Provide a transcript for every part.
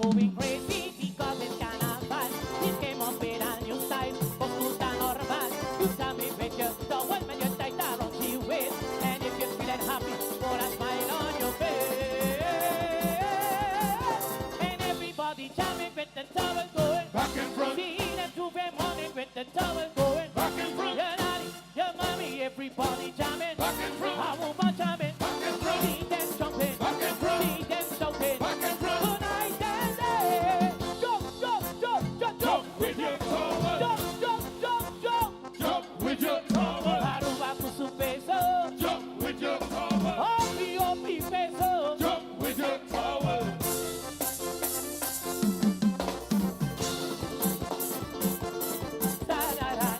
moving crazy because it's carnival. This game of beat and new style, oscuta normal. You tell me picture the one man you take that on she with. And if you're feeling happy, put a smile on your face. And everybody jamming with the towel going Back and front. See them to the morning with the towel going Back and front. Your daddy, your mommy, everybody jamming. Back and front. I won't be jamming. Back and front. See them jumping. Back and front. See them shouting. Back and front. Tonight and day. Jump, jump, jump, jump, jump. Jump with your towel. Jump, jump, jump, jump. Jump with your towel. Aruba con su peso. Jump with your towel. Opi, opi, peso. Jump with your towel. Da, da, da.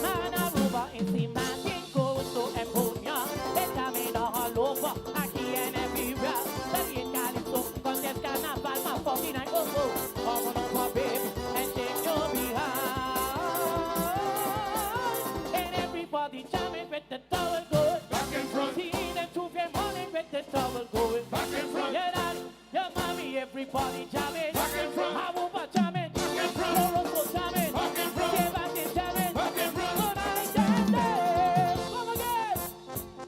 Man Aruba encima quien gusto en puño. El camino all over, aquí en everywhere. También Calypso, con el carnaval más fucking and oh oh. Come on over, baby, and shake your behind. And everybody jamming with the towel going. Back and front. See them to the morning with the towel going. Back and front. Your daddy, your mommy, everybody jamming. Back and front. Aruba jamming. Back and front. Morocco jamming. Back and front. Sebastian jamming. Back and front. Tonight and day. Come again.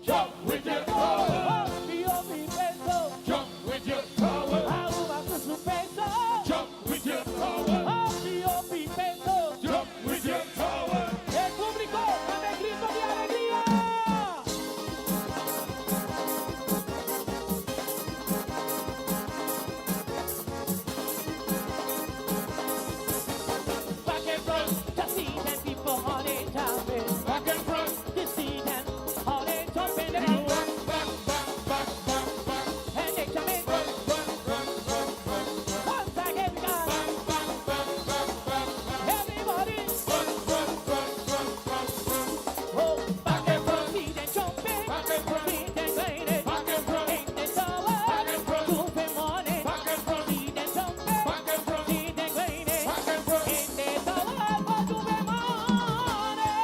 Jump with your towel. Opi, opi, peso. Jump with your towel. Aruba con su peso. Jump with your towel. Opi, opi, peso. Jump with your towel. El público, dame grito de alegría. Back and front, just see them people how they jumping. Back and front. You see them how they jumping. Back, back, back, back, back, back. And they jumping. Run, run, run, run, run, run. Once again, guys. Back, back, back, back, back, back. Everybody. Run, run, run, run, run, run. Oh, back and front, see them jumping. Back and front. See them grinding. Back and front. In the tower. Back and front. Super morning. Back and front. See them jumping. Back and front. See them grinding. Back and front. In the tower. For super morning.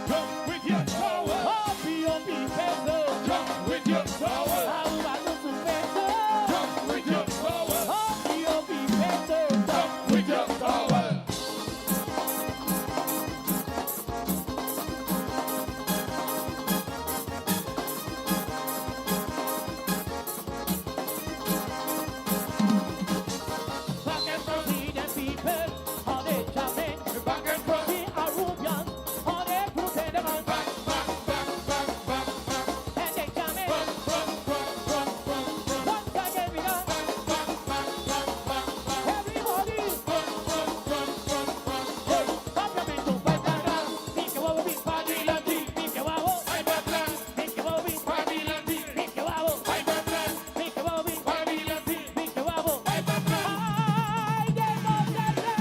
Jump with your towel. Opi, opi, peso. Jump with your towel. Aruba con su peso. Jump with your towel. Opi, opi, peso. Jump with your towel. Back and front, see them people. How they jumping. Back and front. See Arubians. How they grouping them on. Back, back, back, back, back, back. And they jamming. Run, run, run, run, run, run. Once again, we done. Back, back, back, back, back, back. Everybody. Run, run, run, run, run, Hey, run. pop your pinto, pues nada. Pique huevo, pique Padilati. pique huevo. Ay, Batlan. Pique huevo, Padilati. pique huevo. Ay, Batlan. Pique huevo, Padilati. pique huevo. Ay, Batlan. Ay, de Monterrey.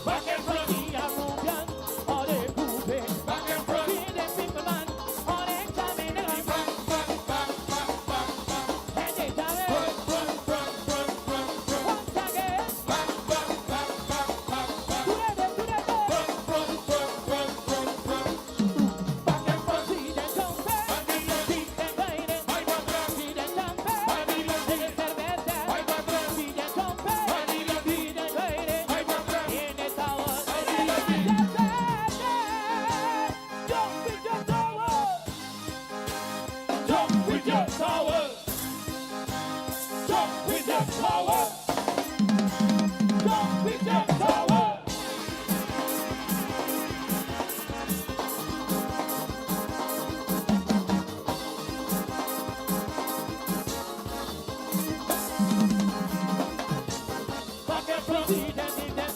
Back and front. See Arubians, how they grouping. Back and front. See them people, man, how they jamming them on. Back, back, back, back, back, back. And they jamming. Run, run, run, run, run, run. Once again. Back, back, back, back, back, back. To them, to them. Run, run, run, run, run, run. Back and front. See them jumping. Padilati. See them grinding. Ay, Batlan. See them jumping. Padilati. See them cerveza. Ay, Batlan. See them jumping. Padilati. See them grinding. Ay, Batlan. In the tower. Padilati. Jump with your tower. Jump with your towel. Jump with your towel. Jump with your towel. Back and front.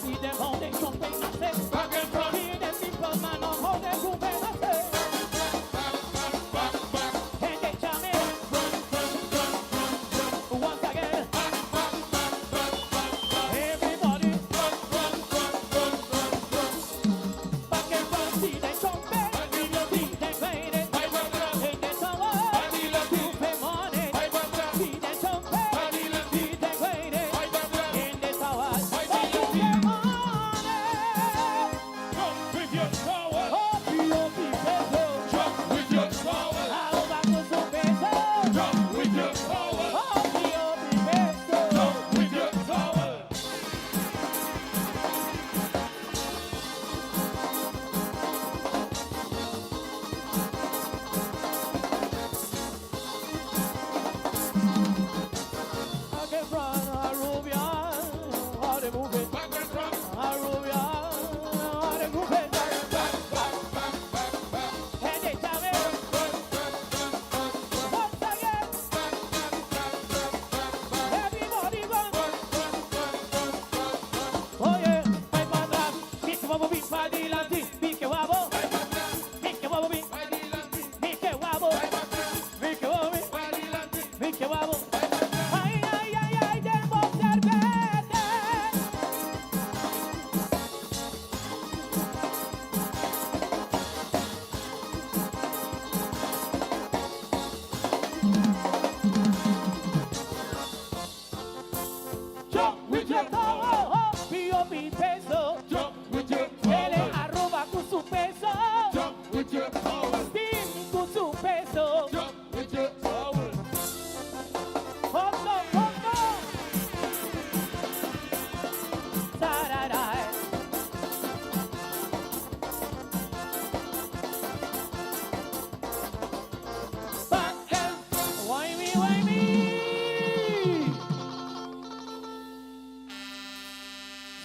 See them, how they jumping. I say. Back and front. See them people, man, how they grouping. I say. Back, back, back, back. And they jamming. Run, run, run, run, run. Once again. Back, back, back,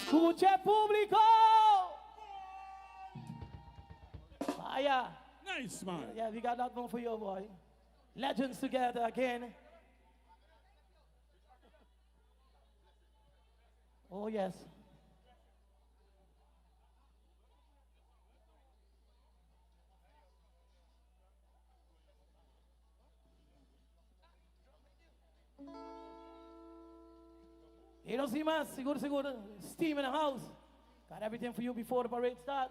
Escuche público. Fire. Nice, man. Yeah, we got that one for you, boy. Legends together again. Oh, yes. You don't see más, seguro, seguro. Steam in the house. Got everything for you before the parade start.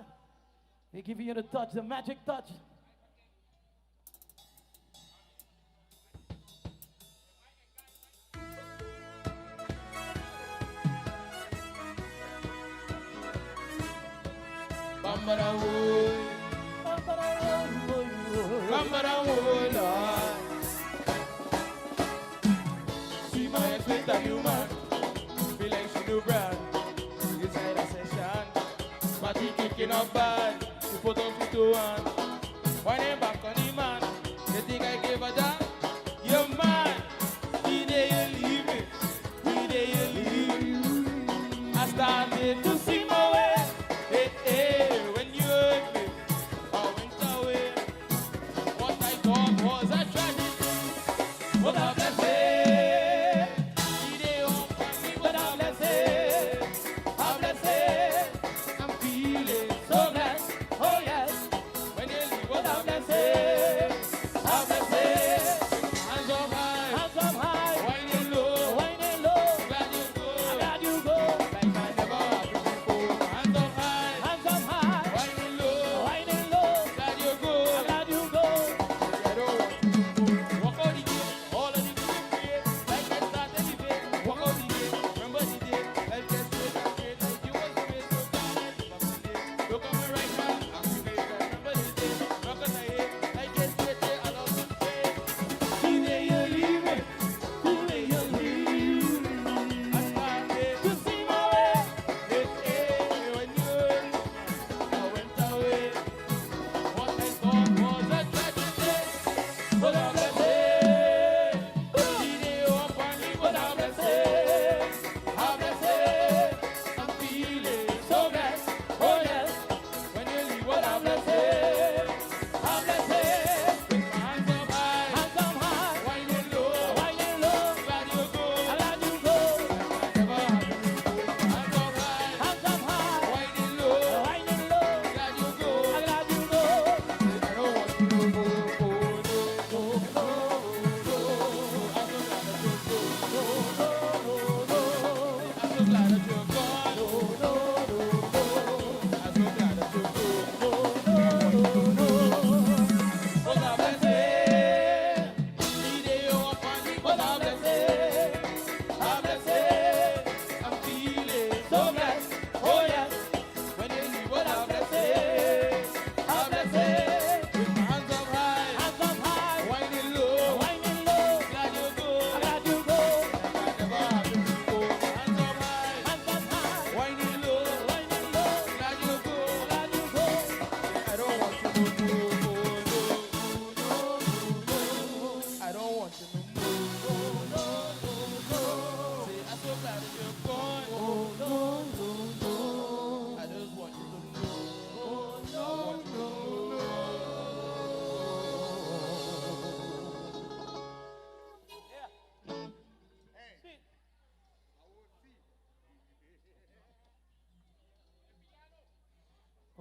They give you the touch, the magic touch. See my ex with a human, feel like she do brand. Inside a session, party kicking up bad. She put on 51, whining back on the man. You think I gave a damn? Your man, he there you leave me, he there you leave. I started to see my way, hey, hey, when you hurt me, I went away. What I thought was a tragedy, but a blessing.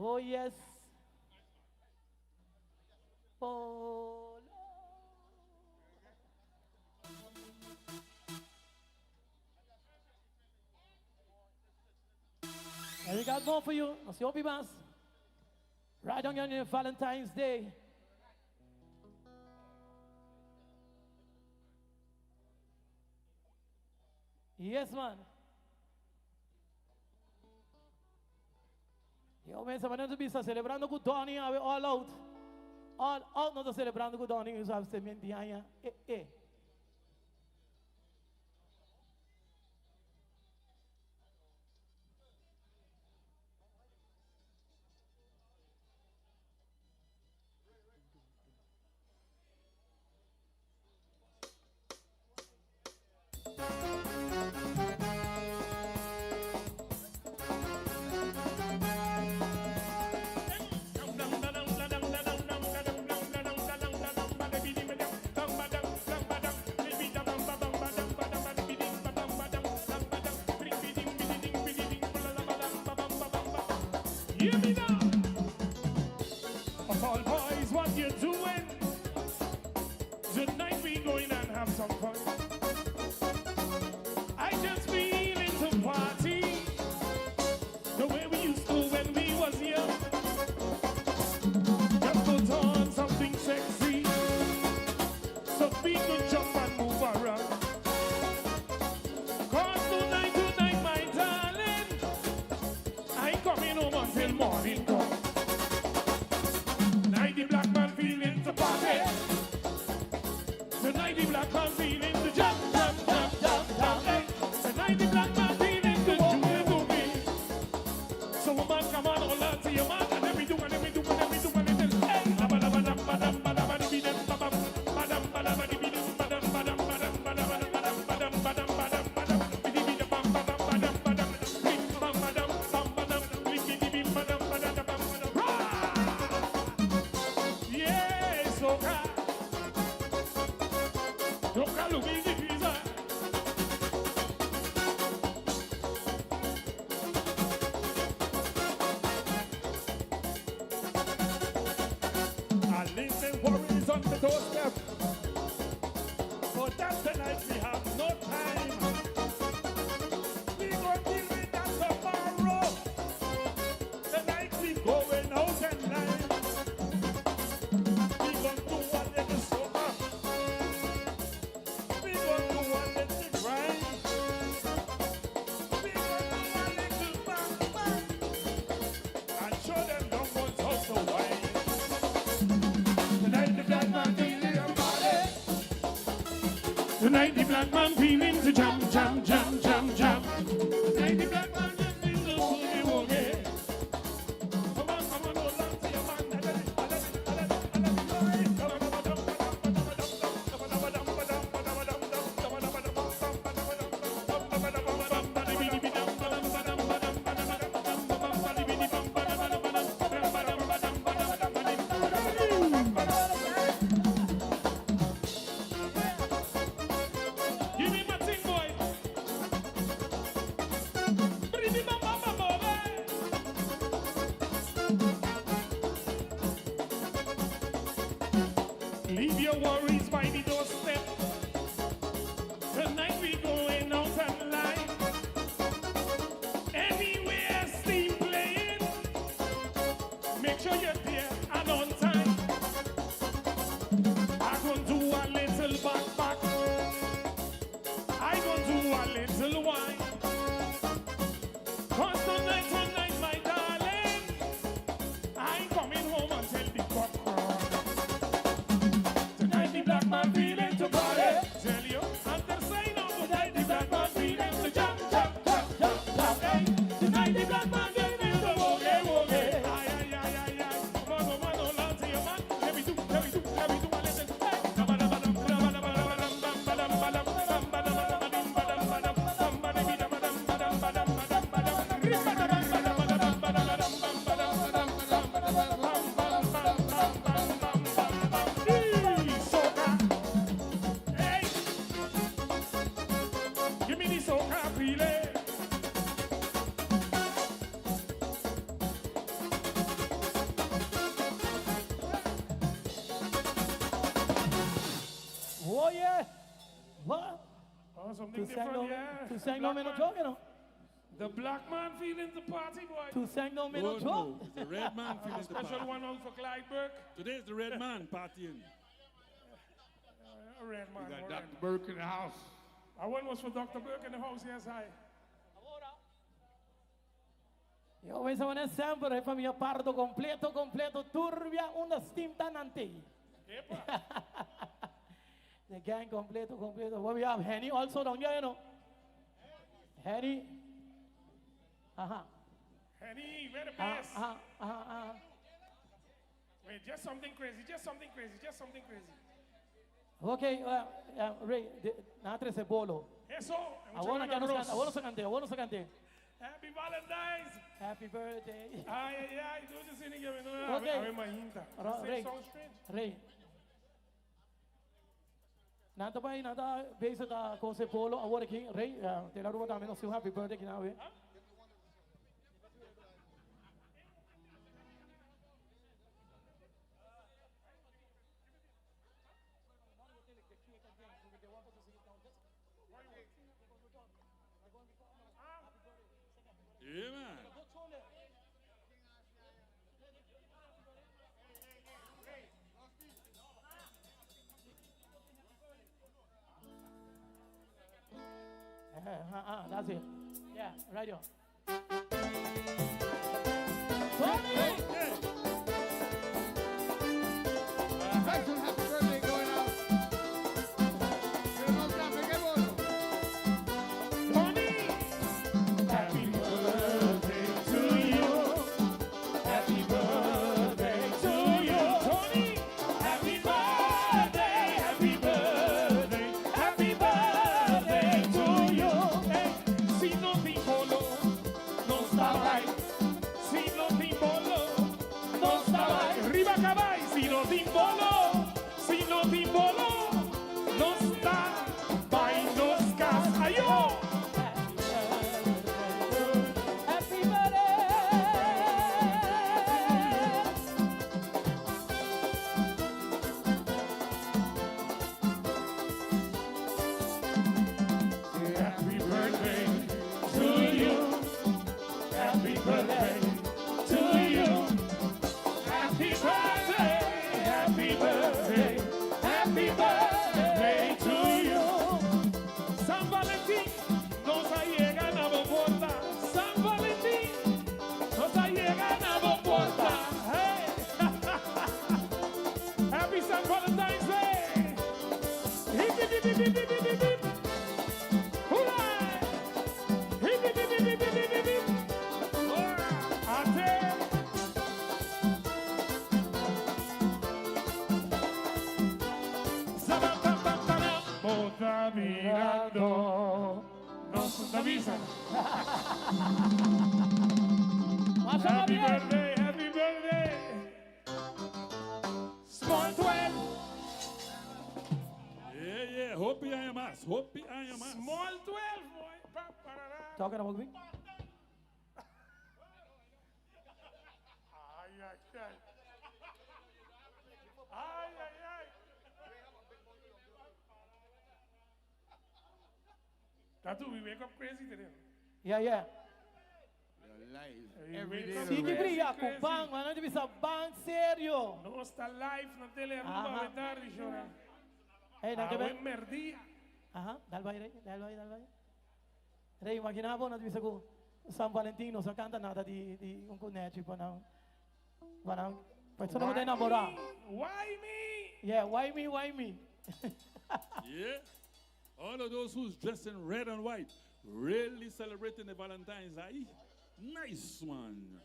Oh, yes. Polo. And we got more for you. Let's see, más. Right on your Valentine's Day. Yes, man. Yo, man, semana to be celebrando com o Tony, all out. All out, nós estamos celebrando com o Tony, os avos semente aí. Hear me now. All boys, what you doing? Tonight we going and have some fun. I just feeling to party the way we used to when we was young. Just put on something sexy so we could jump and move around. Cause tonight, my darling, I ain't coming home until morning come. Tonight the black man feeling to party. Tonight the black man feeling to jump, jump, jump, jump, jump. Hey. Tonight the black man feeling to boogie. So woman, come on, hold on to your man, and every do, and every do, and every do, and every do. Hey, badam, badam, badam, badam, badam, badam, badam, badam, badam, badam, badam, badam, badam, badam, badam, badam, badam, badam, bidi bam, badam, badam, badam, bim bam, badam, bam, badam, bidi bim, badam, badam, badam, badam. Yes, okay. Toca Luigi Pizza. Our living worries on the doorstep. For that tonight we have no time. We gon' deal with that tomorrow. Tonight we going out at night. We gon' do a little sober. We gon' do a little grind. We gon' do a little bang bang. And show them young ones how to wine. Tonight the black man feeling to party. Tonight the black man feeling to jam, jam, jam, jam, jam. Tonight the black man just feeling to boogie woogie. Come on, hold on to your man. Give me my thing, boy. Leave your worries by the doorstep. Tonight we going out and live. Anywhere steam playing. Make sure you're there and on time. I gonna do a little back. I gonna do a little wine. Cause tonight, my darling, I ain't coming home until the cock crow. Tonight the black man feeling to party. Tell you, and they're saying no. Tonight the black man feeling to jump, jump, jump, jump, jump. Hey. Tonight the black man feeling to woogie, woogie. Ay. Come on, hold on to your man. Let me do a little. Hey. Give me the soca feeling. Oh yeah. What? Oh, Tu something sang different, no, yeah. tu sang no Black me no man. joke, you know. The black man feeling the party, boy. Tu sang no me no Oh, joke. no, it's the red man feeling the Special party. one out for Clyde Burke. Today is the red man partying. A red man. We got all Dr. right. Burke in the house. One was for Dr. Burke in the house, yes, I. Yo voy a poner sample de familia pardo completo, turbia, una steam tanante. Epa. The gang completo. What we have Henny also down here, you know. Henny. Henny, where the best? Uh-huh. Wait, just something crazy. Okay, Ray, natre ese bolo. Eso. Abuelo se cante. Happy Valentine's. Happy birthday. Ay, do you see me? No, Okay. a ver, majinta. Ray, Same song strange. Ray. Nada pa nada base ka ko se polo award king Ray, te la ruba también no happy birthday kinawe. Yeah, man. That's it. Yeah, radio. Okay. Special happy birthday going out. Pero no sabe qué bono. Tony! Happy birthday to you. Happy birthday to you. Tony! Happy birthday, happy birthday, happy birthday to you. Hey, si no te imbolo, no estaba ahí. Si no te imbolo, no estaba ahí. Arriba cabay, si no te imbolo, si no te imbolo, no estaba ahí, nos cayó. Happy birthday. Happy birthday to you. Happy birthday to you. Happy birthday, happy birthday, happy birthday to you. San Valentín nos allegan a Bogotá. San Valentín nos allegan a Bogotá. Hey. Happy San Valentine's Day. Hip, hip, hip, hip, hip, hip, hip, hip. Hooray! Hip, hip, hip, hip, hip, hip, hip, hip. Ate. Zapapapapara. Otra mirando. Nos avisan. Pásala Happy bien. birthday, happy birthday. Small 12. Yeah. Hopi I am us. Hopi I am us. Small 12, boy. Talking about me? Ay, ay, ay. Ay, ay, ay. Tatu, we wake up crazy today. Yeah, yeah. You're live. Hey, Every wake day. up Sige, the Pri, rest. ako bang, ano di bisa bang seryo? No está live, no te le Ajá. rumba a tarde, llora. Hey, Ah, nanti ba? buen merdía. Aha, dalbay, Rey, dalbay. Rey, imaginavo na di bisa ko San Valentino sa kanta nata di un connetti panang persona mo din namora. Why me? Yeah, why me? Yeah. All of those who's dressed in red and white, really celebrating the Valentine's Day. Nice one.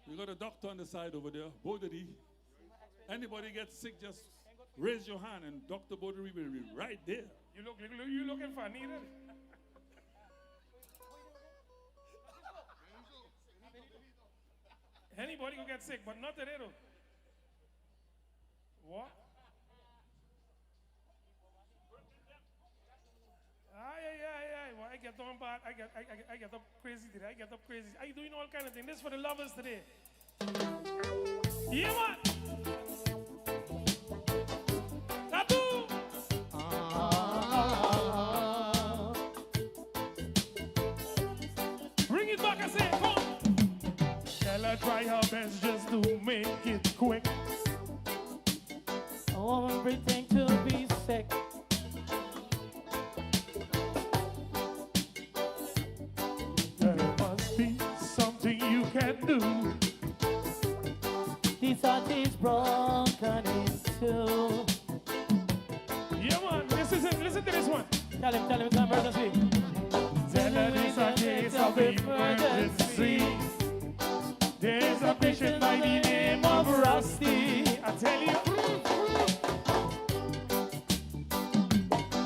We got a doctor on the side over there, Boderi. Anybody gets sick, just raise your hand and Dr. Boderi will be right there. You looking for Anita? Anybody can get sick, but not today though. What? Ay. Well, I get on bad. I get up crazy today. I get up crazy. I doing all kind of things. This is for the lovers today. Yeah, man. Tattoo. Bring it back, I say, come on. Tell her try her best just to make it quick. A woman pretend to be sick. There must be something you can do. This heart is broken in two. Yeah, man. Listen to this one. Tell him it's an emergency. Tell her it's a case of emergency. There's a patient by the name of Rusty. I tell you.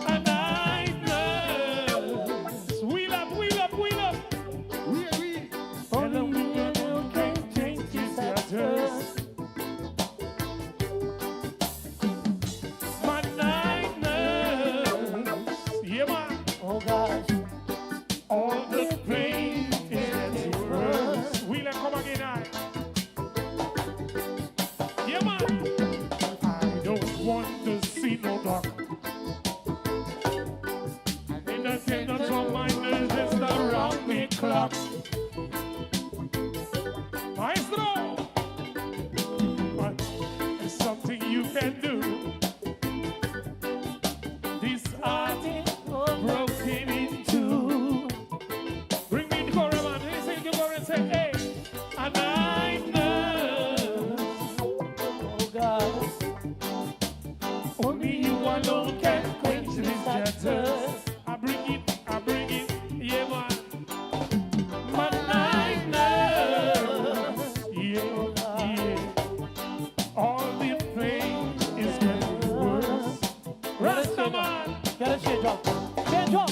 A night nurse. Wheel up. Tell her we can change his address. My night nurse. Yeah, man. Oh gosh. All the pain is worse. Will I come again? Yeah, man. I don't want to see no doctor. In the attendance of my nurse, just a clock. Maestro, it's something you can do. This art broken in two. Bring me the chorus, man. They sing the chorus and say, hey, and I know. Oh God, Only you alone can quench this thirst. I bring it, yeah, man. But I know, yeah. All the pain is getting worse. Rastaman, get a change up. Change up.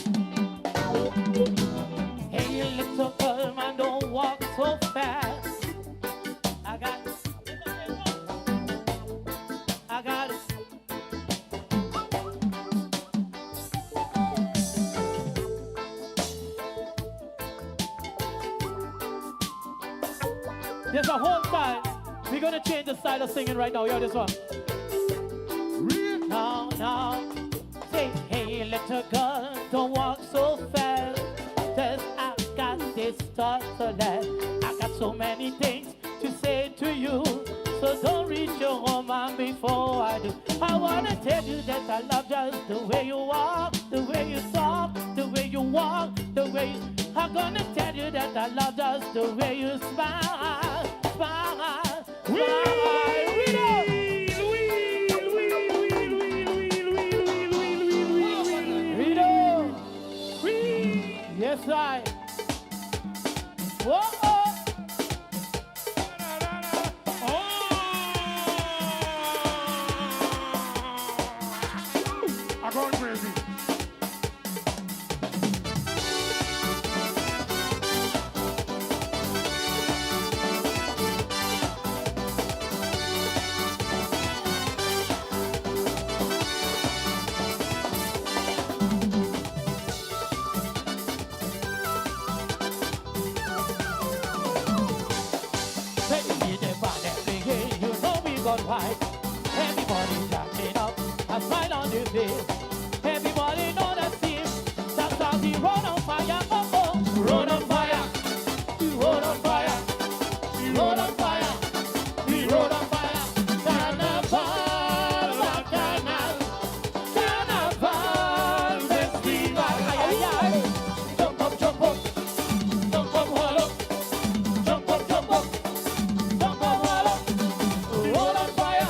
Hey, you little girl, man, don't walk so fast. I got it. There's a whole style. We're gonna change the style of singing right now. Hear this one. Now. Say, hey, little girl, don't walk so fast. 'Cause I got this thought to let. I got so many things to say to you. So don't reach your home and before I do. I wanna tell you that I love just the way you walk, the way you talk, the way you walk, the way you... I'm gonna tell you that I love just the way you smile, smile, smile. Rito! Yes, I. Whoa! I'm going crazy. You know we got right. Everybody jacking up, a smile on their face. Everybody know the scene. That's how the road on fire. Oh oh, road on fire. The road on fire. The road on fire. The road on fire. Carnival, bacchanal. Carnival, festival. Ay ay ay. Jump up, jump up. Jump up, hold up. Jump up, jump up. Jump up, hold up. Road on fire.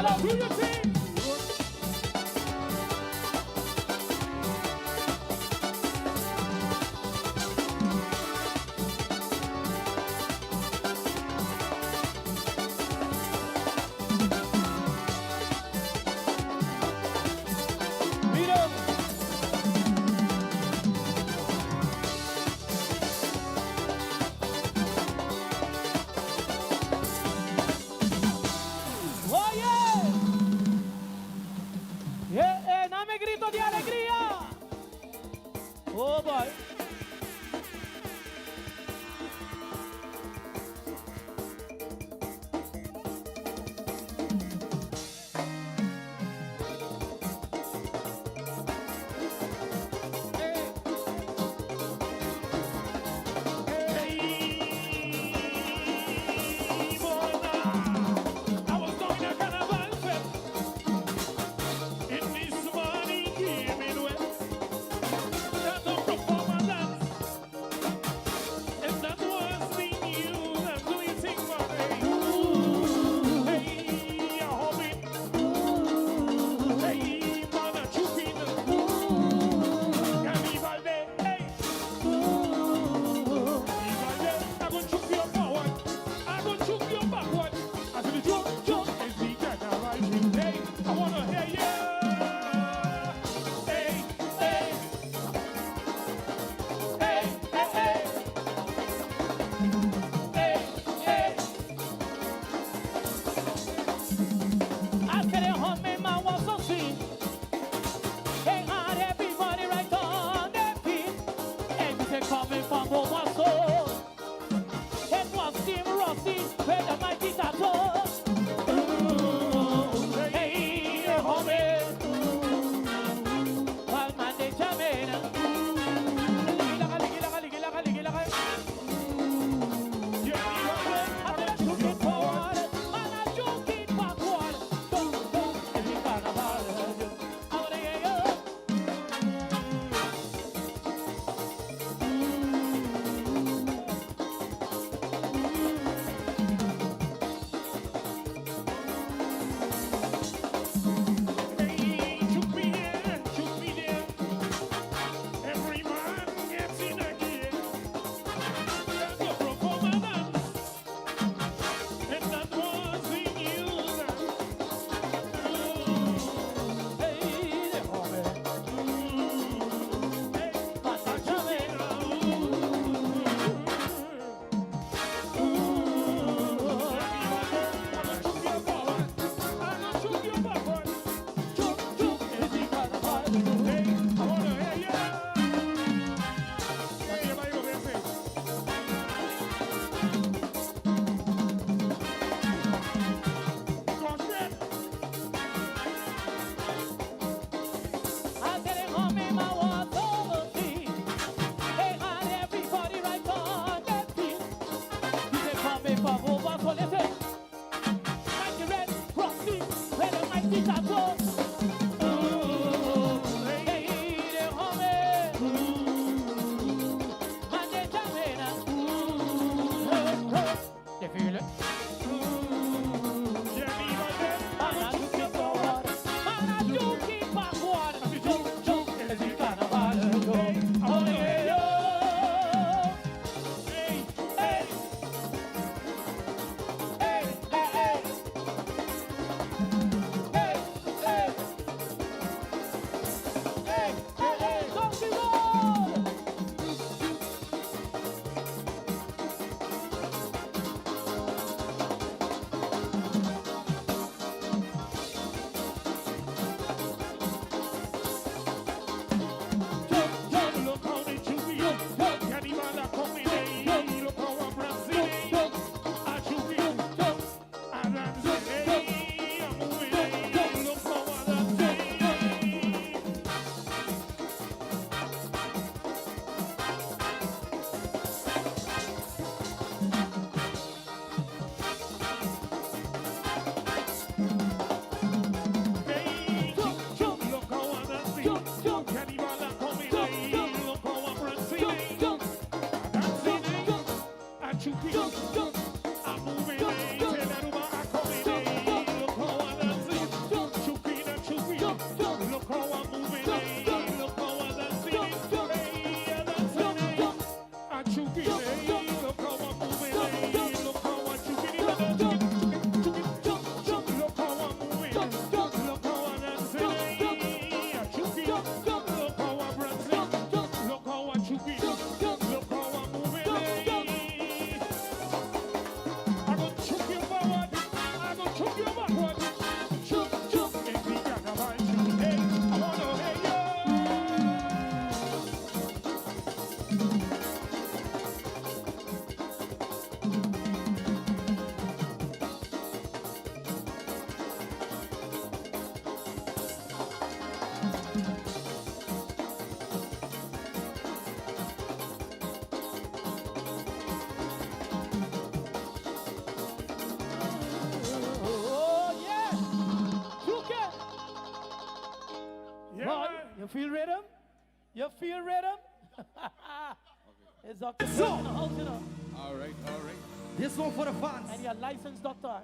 Carlo, do your thing. Mira. Oye. Dame gritos de alegría. Oh, boy. I was doing a carnival fest. In this morning, came in west. That the performance You feel rhythm? You feel rhythm? It's Dr. So- Brown in the house, you know. All right, all right. This one for the fans. And you're a licensed doctor, huh?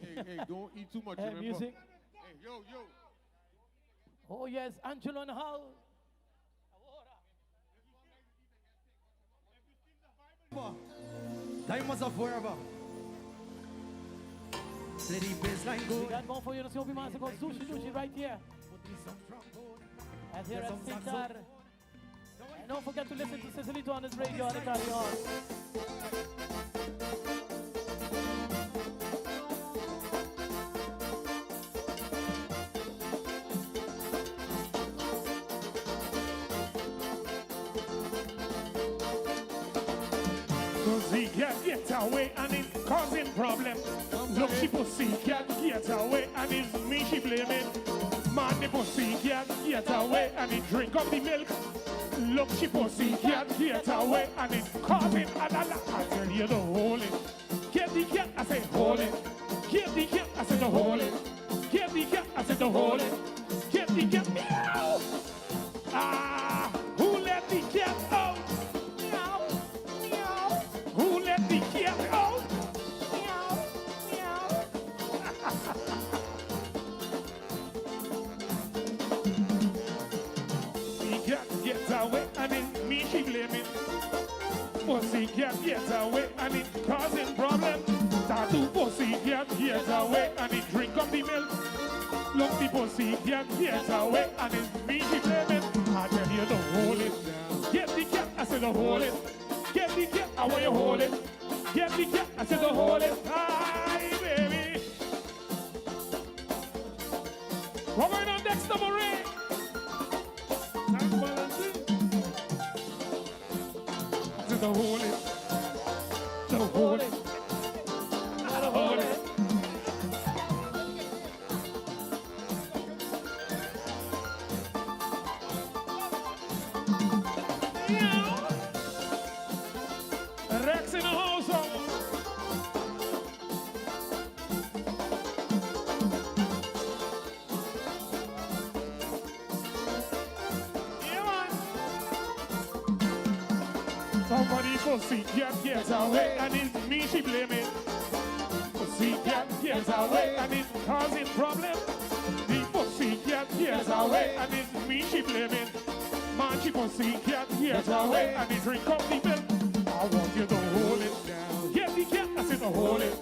Hey, don't eat too much, Hey, remember? music. Hey, yo. Oh, yes, Angelo in the house. Diamonds are forever. Let the baseline We go. got one for you to see open master called Sushi Dushi right here. And here at Sintar. And don't forget to listen to Cecilito on his radio on the carry on. Cause he can't get away and it's causing problem. Look, she pussy can't get away and it's me she blaming. Man, the pussy can't get away and it drink up the milk. Look, she pussy can't get away and it's causing a la. I tell you to hold it. Get the cat, I say hold it. Get the cat, I say to hold it. Get the cat, I say to hold it. Get the cat, meow. Ah, who let the cat out? Meow, meow. Who let the cat out? Meow, meow. He can't get away and it's me she blaming. Pussy can't get away and it causing problem. Tattoo pussy can't get away and it drink up the milk. Look, the pussy can't get away and it's me she blaming. I tell you to hold it. Get the cat, I said to hold it. Get the cat, I want you hold it. Get the cat, I said to hold it. Hi, baby. What going on next, number Ray? Thanks, Valentine. I said to hold it. To hold it. To hold it. Rex in the house. Yeah, man. Somebody pussy can't get away and it's me she blaming. Pussy can't get away and it's causing problem. The pussy can't get away and it's me she blaming. Man, she pussy can't get away and it drink up the milk. I want you to hold it down. Get the cat, I said to hold it.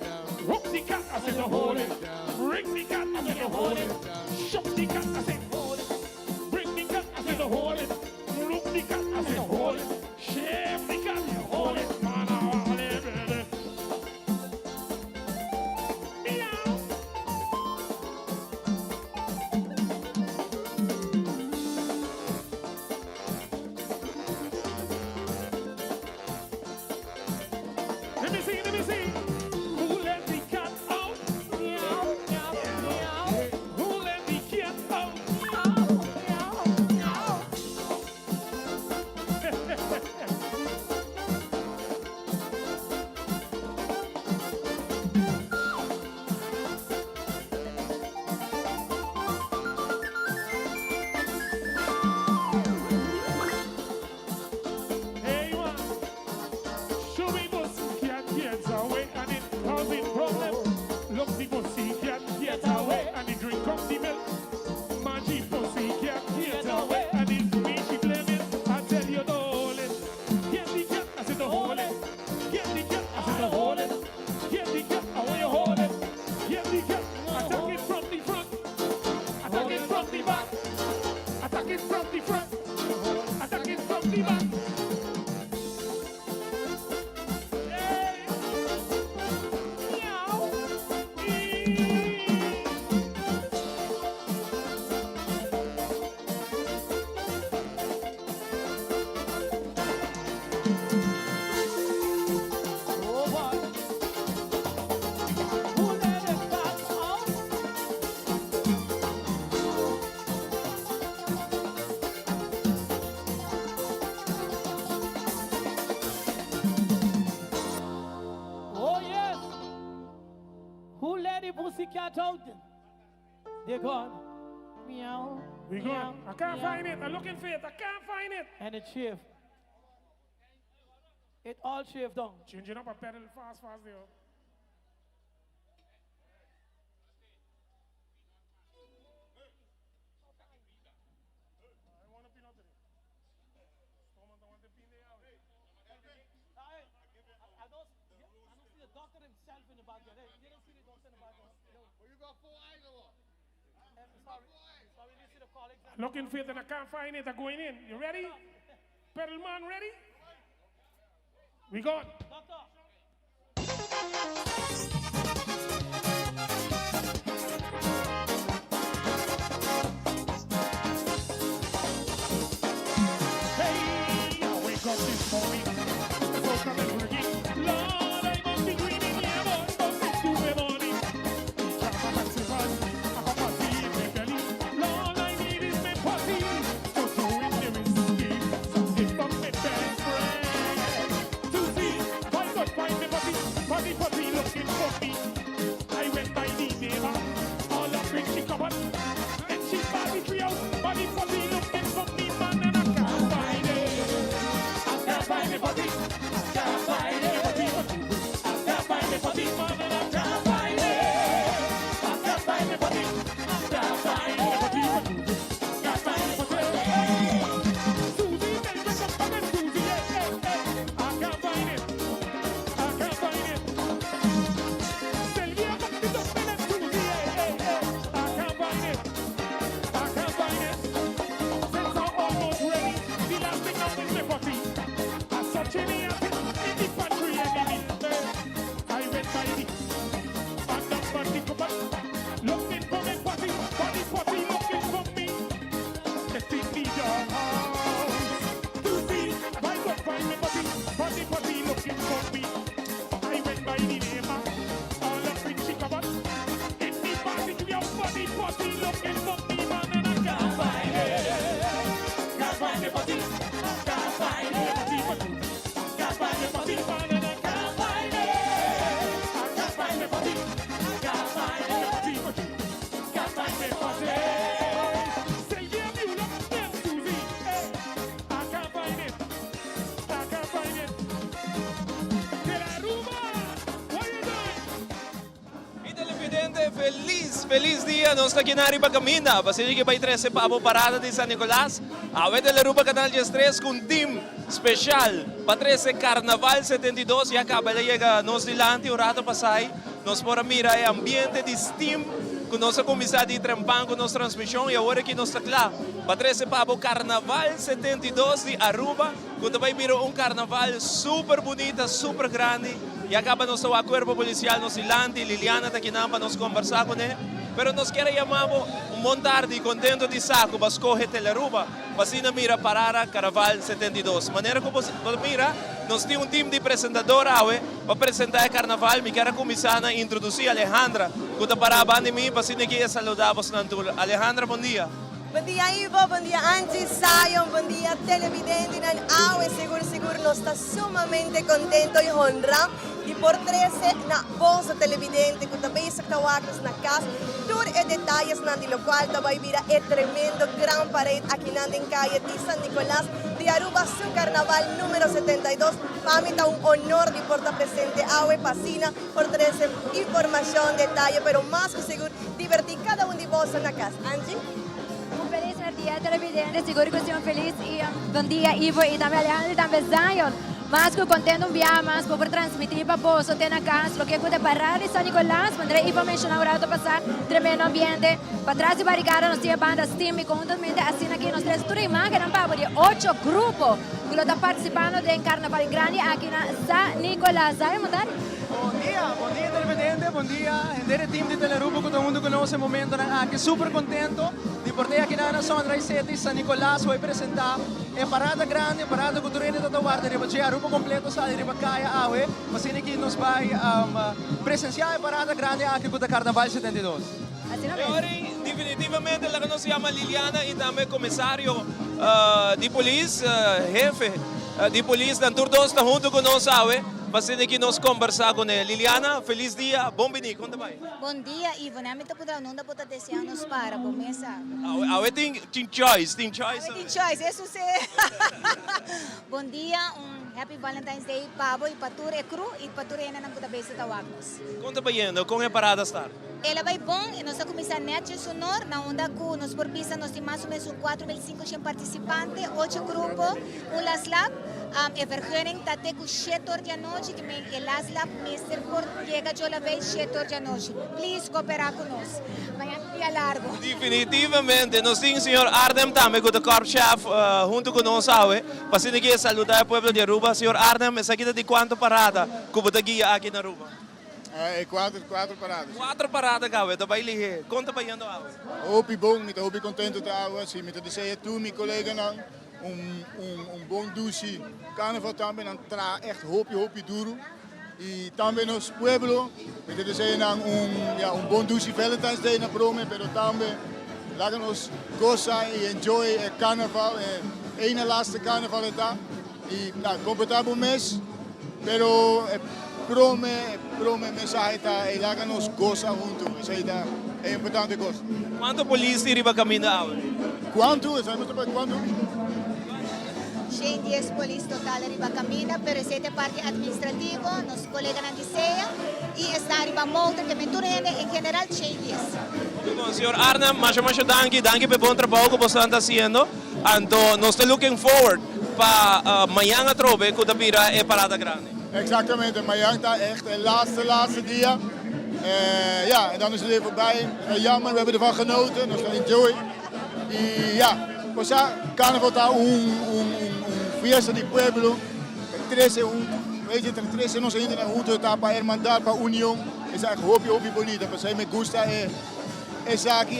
Rock the cat, I said to hold it. Bring the cat, I said to hold it. Shop the cat, I said hold it. Bring the cat, I said to hold it. Look the cat, I said hold it. Shame the cat, hold it. Man, I hold it, baby. Meow. Let me see, let me see. Who let the cat out? Meow, meow, meow. Who let the cat out? Meow, meow, meow. Hey, man. Show me pussy can't get away and it causing problem. Look, the pussy can't get away and it drink up the milk. Man, she pussy can't get away and it's me she blaming. I tell you to hold it. Get the cat, I said to hold it. Get the cat, I said to hold it. Get the cat, I want you hold it. Get the cat, attack it from the front. Attack it from the back. Attack it from the front. Attack it from the back. Hey. Meow. Oh, boy. Who let the cat out? Oh, yes. Who let the pussy cat out? They're gone. Meow. We meow, good. I can't meow. find it. I'm looking for it. I can't find it. And it shift. It all shift down. Changing up a pedal fast there. I don't see the doctor himself in the background. Hey, you don't see the doctor in the background. You got 4 eyes or what? Sorry, you see the colleagues. Looking for it and I can't find it. I'm going in. You ready? Pedal man ready? We got. Doctor. Hey, I wake up this morning. So come and bring it. Lord, I must be dreaming. Yeah, boy, but it's 2 in the morning. Drop my taxes on. I have a tea in my belly. Lord, I need is my pussy. So throw in the whiskey. Something from my best friend. To see, why not find me puppy? Puppy looking for me. I went by the neighbor. All up when she covered. And she body tree out. Body puppy looking for me, man, and I can't find it. I can't find the puppy. I can't find it. I can't find the puppy, man, and I can't find it. I can't find the puppy. I can't find the puppy. Can't find the puppy. Susie, baby, come and Susie, hey. I can't find it. I can't find it. Sylvia, come and Susie, hey. I can't find it. I can't find it. Since I'm almost ready, the last thing now is my puppy. I'm such an idiot in the pantry enemy. I went by the body cupboard, looking for my puppy. Body puppy looking for me. Let's in the doghouse to see if I could find my puppy. Body puppy looking for me. I went by the neighbor, all up in the cupboard. In the body, your body puppy looking for me, man, and I can't find it. Can't find the puppy. Can't find the puppy. Can't find the puppy, man, and I can't find it. I can't find the puppy. Can't find the puppy. Can't find the puppy. Sylvia Mueller, yeah, Susie, hey. I can't find it. I can't find it. De la Rumba, what you doing? E televidente, feliz dia, nós está aqui na Riba Camina, Basílica que vai 13 para a parada de San Nicolás, a web de la Ruba Canal 3 com team special, para 13 Carnaval 72, e acaba de chegar nós dilante, o rato passai, nós para mirar o ambiente de Steam, com nossa comissão de trempan, com nossa transmissão, e agora que nós está lá, para 13 para o Carnaval 72 de Aruba, quando vai vir carnaval super bonito, super grande, e acaba nosso acordo policial no Silante, Liliana está aqui para nos conversar com ele. Pero nós queremos chamar montar de contento de saco para escolher Teleruba, para assim mira parar Carnaval 72. Maneira como você mira, nós temos time de apresentadora para apresentar o Carnaval. Me quero começar a introduzir a Alejandra, que está para a banda de mim, para assim que saludar-vos na altura. Alejandra, bom dia. Bom dia, Ivo. Bom dia, Angie, Zion. Bom dia, televidente. Seguro nos está sumamente contento e honrado de por 13 na bolsa televidente que também se tawagos na casa. Tour e detalhes na de lo qual vai vir é tremendo gran parade aqui na calle de San Nicolás de Aruba, su carnaval número 72. Para mí está un honor de portar presente a Pasina por 13 información, detalle, pero más que seguro divertir cada uno de vos en la casa. Angie? Um feliz dia, televidente. Seguro que vocês feliz e bom dia, Ivo, e também Alejandro, e também Zion. Mas que contento um dia mais por transmitir para vós, até na casa, o que é de parar de San Nicolás, André Ivo mencionou o rato passar, tremendo ambiente. Para trás de barricada, nós tínhamos bandas Steam e conjuntamente assim aqui, nós temos tudo imagen, não papo de 8 grupos que estão participando de Carnaval Grande aqui na San Nicolás. Zion, mandar? Bom dia televidente, bom dia, gente team de Teleruba que todo mundo conhece o momento aqui, super contento de poder aqui na São André City, San Nicolás, vai apresentar a parada grande, a parada cultural de Tataguarda, de Aruba completo, sai de Bacaia, mas aqui nos vai presenciar a parada grande aqui com o Carnaval 72. E ora, definitivamente, ela que nos chama Liliana e também comissário de polícia, jefe de polícia, da Turdos, está junto conosco, Pasina que nos conversar com ele. Liliana, feliz dia, bom bini, conta vai. Bom dia, Ivo. Namin po daw nung dapat deseanos para começar. Awe tem choice, Tem choice, isso se. Bom dia, happy Valentine's Day, Pabo, e pature cru, e pature na ng kutabay sa tawagnos. Conta ba yendo, com a parada estar? Ela vai bom, e nós começar net sonor, na onda ku, nos por pisa, nós temos mais ou menos 4.500 participantes, 8 grupos, laslap, e vergering tate ku 7 horas da noite, que me laslap, Mr. Port, chega de la vez 7 horas da noite. Please, cooperar conosco. Vai dia largo. Definitivamente, nós temos o senhor Arnhem também, com o corpo-chef, junto conosco, pasina que saludar o povo de Aruba. Senhor Arnhem, essa aqui de quanto parada que você guia aqui na Aruba? Quatro paradas. 4 paradas, Gawe, tá bem ligeiro. Conta ba yendo, Awe? Hopi bom, met hopi contento te houden. Zie met de zeggen toe, mijn collega dan. Bom douche. Carnaval também dan tra echt hopi duro. E também nos pueblo, met de zeggen dan bom douche Valentine's Day na prome, pero também laten nos gozar e enjoy el carnaval. Ene laatste carnaval eta. E comfortabel mes, pero prome mensaje está y láganos gozar juntos. Eso es importante cosa. ¿Cuánto policía iba caminando? ¿Cuánto? ¿Cuánto? 10 polis total arriba camina, pero ese es parte administrativo, nos colegas na DICEA y está arriba multa que me turene en general 10. Bom, senhor Arnhem, macho danke por bom trabalho que você está fazendo. Então, nós estamos looking forward para amanhã a trove que a é parada grande. Exactamente, amanhã está echt de laatste dia. En dan is het weer voorbij. Jammer, we hebben ervan genoten, nos enjoy. Y pues carnaval está fiesta de pueblo. 13 weet je, entre 13 nos entran juntos, está para hermandad, para unión. Es algo hopi bonito, pues me gusta. Es aquí,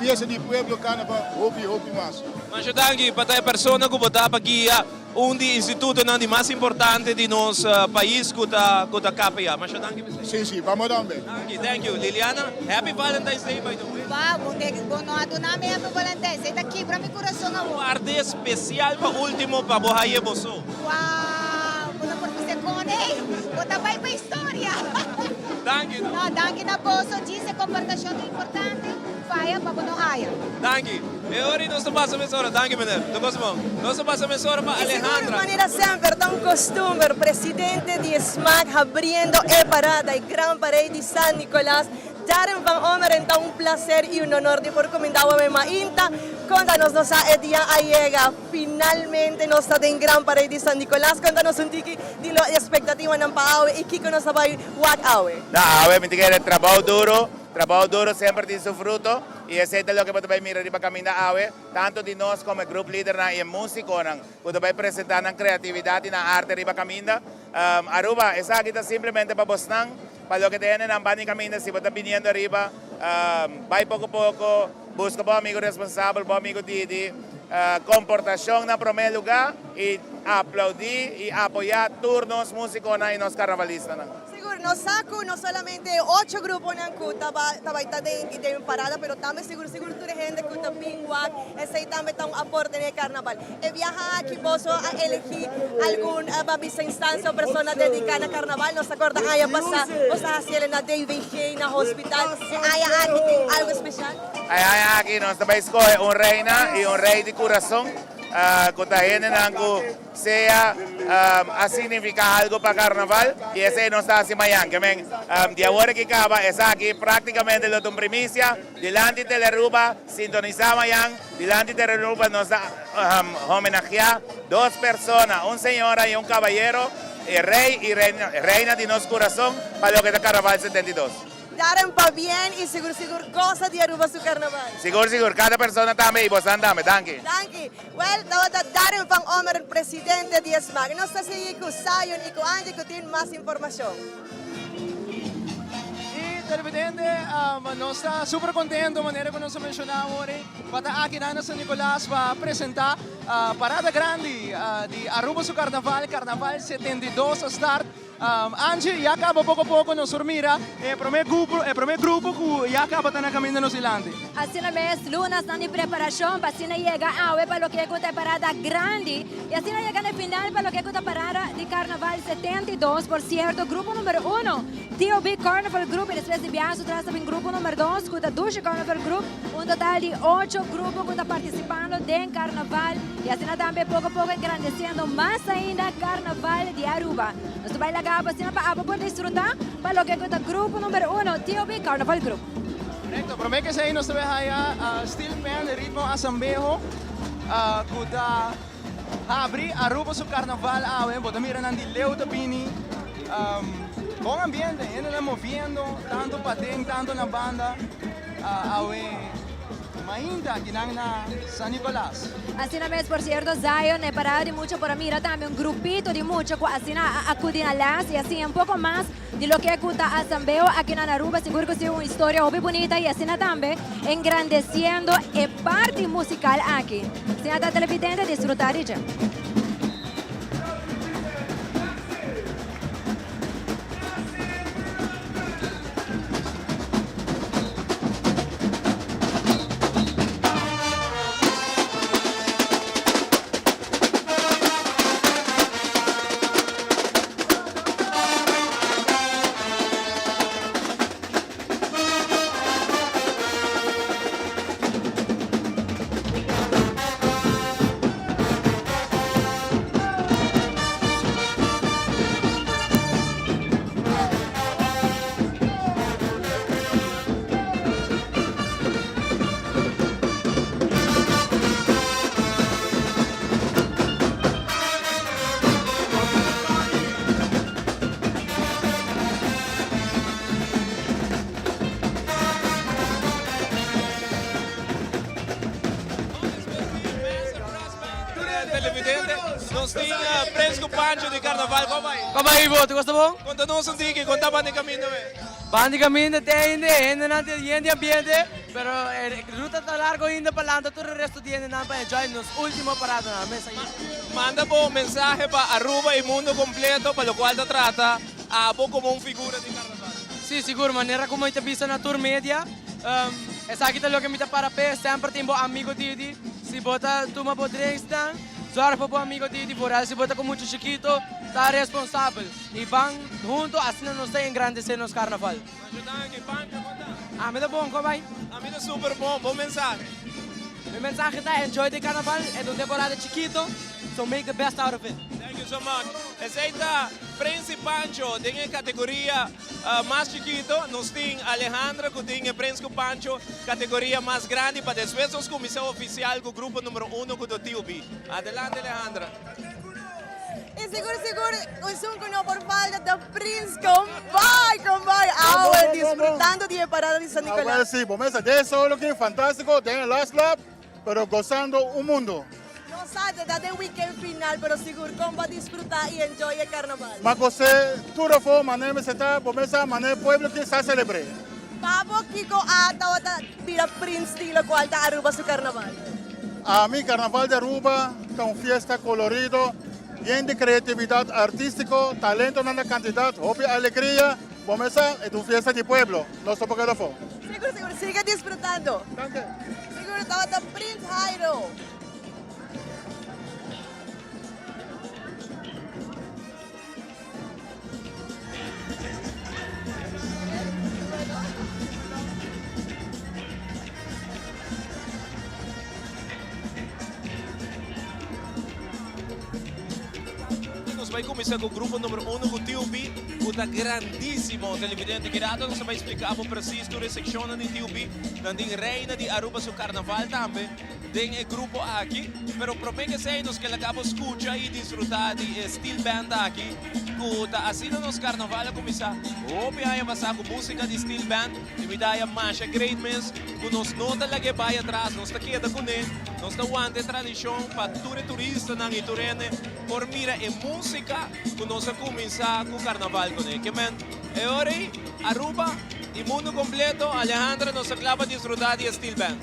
fiesta de pueblo, carnaval, hopi más. Mas danke para a pessoa que botar aqui dos institutos mais importantes de nosso país que está KPA. Mas danke. Sim, vamos também. Thank you. Liliana, happy Valentine's Day by the way. Wow, bom adunami happy Valentine's Day. Está aqui para meu coração. Parte especial para último para Bohaye Boso. Wow, por você conhece, bota vai para história. Danke. No, danke na Boso, dice compartação importante. Faya para não haya. Danke. E ora nós passamos a mensura. Danke, menino. Nós passamos a mensura para Alejandra. De manera sempre, tão costume, presidente de SMAC abrindo a parada e Gran Parade de San Nicolás. Darren van Omer, então um prazer e um honor de por comentar a minha inta. Conta-nos nossa dia llega finalmente nós está em Gran Parade de San Nicolás. Conta-nos tiki de la expectativa ng paawe e kiko nos sabay wak awe. Awe, me tiene trabajo duro siempre tiene su fruto y ese es lo que podemos mirar arriba camina awe, tanto de nós como el grupo líder y el músico, podemos presentar la creatividad y la arte arriba camina. Aruba, esa aquí está simplemente para Bosnan, para lo que tienen en Bani Camina, si están viniendo arriba, va poco a poco, busca buen amigo responsable, buen amigo Didi, comportación en primer lugar y aplaudir y apoyar turnos músicos y los carnavalistas. Seguro, nos saco no solamente 8 grupos ng kuta tabay de parada, pero también seguro tu gente kuta pingwak, ese también está un aporte en el carnaval. Viaja aquí Boso a elegir algún babisa instancia o persona dedicada al carnaval, nos acorda haya pasar, o sea, hacer na DVG, na hospital, haya aquí algo especial. Haya aquí nos va a escoger un reina y un rey de corazón. Kutahin nangu sea a significar algo para carnaval y ese no está así mañana que men de ahora que acaba es aquí prácticamente lo de primicia delante de la Ruba sintonizar mañana delante de la Ruba nos da homenajear 2 personas, un señora y un caballero, el rey y reina de nuestro corazón para lo que es el carnaval 72. Darren pa bien y seguro goza de Aruba su carnaval. Seguro, cada persona también y vos andame, danke. Danke. Well, Darren van Omer, el presidente de SMAC. Nos está siguiendo con Zion y con Angie que tienen más información. Y televidente, nos está súper contento, manera que nos mencionamos ahora, para aquí en San Nicolás va a presentar parada grande de Aruba su carnaval 72 a start. Angie, já acaba pouco a pouco nos mira. É o primeiro grupo que já acaba na caminho no Silante. Assim mesmo, lunas estão em preparação para assim chegar a para o que é a parada grande. E assim chegar no final para o que é a parada de Carnaval 72, por certo, grupo número 1. TOB Carnival Group, e depois de viagem, traz também grupo número 2, com a Duche Carnival Group, total de 8 grupos que estão participando do Carnaval. E assim também, pouco a pouco, engrandecendo mais ainda Carnaval de Aruba. Nós vamos lá para poder desfrutar para o que é o grupo número 1, TOB Carnival Group. Correcto, prometo que sa nós também há Steel Band, Ritmo Asambejo, kuda abri Aruba su Carnaval, bota mira nandi Leo Tapini, bom ambiente, ainda estamos moviendo, tanto pating, tanto na banda, mainda ginang na San Nicolás. Assim mesmo, por certo, Zion é parado de muito para mirar também um grupito de muito, assim acudem a las e assim um pouco mais de lo que é a Asambeo aqui na Aruba, seguro que é uma história muito bonita e assim também engrandecendo a parte musical aqui. Se a televidente desfrutar de Nós temos Prince Pancho de Carnaval, como aí? Como aí, Ivo? Tu gosta bom? Conta-nos um tiki, conta para o caminho, Bandi caminho tem ainda não tem ambiente, pero ruta está largo ainda para lá, todo o resto tem ainda para enjoy nos última parada na mesa. Manda bom mensagem para Aruba e mundo completo, para o qual te trata a como uma figura de Carnaval. Sim, seguro, maneira como eu te visto na tour media, essa aqui é o que me para pé, sempre tem bom amigo Didi, se bota toma por drinks dan. Só para o amigo de Boral, se bota com muito chiquito, está responsável. E vão junto, assim não está engrandecendo os carnaval. Ajudando aqui, Pancho, conta. A mim é bom, como vai? A mim é super bom, bom mensagem. Meu mensagem é enjoy the carnaval, é uma temporada chiquito, so make the best out of it. Thank you so much. Aceita Prince Pancho, tem a categoria mais chiquito, nós temos Alejandra, que tem Prince Pancho, categoria mais grande, para depois nós comissão oficial com o grupo número 1 com o TOB. Adelante, Alejandra. E seguro, o som que não por falta do Prince, combai, disfrutando de parada de San Nicolás. Sí, bomesa, de eso lo que es fantástico, de Last Lap, pero gozando un mundo. No sabe, da de weekend final, pero seguro como va a disfrutar y enjoy el carnaval. Mas você, tudo for, mané, você tá, bomesa, mané, pueblo que está celebre. Papo, Kiko, ata, tira Prince, tilo, cual da Aruba su carnaval. A mí, Carnaval de Aruba, con fiesta colorido, lleno de creatividad artístico, talento en la cantidad, obvia alegría, bomesa, es una fiesta de pueblo, no sé por qué lo fue. Seguro, sigue disfrutando. Danke. Seguro, estaba Prince Jairo. Vai começar com o grupo número 1 com o TOB, o tá grandíssimo televidente que dá, nós vai explicar para preciso toda a secção de TOB, tem reina de Aruba su carnaval também, tem o grupo aqui, pero prometo que sei nos que acabamos escutar e desfrutar de Steel Band aqui, que tá assim nos carnaval a começar, aí passar com música de Steel Band, e me dá a marcha Great Miss, que nós não tá lá que vai atrás, nós tá queda com ele, nós tá aguante tradição para todo turista na Iturene, por mira e música que nós começar com o carnaval com ele. Que men, é hora aí, Aruba e mundo completo, Alejandra nos acaba de desfrutar de Steel Band.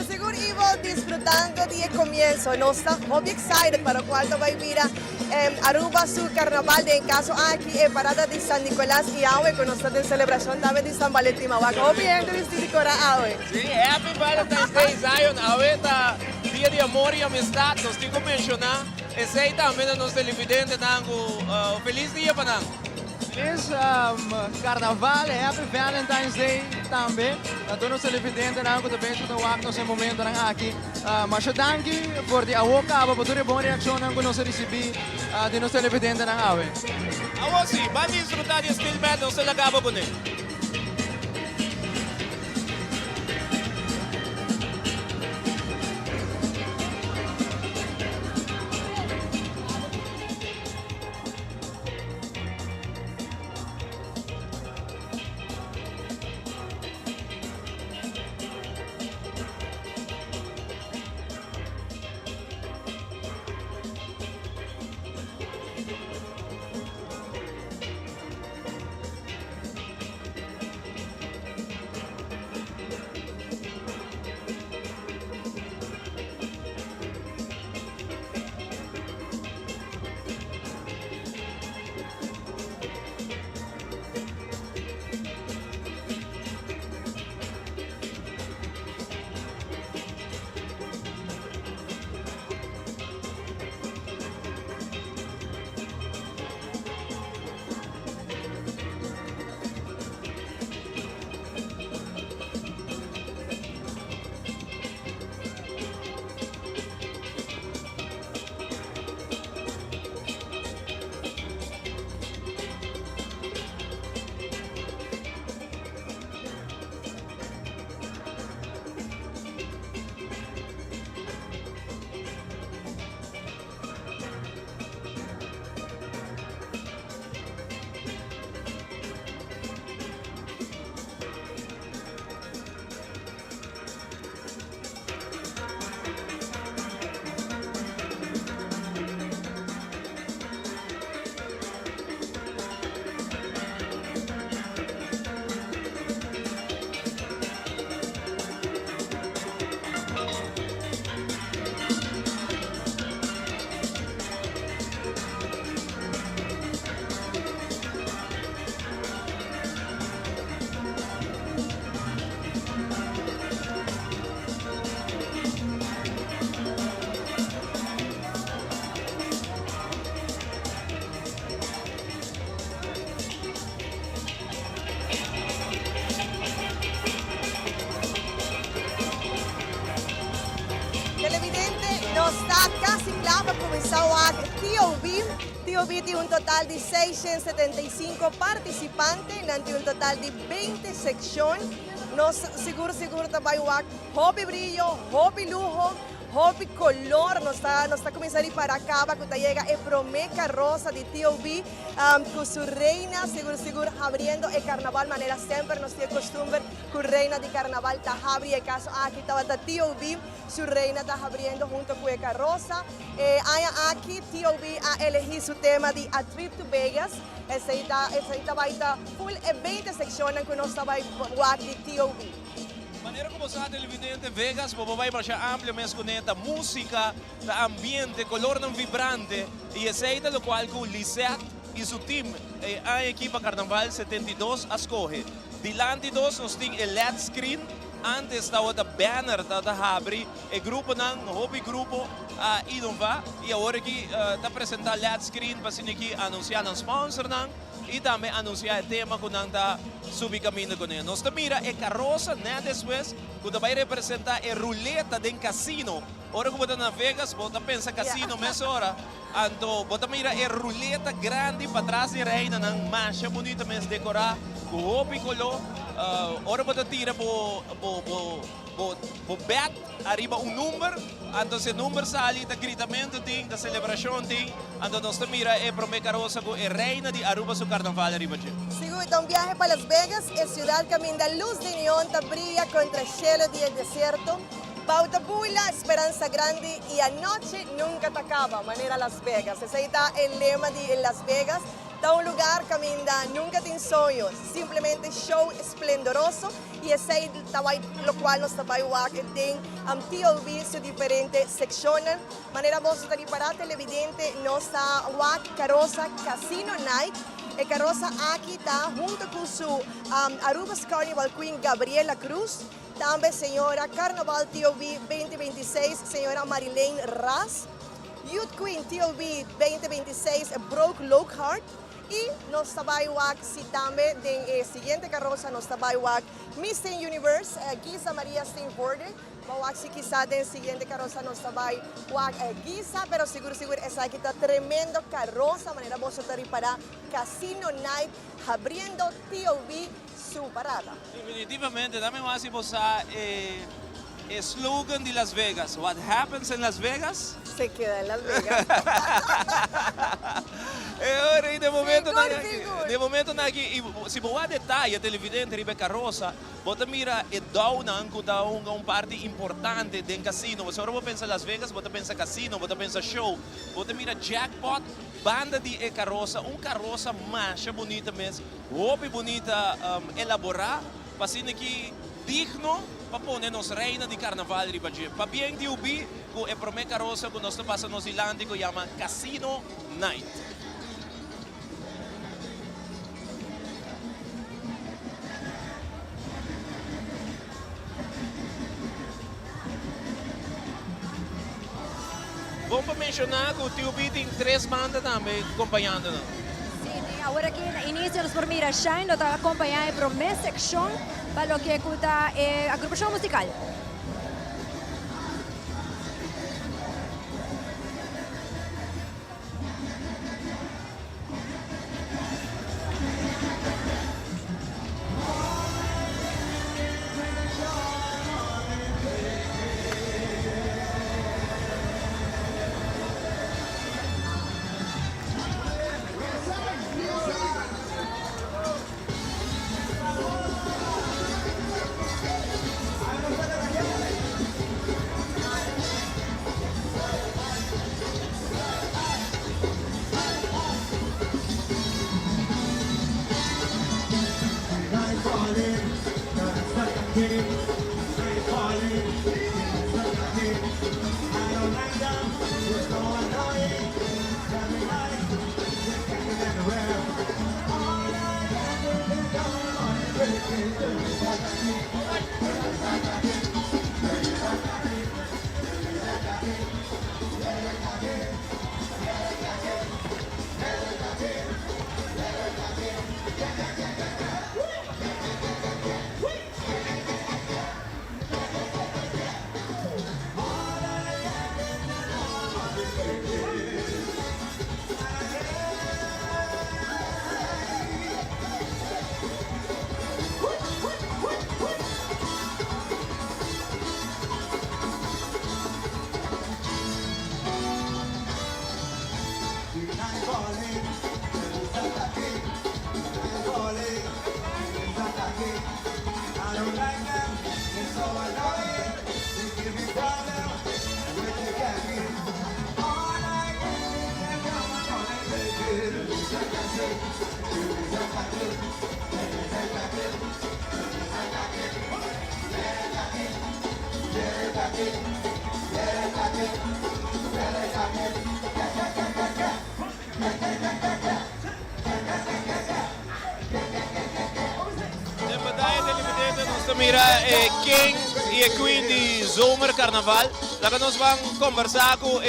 Seguro, Ivo, disfrutando del comienzo. Nos está muy excited para cuando va a ir a Aruba su carnaval de en caso aquí en parada de San Nicolás y Aue con nosotros en celebración también de San Valentín. Mawaca, bien de vestir cora Aue. Sí, Happy Valentine's Day, Zion. Aue tá dia de amor e amistad. Nós temos que mencionar. Esse aí também é nosso televidente, Nango. Feliz dia para Nango. Feliz Carnaval, Happy Valentine's Day também. A todos os televidentes que também estão aqui no momento aqui. Mas danke por a boca, para toda boa reação que nós recebemos de nossos televidentes na AWE. Awo sim, vamos desfrutar de Steel Metal, se acaba com ele. Nos está casi claro para comenzar a TOB. TOB tiene un total de 675 participantes, tiene un total de 20 secciones. Nos seguro también hobby brillo, hobby lujo, hobby color. Nos está comenzando para acá, cuando llega el primer carroza de TOB con su reina, seguro abriendo el carnaval, manera siempre nos tiene costumbre con reina de carnaval, está abriendo el caso aquí estaba TOB, su reina está abriendo junto con el carroza. Aquí TOB ha elegido su tema de A Trip to Vegas. Esa va a estar full 20 secciones que nos va a aquí TOB. Maneira como sa televidente Vegas, vai marchar ampliamente com a música, o ambiente, color não vibrante e aceita o qual com o Lisette e seu time, a equipa Carnaval 72 escolhe. Dilante dos nós temos o LED screen, antes estava o banner da abre, o grupo não, hobby grupo inova e agora que está apresentando LED screen para que anunciar um sponsor não. E também anunciar o tema que não está subindo caminho com ele. Nós mira a carroça, né, depois, que vai representar a ruleta de casino. Ora que você na Vegas, você pensa casino, mas ora, então, você mira a ruleta grande para trás de reina, não mancha bonita, mas decorar com roupa e color. Ora você tira o bet, arriba número, então se o número sai, da gritamento tem, da celebração tem, então nós mira a primeira carroça com a reina de Aruba su carnaval arriba. Seguro, un viaje para Las Vegas, es ciudad camina luz de neón, brilla contra el cielo del desierto. Pauta Pula, Esperanza Grande y anoche nunca te acaba, manera Las Vegas. Ese está el lema de Las Vegas. Está un lugar camina nunca te sueños, simplemente show esplendoroso y es ahí lo cual nos trabaja en TOV su diferentes secciones. Manera vos estar para televidente nos está Carosa Casino Night. El Carosa aquí está junto con su Aruba's Carnival Queen Gabriela Cruz. También señora Carnaval TOV 2026, señora Marilene Ras. Youth Queen TOV 2026, Brooke Lockhart. Y nos trabaja si también de siguiente carroza nos trabaja Miss Teen Universe, Giza María Steinborder. Vamos si quizá de siguiente carroza nos trabaja Giza, pero seguro es aquí está tremendo carroza, manera vos estar para Casino Night, abriendo TOV su parada. Definitivamente, dame más si vos slogan de Las Vegas. What happens in Las Vegas? Se queda en Las Vegas. Ora, de momento aqui, se boa detalhe, televidente ribe carroça, bota mira e daunan que dá parte importante do casino. Você ora pensa Las Vegas, bota pensa casino, bota pensa show, bota mira jackpot, banda de carroça, carroça mancha bonita mesmo, roupa bonita elaborar, passando aqui digno para poner nos reina de carnaval riba de. Para bem de ubi, com a primeira carroça que nós passa nos Ilândia que chama Casino Night. Vamos mencionar que o TOV tem 3 bandas também acompanhando-nos. Sim, agora aqui no início nós por mira Shine, nós estamos acompanhando por uma secção para o que é a agrupação musical. Mira, King e Queen de Zomer Carnaval. Lá nós vamos conversar com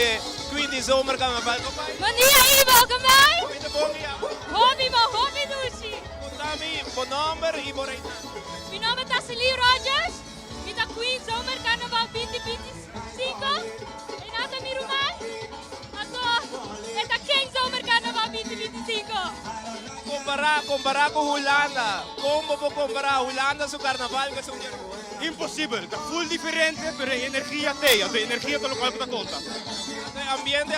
Queen de Zomer Carnaval. Bom dia, Ivo, como é? Hobby, Dushi. Contami, bom nome e bom rei. Meu nome é Tassili Rogers. Eu sou Queen Zomer Carnaval 2025. E nada me rumai. Esta King Zomer Carnaval 2025. Comparar com Holanda. Como vou comparar Holanda com Carnaval? Impossibile, è full differente per energia te, a energia te lo qual da conta. Ambiente é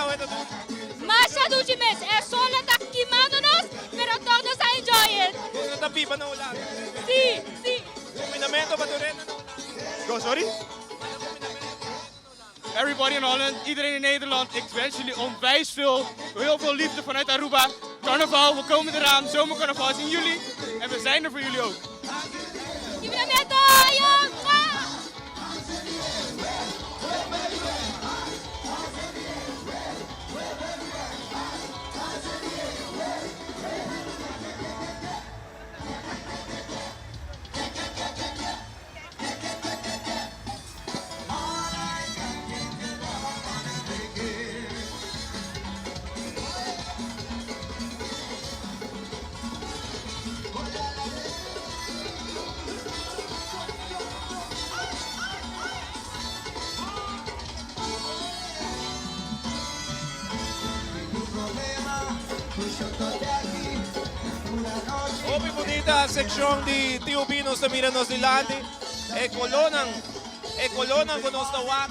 Mas a do mês é só ela tá queimando-nos, pero todos a enjoy it. Você tá pipa na Holanda? Sim, sim. Combinamento para Torena na Holanda. Go, sorry? Everybody in Holland, iedereen in Nederland, ik wens jullie onwijs heel veel liefde vanuit Aruba. Carnaval, we komen eraan, zomercarnaval is in juli en we zijn er voor jullie ook. Livramento! Zion! Opi bonita seksyon di Tio Pinos na mira nos dilante. Ekolonan ko nos tawag.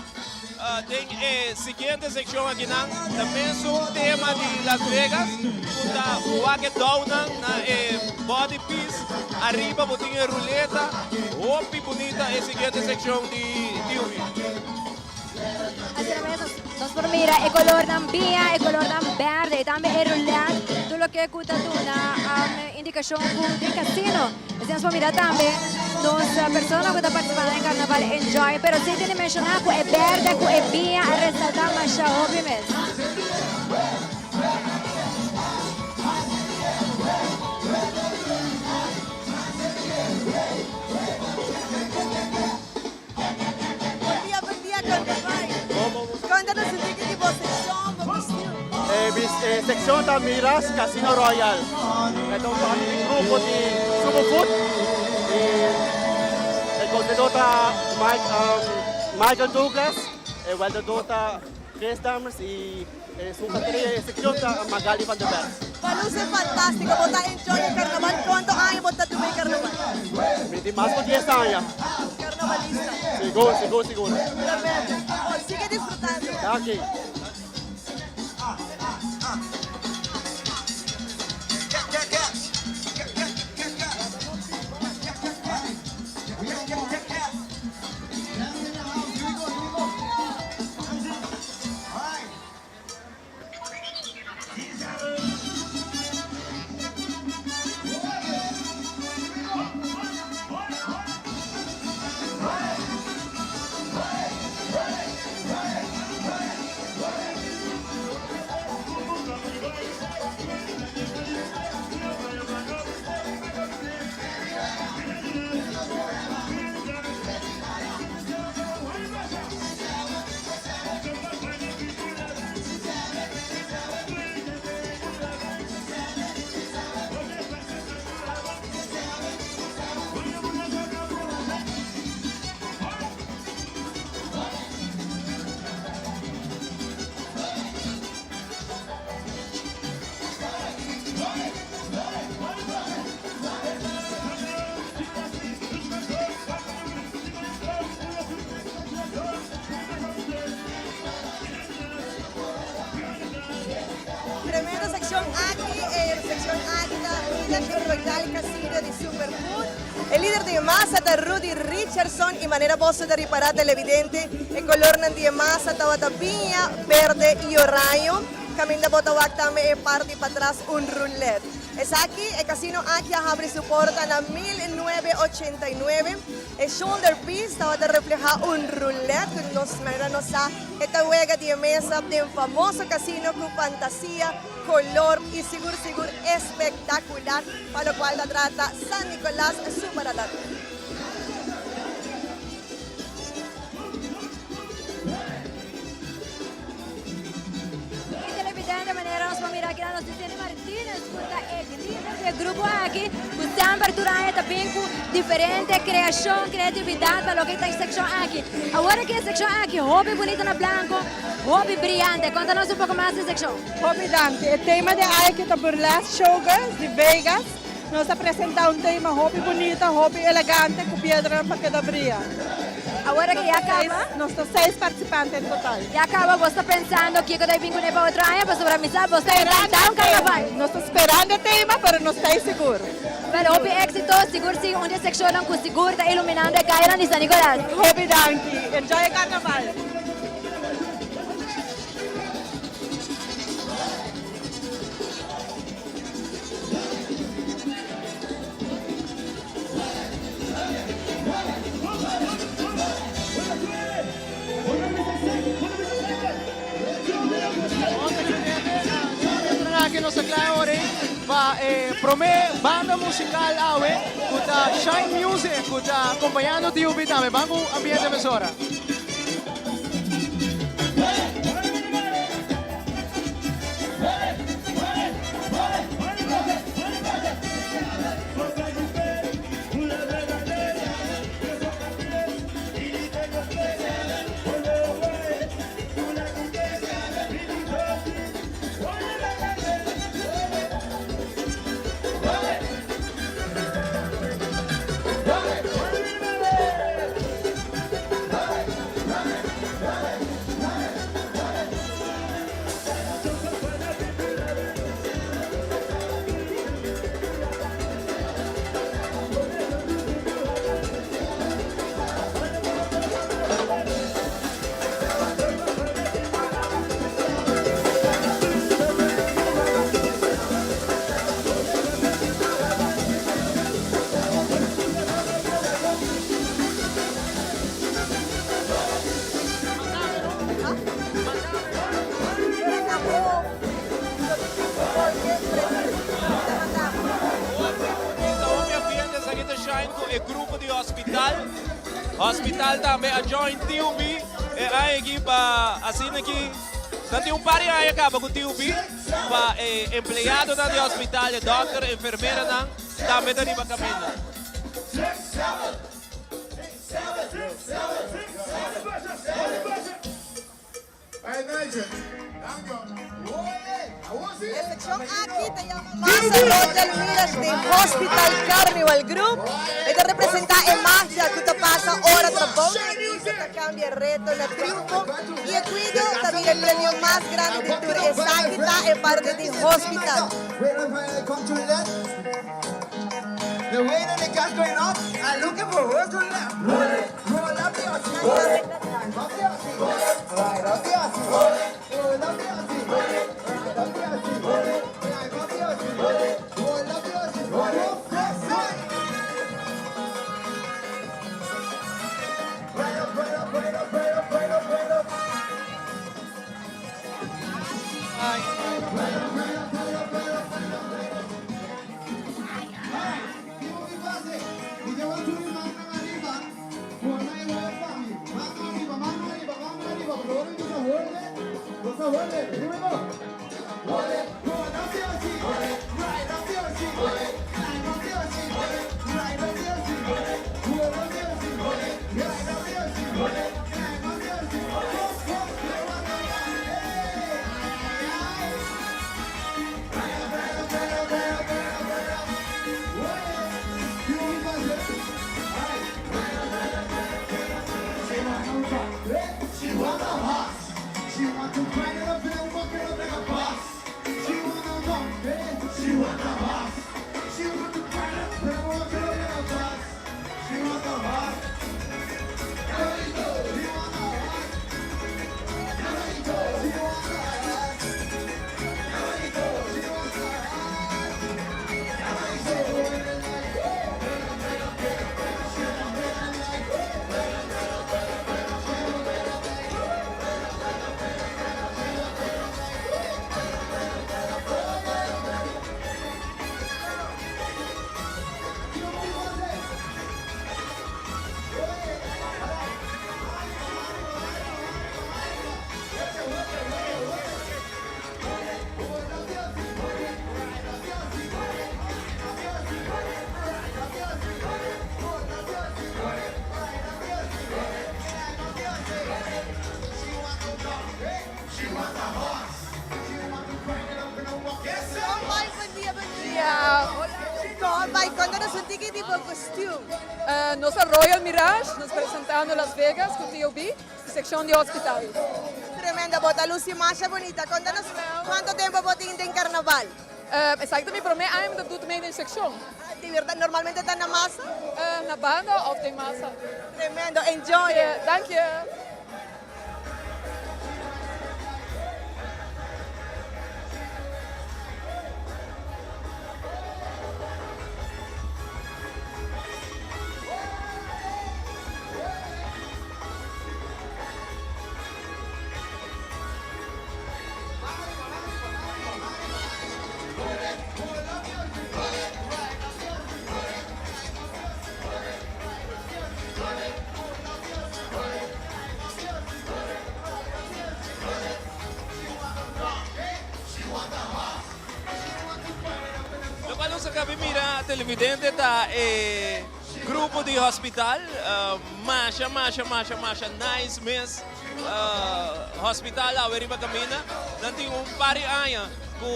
Ding siguiente seksyon aqui nang também sou tema de Las Vegas. Kunda huwag daw nang na body piece. Arriba botinha ruleta. Opi bonita siguiente seksyon di Tio Pinos. Nos por mira el color ng via, el color ng verde, también el roulette, todo lo que escuta tú na indicación del casino. Estamos por mira también nos personas que están participando en carnaval enjoy, pero sí tiene mencionar que es verde, que es via, a resaltar más ya obviamente. Conta-nos um pouquinho de vocês, vamos Seksyon Tamiras, Casino Royal. Ito ang aming grupo si Superfood. Condenota Michael Douglas, Waldodota Chris Dammers y su categoría seksyon Magali Van der Berg. Paluce fantástico, vota enjoy el carnaval. ¿Cuántos años vota tú en carnaval? Más de 10 años. Carnavalista. Seguro. Tremendo. Sigue disfrutando. Aquí. Tremenda sección aquí, sección Águila, líder Royal Casino de Superfood. El líder de masa está Rudy Richardson y manera voz de reparar televidente. El color de masa está Batapinha, verde y orayo. Camino Botawak también es parte para atrás un roulette. Es aquí, el casino aquí abre su puerta en 1989. El shoulder piece estaba de reflejar un roulette que nos da esta juega de mesa de un famoso casino con fantasía, color y seguro espectacular, para lo cual la trata San Nicolás Superador. De manera nos vamos a mirar aquí a los Tiziani Martínez, el líder del grupo aquí, que está aperturando también con diferente creación, creatividad para lo que está en sección aquí. Ahora que es sección aquí, hobby bonito en blanco, hobby brillante. Contanos un poco más de sección. Hobby Dante, el tema de aquí está Burlesque Showgirls de Vegas. Nos apresenta un tema hobby bonito, hobby elegante, con piedra para que brilla. Ahora que ya acaba, nuestros 6 participantes en total. Ya acaba, vos estás pensando que debe venir para otro año, pues sobre mi vos estás inventando un carnaval. No estoy esperando el tema, pero no estoy seguro. Pero hobby éxito, seguro sí, un sección con seguro está iluminando el Cairo de San Nicolás. Hobby Donkey, enjoy el carnaval. prome banda musical awe, kuta Shine Music, kuta acompanhando TUB também, banco ambiente emissora. E grupo de hospital também a joint TUB e a equipe assim aqui tem um par aí acaba com TUB para empregado da de hospital doctor enfermeira não também tá de caminho. La sección aquí te llama Masa Royal Village de Hospital Carnival Group. Esta representa en magia que te pasa hora trabajo y te cambia el reto, el triunfo y el cuido también el premio más grande de tour. Exacta en parte de Hospital. The way that the cats going up, I'm looking for work to left. Roll up the Aussie. Right up the Aussie. Right up the Aussie. Roll up the Aussie. Right up the Aussie. Right up the Aussie. Roll up the Aussie. Roll up the Aussie. Right up, right up, right up, right up, right up, right up. Right up, right up, right up, right up, right up, right up. Contanos un ticket tipo costume. Nós a Royal Mirage, nos presentando em Las Vegas com o TUB, secção de hospital. Tremenda, bota Lucy Masha bonita. Contanos quanto tempo você tem carnaval. Exactamente, para mim, eu doe também em secção. De verdade, normalmente está na massa? Na banda ou tem massa. Tremendo, enjoy. Dank je. Hold up televidente ta grupo de hospital, masha, nice miss, hospital averiba camina, nanti pari aya ku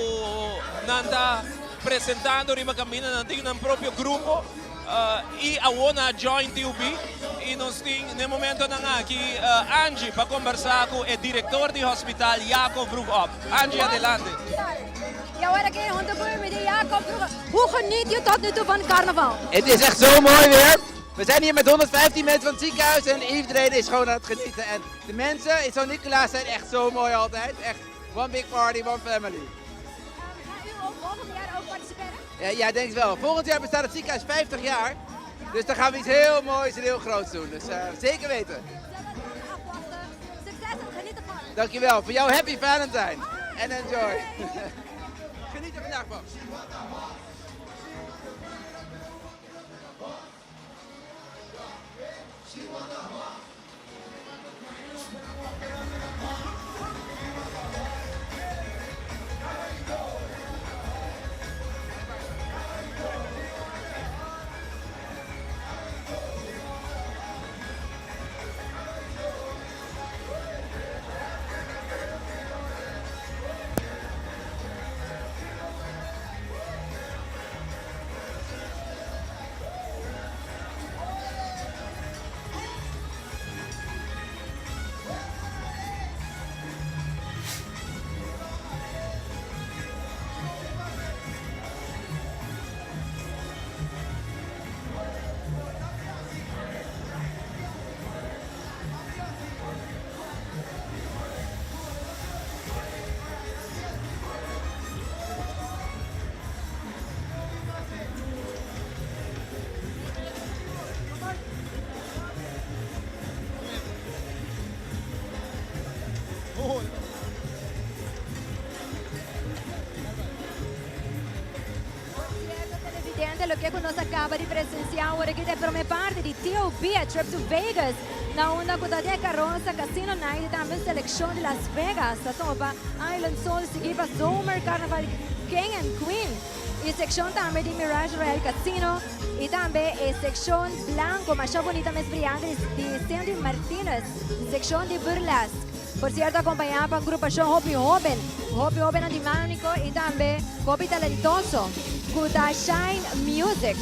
nanta presentando riba camina nanti ng proprio grupo e awona join TUB e nós tem no momento na aqui Angie para conversar com o diretor de hospital Jacob Vroegop. Angie, adelante. Ja, hoor, ik hier onder voor met Jacob. Hoe geniet je tot nu toe van carnaval? Het is echt zo mooi weer. We zijn hier met 115 mensen van het ziekenhuis en iedereen is gewoon aan het genieten. En de mensen in Sint-Nicolaas zijn echt zo mooi altijd. Echt one big party, one family. Gaat u ook volgend jaar ook participeren? Ja, denk ik wel. Volgend jaar bestaat het ziekenhuis 50 jaar. Dus dan gaan we iets heel moois en heel groots doen. Dus zeker weten. Succes en geniet ervan. Dankjewel. Voor jou happy Valentine. En enjoy. Geniet er vandaag van. Lo que nos acaba de presenciar ahora que forma parte de TOB, a Trip to Vegas, na onda com a carroça Casino Night e também seleção de Las Vegas, a topa Island Soul, seguiva Zomer, Carnaval King and Queen, e secção também de Mirage Royal Casino, e também a secção Blanco, mais bonita, mais brilhante, de Sandy Martinez, secção de Burlesque. Por cierto, acompanhava a agrupação Hopi Hoben dinâmico e também Hopi talentoso. Kuta Shine Music.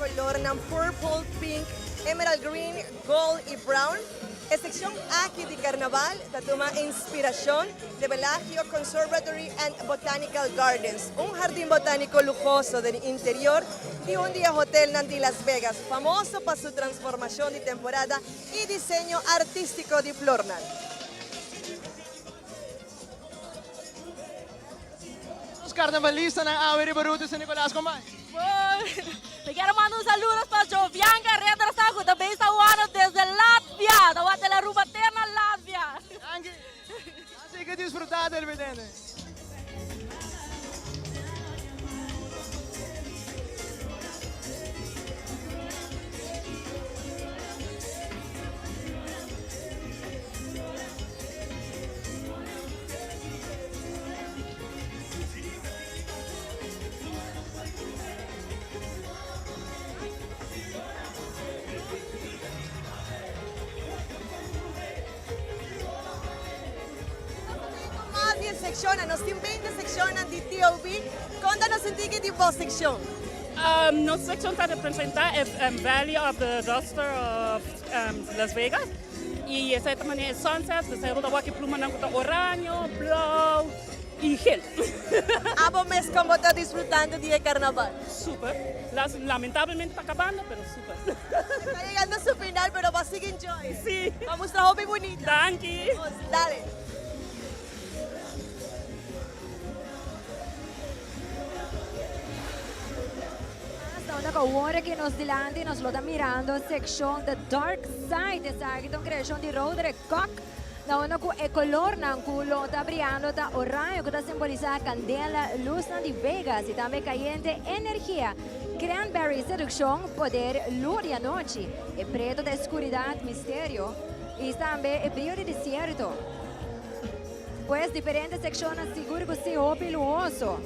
Color ng purple, pink, emerald green, gold y brown. Es sección aquí de carnaval, que toma inspiración de Bellagio Conservatory and Botanical Gardens, un jardín botánico lujoso del interior de un día hotel de Las Vegas, famoso por su transformación de temporada y diseño artístico de Flornal. Los carnavalistas ng Awe Ribaruto San Nicolas, kumay. Te quiero mandar un saludo para Jovianka Redrasago, também está o ano desde Latvia, da Watela Rubaterna, Latvia. Así que disfrutar del vidente. Seccionan, nos tienen 20 secciones de TOB. Contanos en ti qué tipo de sección. Nossa secção está a representar a Valley of the Duster of Las Vegas. E essa também é Sunset, essa é o que pluma na oranho, blue e gel. Abo mes como está disfrutando de carnaval. Super. Lamentablemente está acabando, pero super. Está llegando a su final, pero va a seguir enjoy. Sí. Vamos a hobby bonita. Thank you. Vamos, dale. Hasta ahora que nos delante nos lo está mirando sección The Dark Side, esa que es creación de Roderick Koch. Na una ku e color na kulo ta brillando ta orange que ta simboliza candela, luz na de Vegas y también caliente energía. Cranberry seducción, poder, luz y noche. E preto de escuridad, misterio. Y también el brillo de desierto. Pues diferentes secciones seguro que se hopi luoso.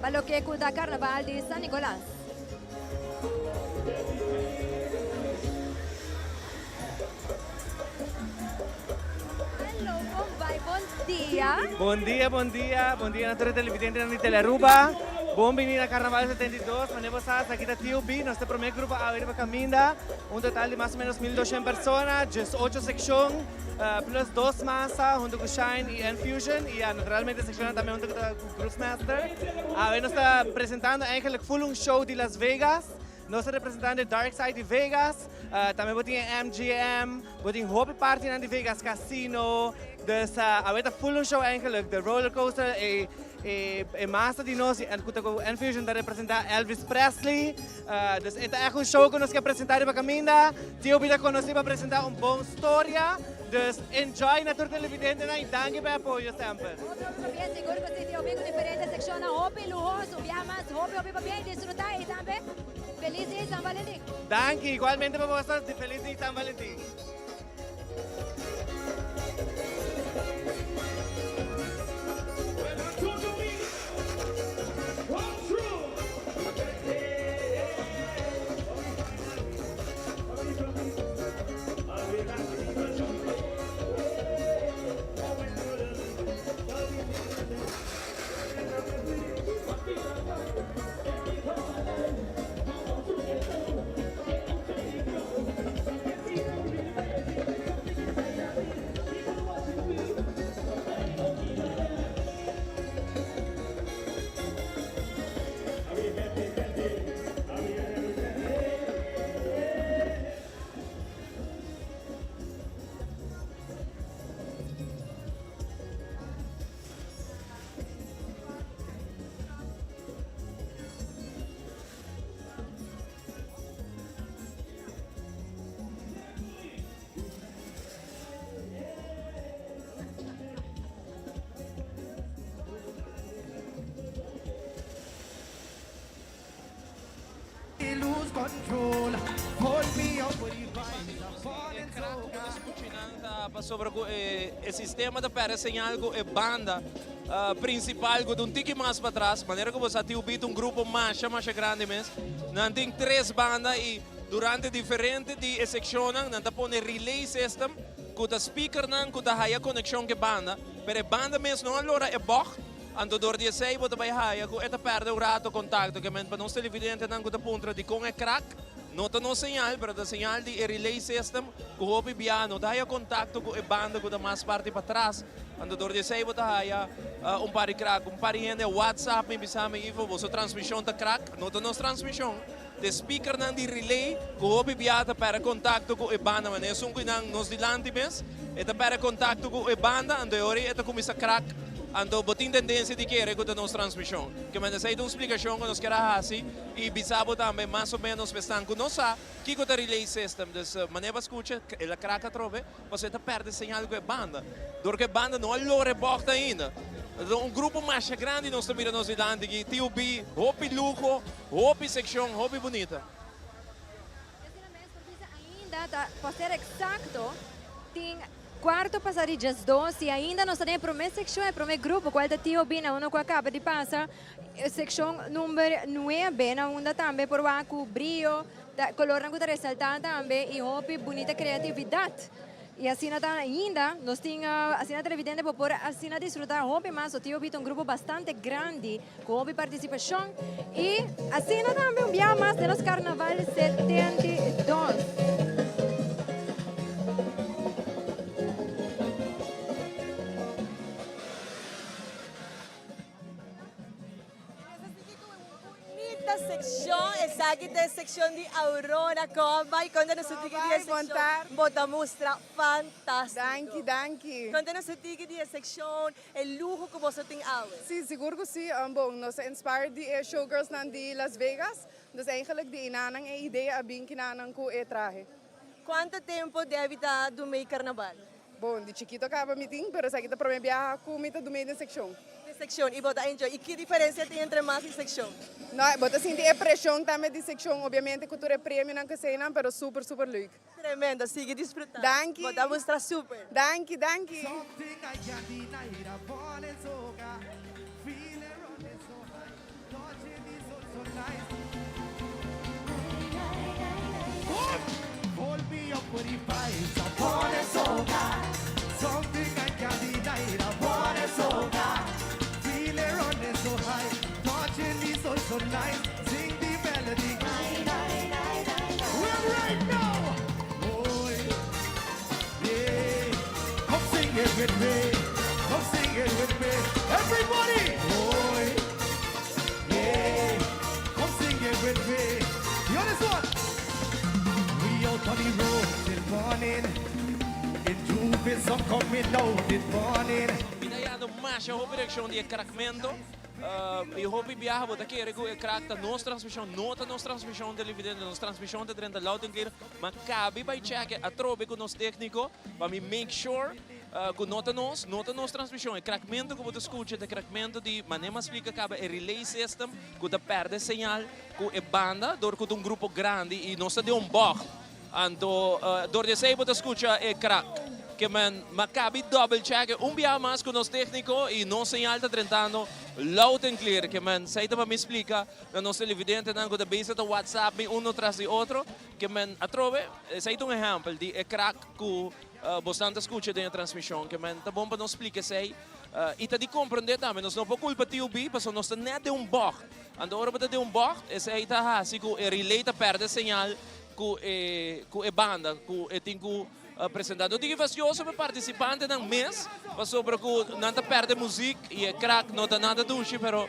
Para lo que cuida carnaval de San Nicolás. Bom dia a todos os televidentes da Teleruba. Bom venir a Carnaval 72, mas vocês aqui da TUB, nosso primeiro grupo a ir para Caminda, total de mais ou menos 1.200 pessoas, 8 secções, plus 2 massas, junto com Shine e Infusion, e naturalmente a secção também junto com o Groovemaster. Nós estamos apresentando eigenlijk full show de Las Vegas. Nós estamos representando Dark Side de Vegas, também botinha MGM, botinha Hopi Party na de Vegas Casino. Dus we hebben full show eigenlijk, de rollercoaster e massa di nós, com Infusion da representar Elvis Presley. Dus het is echt een show que nós queremos apresentar para Caminda. Tio Bida conosco para apresentar uma boa história. Dus enjoy na tour televidente e danke per apoio sempre. Bien seguro que si Tio Bida diferentes secciones Hopi lujoso, viajas Hopi para bien disfrutar y también feliz día San Valentín. Danke, igualmente para vosotros, feliz día San Valentín. Lose control, hold me up with your vibes. Sobre o sistema da pera señal é banda principal com um tique mais para trás, maneira que você tem grupo mais grande mesmo. Não tem 3 bandas e durante diferente de secção não tá põe relay system com o speaker não com a high connection que banda, pero banda mesmo não allora é boh. Ando door die sei wat bij haia, ko eta perde rato contacto que men para nós televidente não com ponto de com é crack, nota no señal, pero da señal de relay system, ko hopi piano, daia contacto com a banda com da mais parte para trás. Ando door die sei wat haia, par de crack, par de gente WhatsApp me bisame info, você transmissão tá crack, nota nos transmissão. De speaker nan di relay, ko hopi piata para contacto com a banda, mas é que nang nos dilante mes, eta para contacto com a banda, ando ori eta começa crack. Ando botin tendência de querer com a nossa transmissão. Que me dá uma explicação que nós queremos assim e bisabo também mais ou menos pensando que nós que com o relay system, dus maneira escuta, ela craca trove, você está perde sinal com a banda. Porque a banda não allora porta ainda. Grupo mais grande nós também nos idande que TUB, Hopi lujo, Hopi secção, Hopi bonita. Ainda para ser exacto, tem quarto passarinhas 2 e ainda nós temos a primeira secção, a primeiro grupo, qual da TUB, onde acaba de passar, secção número 9, onde também por o brilho, color que ressaltar também e Hopi bonita criatividade. E assim ainda, nós temos assim na televidente para poder assim desfrutar hoje, mas eu tive um grupo bastante grande com hoje participação e assim também um dia mais do Carnaval 72. Secção, essa aqui é a secção de Aurora Comba e conta-nos o que é a secção. Bota mostra fantástica. Danke. Conta-nos o que é a secção, o luxo que você tem hoje. Sim, seguro que sim. Bom, nós inspired de showgirls de Las Vegas. Dus eigenlijk de inanang e ideia abin kinanang ko traje. Quanto tempo deve estar do meio carnaval? Bom, de chiquito acaba meeting, pero sa kita para me viajar com mita do meio da section. Section e bota enjoy. E que diferença tem entre mais e section? Não, bota sentir a pressão também de section, obviamente cultura prêmio na cena, pero super super leuk. Tremendo, siga desfrutando. Danke. Bota mostrar super. Danke. Hold me up with the vibes, I wanna soca. Something I can't deny, I wanna soca. Feel it running so high, touching me so nice. Sing the melody. We're right now. Oh, yeah. Come sing it with me. Come sing it with me. Everybody. Oh, yeah. Come sing it with me. You know this one? We out on the road till morning. In Jupiter, some coming out this morning. Pinayado mais a operação de craquemento. E hopi viaja bota que rego e crackta nos transmissão de televidente, nos transmissão de 30 laut um keer, mas cabe vai check a trobe com nos técnico para me make sure que nota nos transmissão e craquemento que você escuta de craquemento de maneira explica cabe e relay system que da perde señal que é banda dor que um grupo grande e nós de box. Anto dor de sei você escuta e crack que man cabe double check dia mais com nos técnico e não señal está tentando loud and clear que man sei para me explica na nossa televidente não da base do WhatsApp um atrás de outro que man atrove sei exemplo de crack que bastante escuta da transmissão que man tá bom para nos explicar sei e tá de compreender também nós não por culpa TUB mas nós net de box ando hora para de box esse aí tá assim que relay tá perde señal que é banda que tem que apresentado. Eu digo facioso para participante ng mês, sobre que não perde música e é crack, não dá nada duche, pero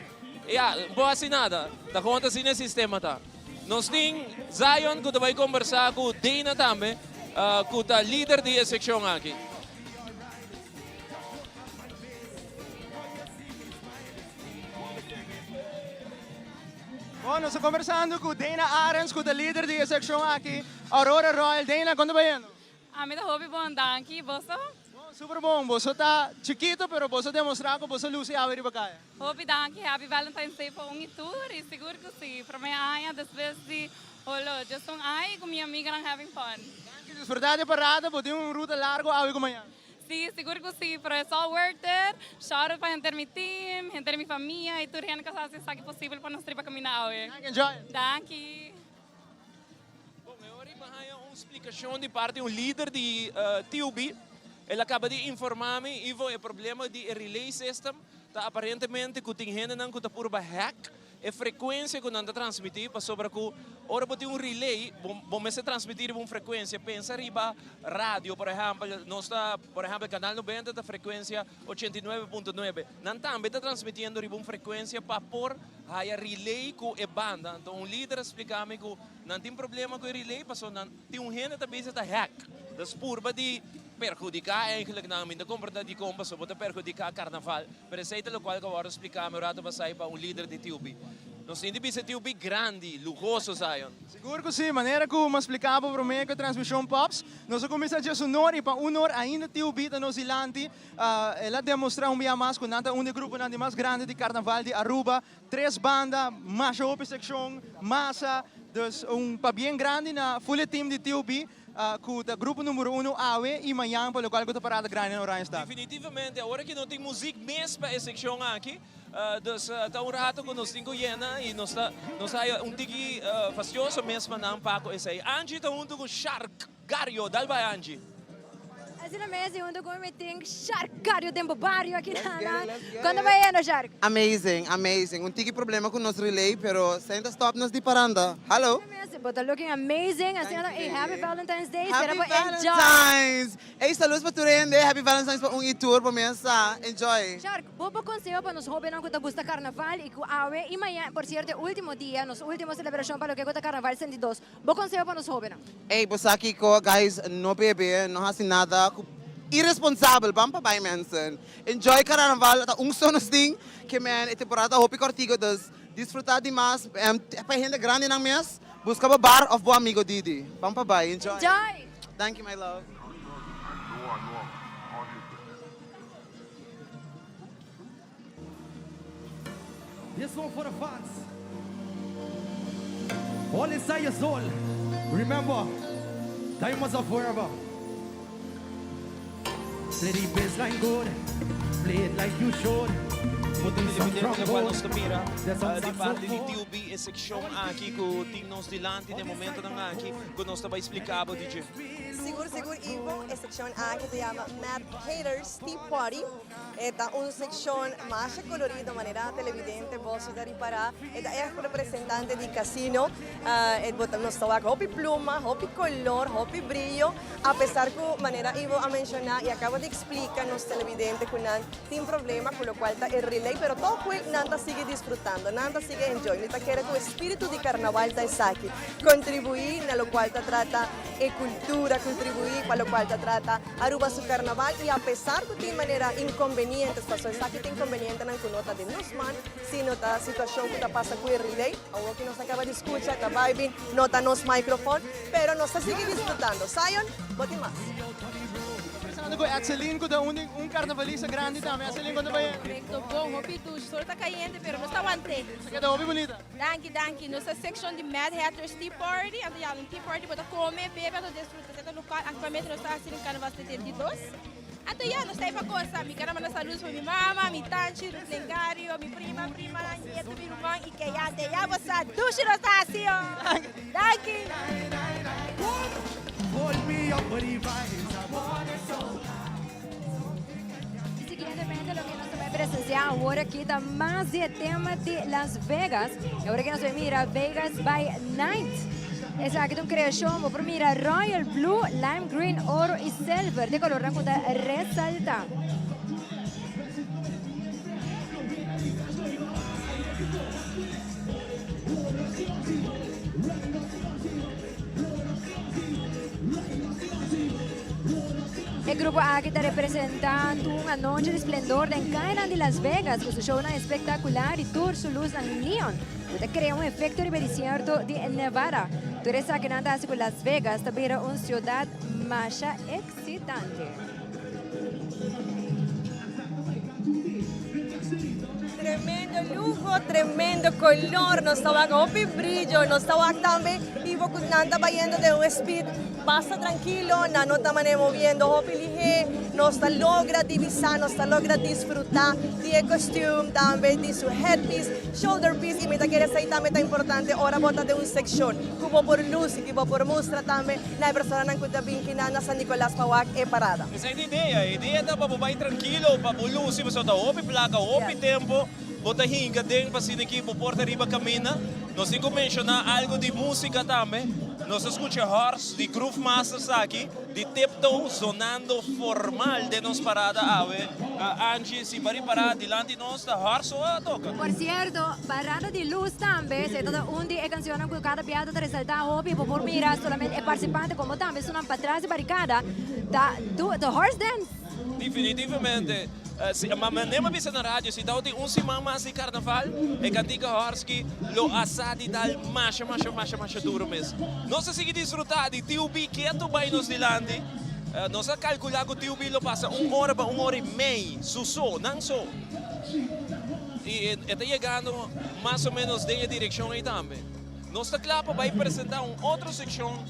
boa assim nada, da conta assim no sistema tá. Nós tem Zion que vai conversar com Dana também, que é líder de seção aqui. Bom, nós estamos conversando com Dana Arens, que é líder da seção aqui, Aurora Royal. Dana, quando vai indo? Me da hobby bom, danke. Você? Super bom. Você está chiquito, pero você demonstrar que você luce a ver bacana. Hobby, danke. Happy Valentine's Day para tour e seguro que sim. Para mim, después de holo, just com minha amiga and having fun. Danke, desfrutar de parada, porque ruta largo a ver como amanhã. Sim, seguro que sim, pero é all worth it. Shout out para gente mi team, gente mi família e tudo gente que sabe se é possível para nós para caminhar hoje. Enjoy. Danke. Explicação de parte de líder de TUB. Ele acaba de informar-me Ivo o problema de relay system tá aparentemente que tem gente não que tá por hack e frequência que não está transmitir para sobre que ora bote relay bom se transmitir uma frequência pensa riba rádio por exemplo nós está por exemplo canal 90 da frequência 89.9 não também está transmitindo riba uma frequência para por a relay com a banda então líder explicar-me que não tem problema com o relay passou não tem gente também está hack das purba de perjudicar eigenlijk namin de compra de compra so bota perjudicar carnaval pero sei lo qual que eu vou explicar meu rato para sair para líder de TUB nós temos de TUB grande luxuoso Zion seguro que sim maneira que me explicava para mim que a transmissão pops nós começamos a sonor e para honor ainda TUB da Nova Zelândia ela demonstra dia mais com nada grupo mais grande de carnaval de Aruba 3 bandas mais open section massa dus para bem grande na full team de TUB com o grupo número 1 AWE e amanhã pelo qual eu estou parado grande no Orange Stad. Definitivamente, agora que não tem música mesmo para essa secção aqui, está rato que nós temos Jena e nós está tiki facioso mesmo na Paco esse aí. Angie está junto com Shark Gario, dal vai Angie. Amazing, junto com o meeting Shark tempo barrio aqui na. Quando vai indo, Shark? Amazing. Tiki problema com nosso relay, pero senta stop nos di paranda. Hello. But looking amazing. Assim, happy Valentine's Day. Happy Espero que enjoy. Valentine's. Ei, saludos para Turende. Happy Valentine's para tour para mesa. Enjoy. Shark, bobo consejo para nos jóvenes que gusta carnaval e que awe e amanhã, por cierto, último dia, nos última celebração para o que gusta carnaval 102. Bobo consejo para nos jóvenes. Ei, aqui ko guys, no bebe, não há nada. Irresponsável, vamos para mensen. Enjoy carnaval, tá sonos ding que man, a temporada hopi cortigo dus desfrutar demais. Para gente grande nang mes, busca ba bar of bo amigo Didi. Vamos para bye, enjoy. Enjoy. Thank you, my love. This one for the fans. All inside your soul. Remember, time was up forever. Play the bassline good. Play it like you should. Put in some trombone. There's some Di parte di saxophone. TUB e section aqui com o team nos dilante de momento ng aqui que nós estava explicado DJ. Seguro, Ivo, a sección A que se llama Mad Haters Tea Party. Esta es una sección más colorida, manera televidente, vos de ripará. Esta es representante de casino. Nos estaba hopi pluma, hopi color, hopi brillo. A pesar que manera Ivo a mencionar y acaba de explicar los televidentes que no tienen problema, con lo cual está el relay, pero todo el nada sigue disfrutando, nada sigue enjoy. Nita quiere que el espíritu de carnaval está aquí. Contribuir, a lo cual te trata cultura, contribuir, para lo cual te trata Aruba su carnaval y a pesar que tiene manera inconvenientes, pasó esa que tiene inconveniente en la nota de Nusman, si nota situación que pasa con el relay, algo que nos acaba de escuchar, está vibing, nota nos micrófono, pero nos sigue disfrutando. Zion, bote más. Pensando com a Celine, que carnavalista grande também. A Celine, quando vai? Muito bom, hopi tu, o sol está caliente, pero não está aguante. Você quer dar hopi bonita? Danke. Nossa section de Mad Hatters Tea Party, um tea party para comer, beber, para desfrutar. Esse local, actualmente, nós estamos assim em Carnaval 72. Até já, nós estamos para coisa. Me quero mandar saludos para minha mama, minha tante, o lengário, minha prima, nieto, minha irmã, e que já, até já, você, duche, nós estamos assim, ó. Danke. Hold me up with the vibes. I wanna show. Seguidamente, lo que nos vai presenciar agora aqui da mais de tema de Las Vegas. Agora que nós vamos mirar Vegas by Night. Essa aqui é uma criação, vou mirar Royal Blue, Lime Green, Ouro e Silver, de color branco da ressalta. O grupo aqui está representando uma noite de esplendor em Skyline de Las Vegas, com seu show espetacular e tour sua luz em neon. Puede crear um efeito de desierto de Nevada. Toda essa que nada com Las Vegas também era uma cidade mais excitante. Tremendo lujo, tremendo color, nos estaba con hopi brillo, nos estaba también y vos nanda vayendo de un speed, pasa tranquilo, no estamos moviendo hopi lige, nos logra divisar, nos logra disfrutar de costume también, de su headpiece, shoulder piece y me quiere decir también tan importante, ahora bota de un sección, cubo por luz y cubo por mustra también, la persona que está vinculada San Nicolás Pawak é parada. Essa é a ideia é para babai tranquilo, para bulu, se você está hopi placa, hopi tempo, bota hinga dentro para sino aqui, para porta riba camina. Nós temos que mencionar algo de música também. Nós escutamos Horse, de Groove Masters aqui, de Tiptoe, sonando formal de nos parada. Angie, se vai parar delante de nós, a Horse toca. Por cierto, parada de luz também, se toda onde é canção com cada piada de ressaltar hobby, por mirar solamente é participante como também, sonam para trás de barricada, do Horse Dance. Definitivamente. Mas nem avisa na rádio, se tem um semana mais de carnaval, é cantiga Horski, lo assadi dal macha duro mesmo. Nós seguimos desfrutar de TUB quieto vai nos dilante. Nós calcular que o TUB lo passa 1 hora para 1 hora e meia, não só. E está chegando mais ou menos na direção aí também. Nós está claro para apresentar outra secção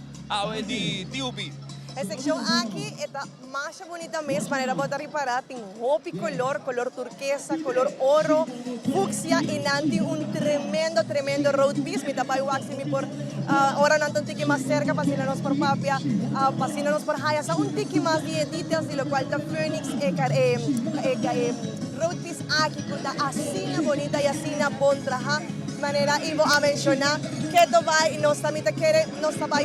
de TUB. A sección aquí está más bonita mes, manera bota reparar, tem hopi color turquesa, color oro, fucsia y nanti un tremendo road piece. Mi tapay waxi mi por ahora nanti un tiki más cerca, pasinanos por papia, pasinanos por hayasa, un tiki más de details, de lo cual está Phoenix road piece aquí, kuta así na bonita y así na bon traja. Manera iba a mencionar que esto va y nos va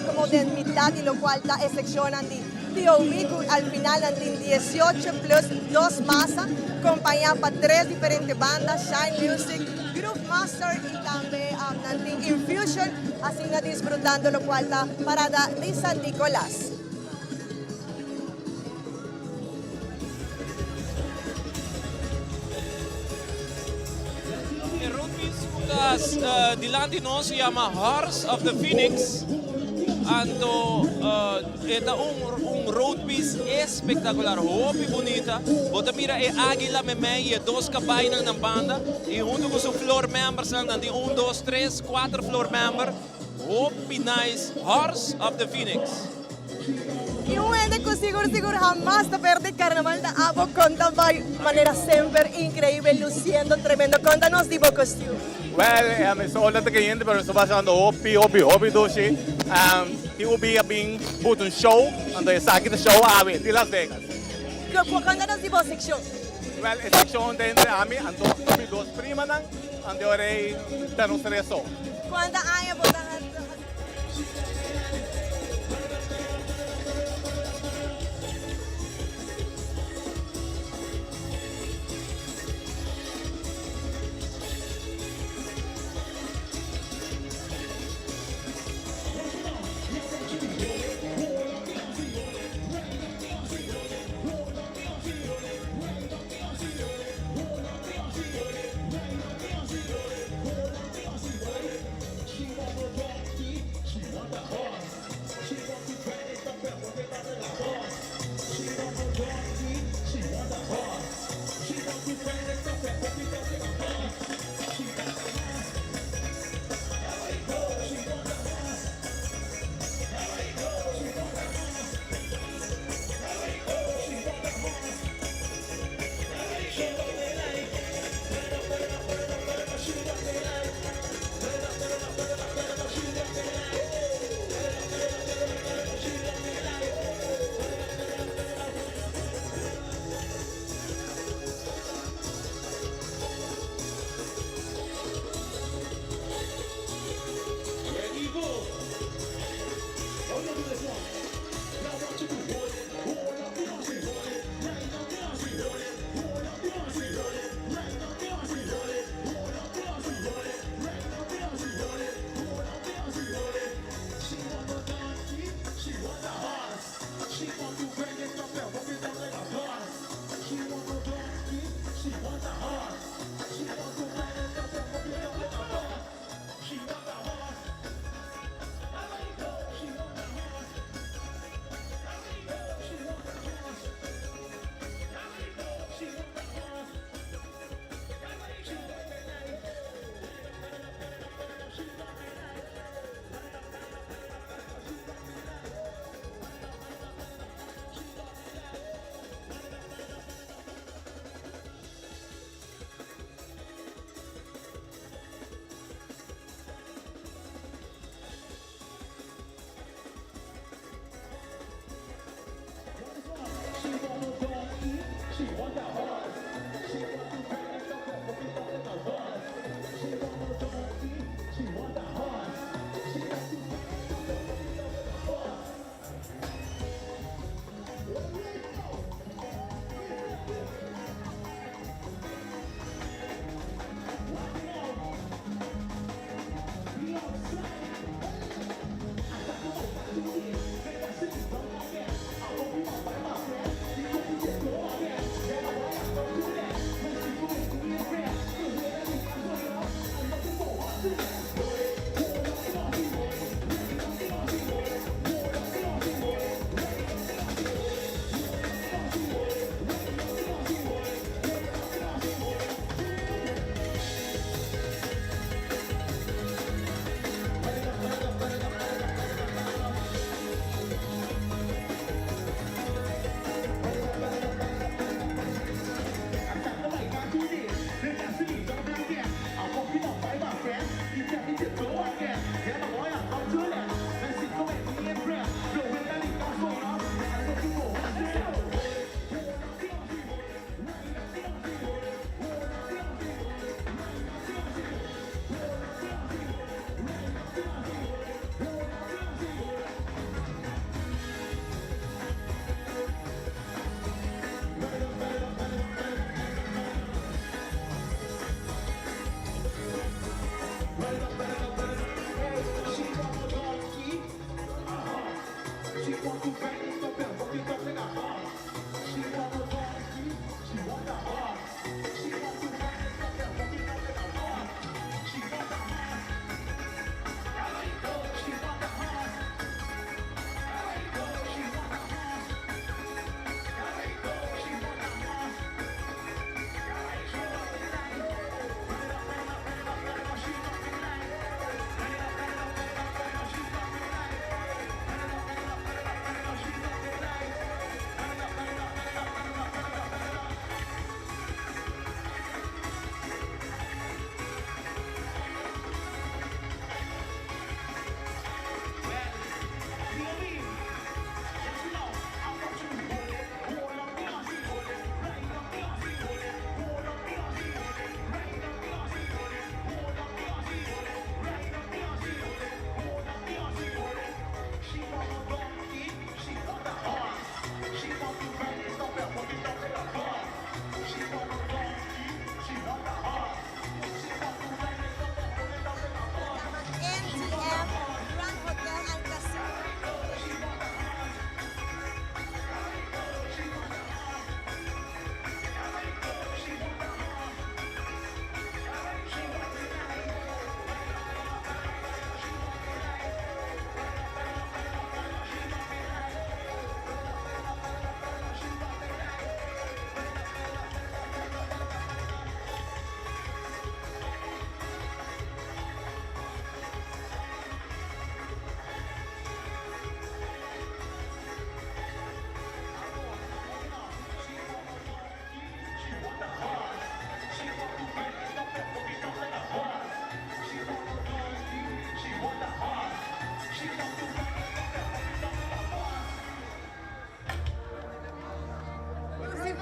como de mitad y lo cual está seccionan de POV al final en 18 plus 2 masas acompañada por 3 diferentes bandas, Shine Music, Groove Master y también Infusion, así na disfrutando lo cual está parada de San Nicolás. Dilante no se llama Horse of the Phoenix. Ando, esta un road piece espectacular, hopi bonita. Bota mira e águila memei e 2 cabañas na banda e junto com seu floor members nanti 1, 2, 3, 4 floor member. Hopi nice Horse of the Phoenix. Y un ende que seguro jamás te pierde el carnaval de Abo conta de manera siempre increíble, luciendo tremendo. Contanos de costume. Well, it's all that cliente, pero eso va siendo hopi doshi. It will be a being put on show, and the second show ave de Las Vegas. Contanos de sección. Well, a section de ami ando dos prima nang, ande orei tanong streso. ¿Cuánta años botan?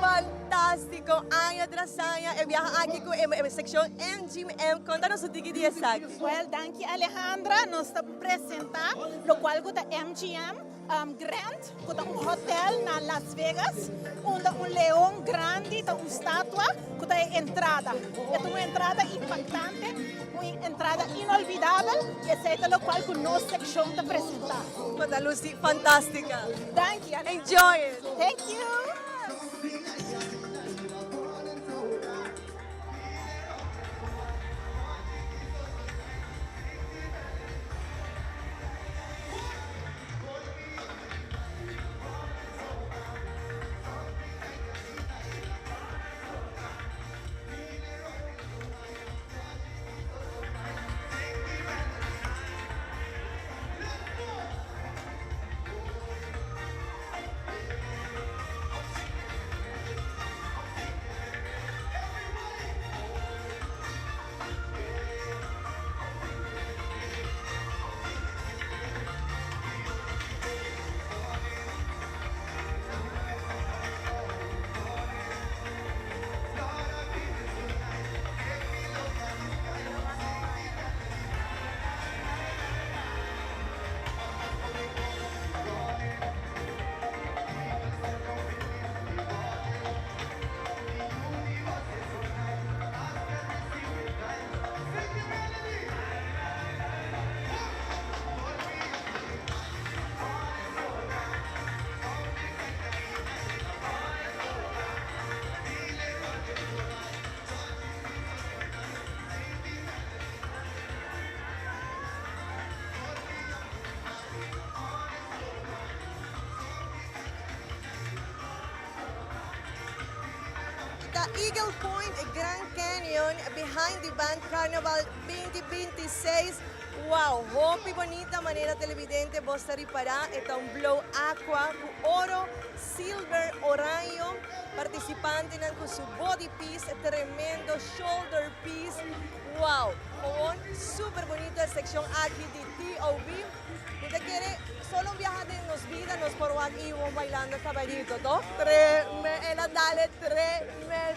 fantástico. Año tras año, viaja aquí con la sección MGM. Contanos un tiki de exacto. Well, thank you, Alejandra. Nos presenta lo cual con MGM Grand, con un hotel en Las Vegas, onde un león grande, una estatua, con entrada. Es una entrada impactante, una entrada inolvidable, y es lo cual con nuestra sección te presenta. Conta Lucy, fantástica. Thank you. Enjoy it. Thank you. The Eagle Point Grand Canyon behind the Band Carnival 2026. Wow, hopi bonita manera televidente vos para esta un blow aqua con oro, silver, oranyo. Participante con su body piece, tremendo shoulder piece. Wow, con super bonita sección aquí de TOB. Usted quiere solo un viaje de nos vida, nos por aquí vamos bailando caballito, ¿no? Dale tremendo.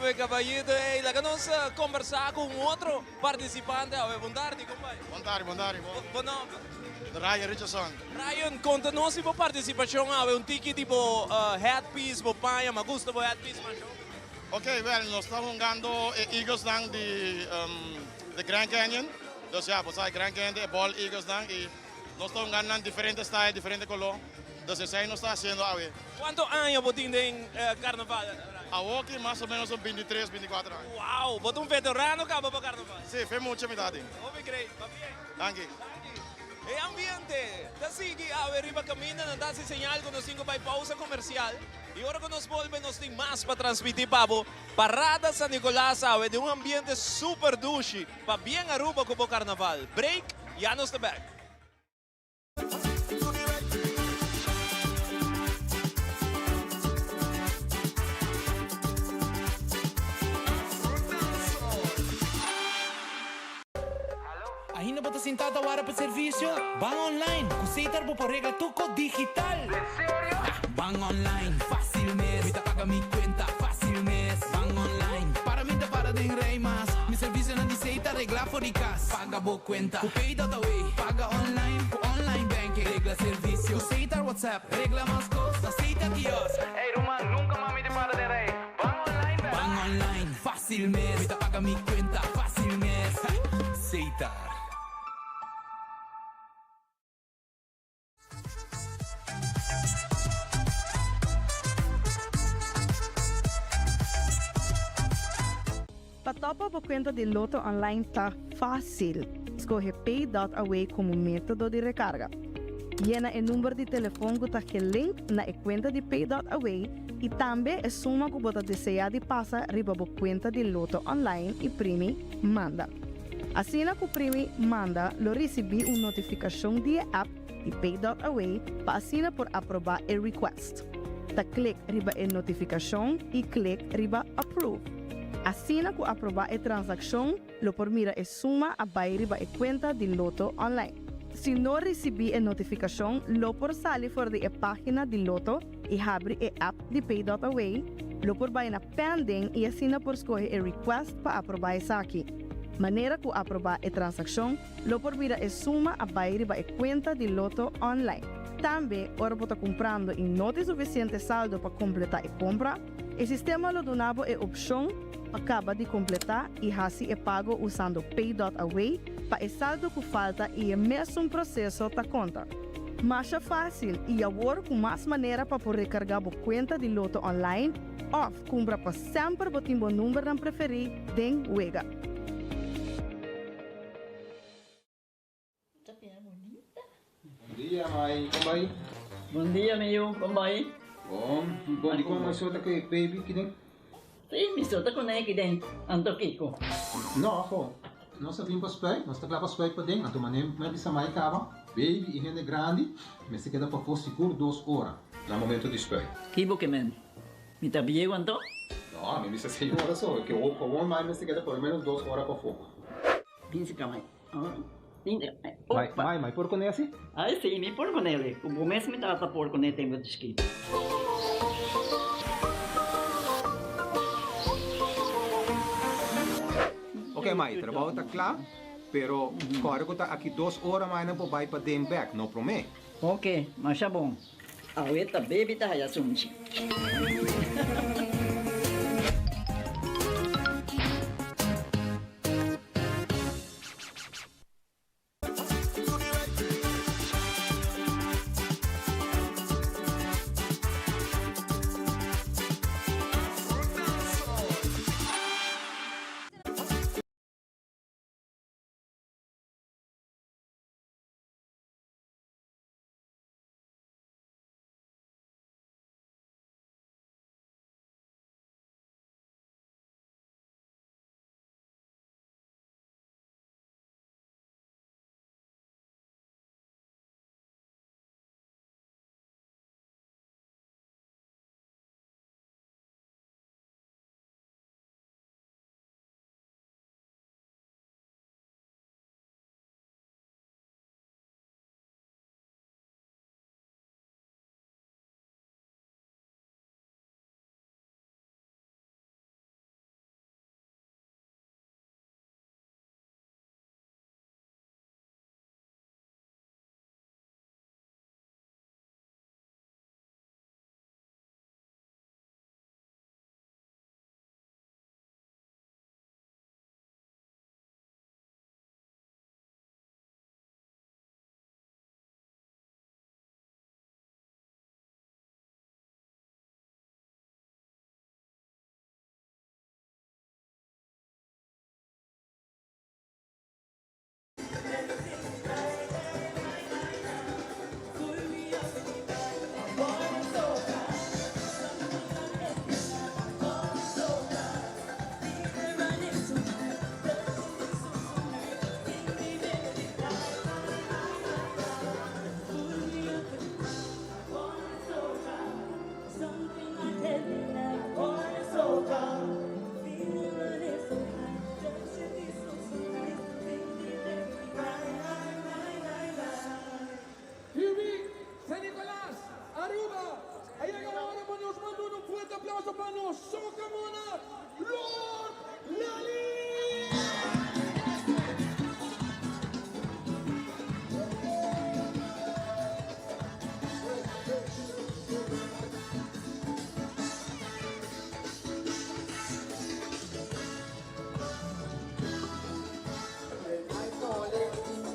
Meu caballito, laga nos conversar com outro participante. Boa tarde, compadre. Boa tarde. Bom nome? Ryan Richardson. Ryan, conta-nos a participação, um tiki tipo headpiece, bopanha, mas gusta do headpiece, macho? Ok, well, nós estamos jogando Eagles Dang de Grand Canyon. Então, já, você Grand Canyon é Ball Eagles Dang e nós estamos jogando diferentes styles, diferentes colores. Então, isso aí nós estamos fazendo agora. Quantos anos você tem em carnaval? Aqui, mais ou menos, 23, 24 anos. Uau, você é um veterano acaba para carnaval? Sim, fez muita idade. Obrigado, va bien. Thank you. E ambiente, así que arriba camina, nos da señal con los 5 para pausa comercial. Y ahora que nos volvemos, nos tem más para transmitir, pavo. Parada San Nicolás, sabe, de un ambiente super douche, para bien Aruba como carnaval. Break, ya nos the back. Ainda bota sentada hora para serviço? Bang online, kusitar po por regla tuco digital. ¿En serio? Bang online, fácil mes. Me paga mi cuenta, fácil mes. Bang online, para mí te para de rey más. Mi servicio no dice regla for the cash. Paga bo cuenta, ku pay that away. Paga online, ku online banking. Regla servicio, kusitar WhatsApp. Regla más cosas, aceita kios. Hey Roman, nunca mami te para de rey. Bang online, bang online, fácil mes. Me paga mi cuenta, fácil mes. Aceitar. Patopa por conta de Loto Online tá fácil. Escolhe Pay.away como método de recarga. Llena o número de telefone que está link na conta de Pay.away e também a suma que você deseja de passar riba por conta de Loto Online e primi manda. Assim que o primi manda, lo recebi uma notificação de app de Pay.away para assinar por aprovar o request. Ta click riba a notificação e click riba approve. Assim que aprovar a transação, lo por mira a suma a bairiba a conta de Loto Online. Se não recebi a notificação, lo por sair for de a página de Loto e abrir a app de Pay.away, lo por vai na pending e assina por escolher a request para aprovar essa aqui. Maneira que aprovar a transação, lo por vira a suma a bairi ba a conta de Loto online. Também, ora por comprando e não tem suficiente saldo para completar a compra, o sistema lo donava a opção acaba de completar e assim é pago usando Pay.away para o saldo que falta e é mesmo processo da conta. Mais fácil e agora com mais maneira para poder recarregar a conta de Loto online ou compra para sempre o timbo número não preferido den Wega. Bom dia, Mai. Como vai? Bom dia, meu. Como vai? Bom. Bom, di ko may suot ako baby kidding. Sim, me solta com ele dentro. Ando Kiko. No, ako. Nós vimos para spray, nós temos para spray para dentro. Então, mas essa Mai cava, baby e rende grande, mas se queda para for seguro 2 horas no momento de spray. Kibo que men. Me tá bem quanto? No, me disse 6 horas só, que o bom mais mas se queda por menos 2 horas para fogo. Pince camai. Mai, por con esse? Ai, sim, me por com ele. O começo me trata por com ele tempo de esqui. Ok, Mai, trabalho está claro, pero corre que tá aqui 2 horas mais não vai para den back, não promete. Ok, mas é bom. A ueta baby tá aí assunto.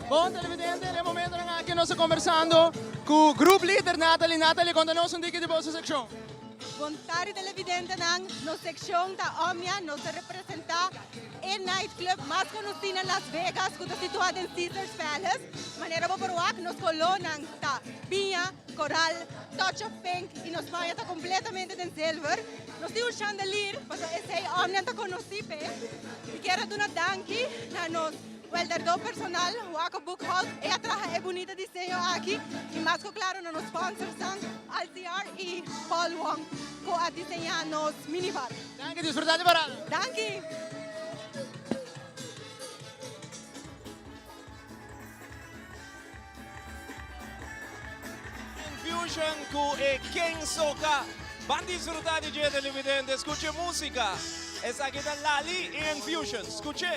Bom, televidente, é momento que nós estamos conversando com o grupo líder Natalie. Natalie, conta-nos um pouquinho de vossa secção. Bom tarde, televidente, na secção da Omnia, nós representamos o nightclub mais conhecido em Las Vegas, que está situado em Caesars Palace. Maneira para provar que nós colonam da Binha, Coral, Touch of Pink e nos maia está completamente em silver. Nós temos um chandelier, mas esse Omnia está conhecido. E quero dar uma danke na nós. Well, do personal, Waka Book Hall, e atrás é bonita desenho aqui. E mais claro, nos sponsors são LCR e Paul Wong, que a desenhar nos minibar. Danke, disfrutar de parada. Danke. Infusion con King Soka. Van disfrutar de televidente, escuche música. Es aquí está Lali y Infusion, escuche.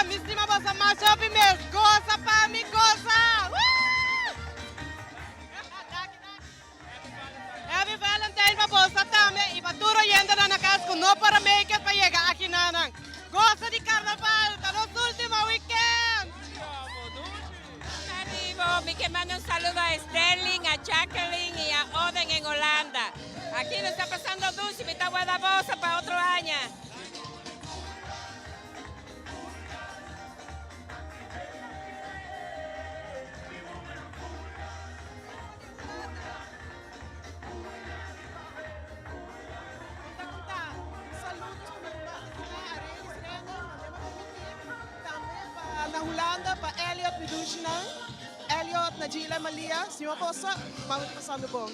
mistima bossa marcha up mes. Goza pa mi goza. Happy Valentine pa bossa também. E paturo yendo na casa com no para make it para llegar aqui nanang. Goza de carnaval, tá nos último weekend. Mi que manda un saludo a Sterling, a Jacqueline y a Oden en Holanda. Aquí nos está pasando dulce, me está buena bolsa para otro año. Na Holanda, para Elliot Medushnan, Elliot, Najila, Malia, Senhor Poça, vamos passando bom.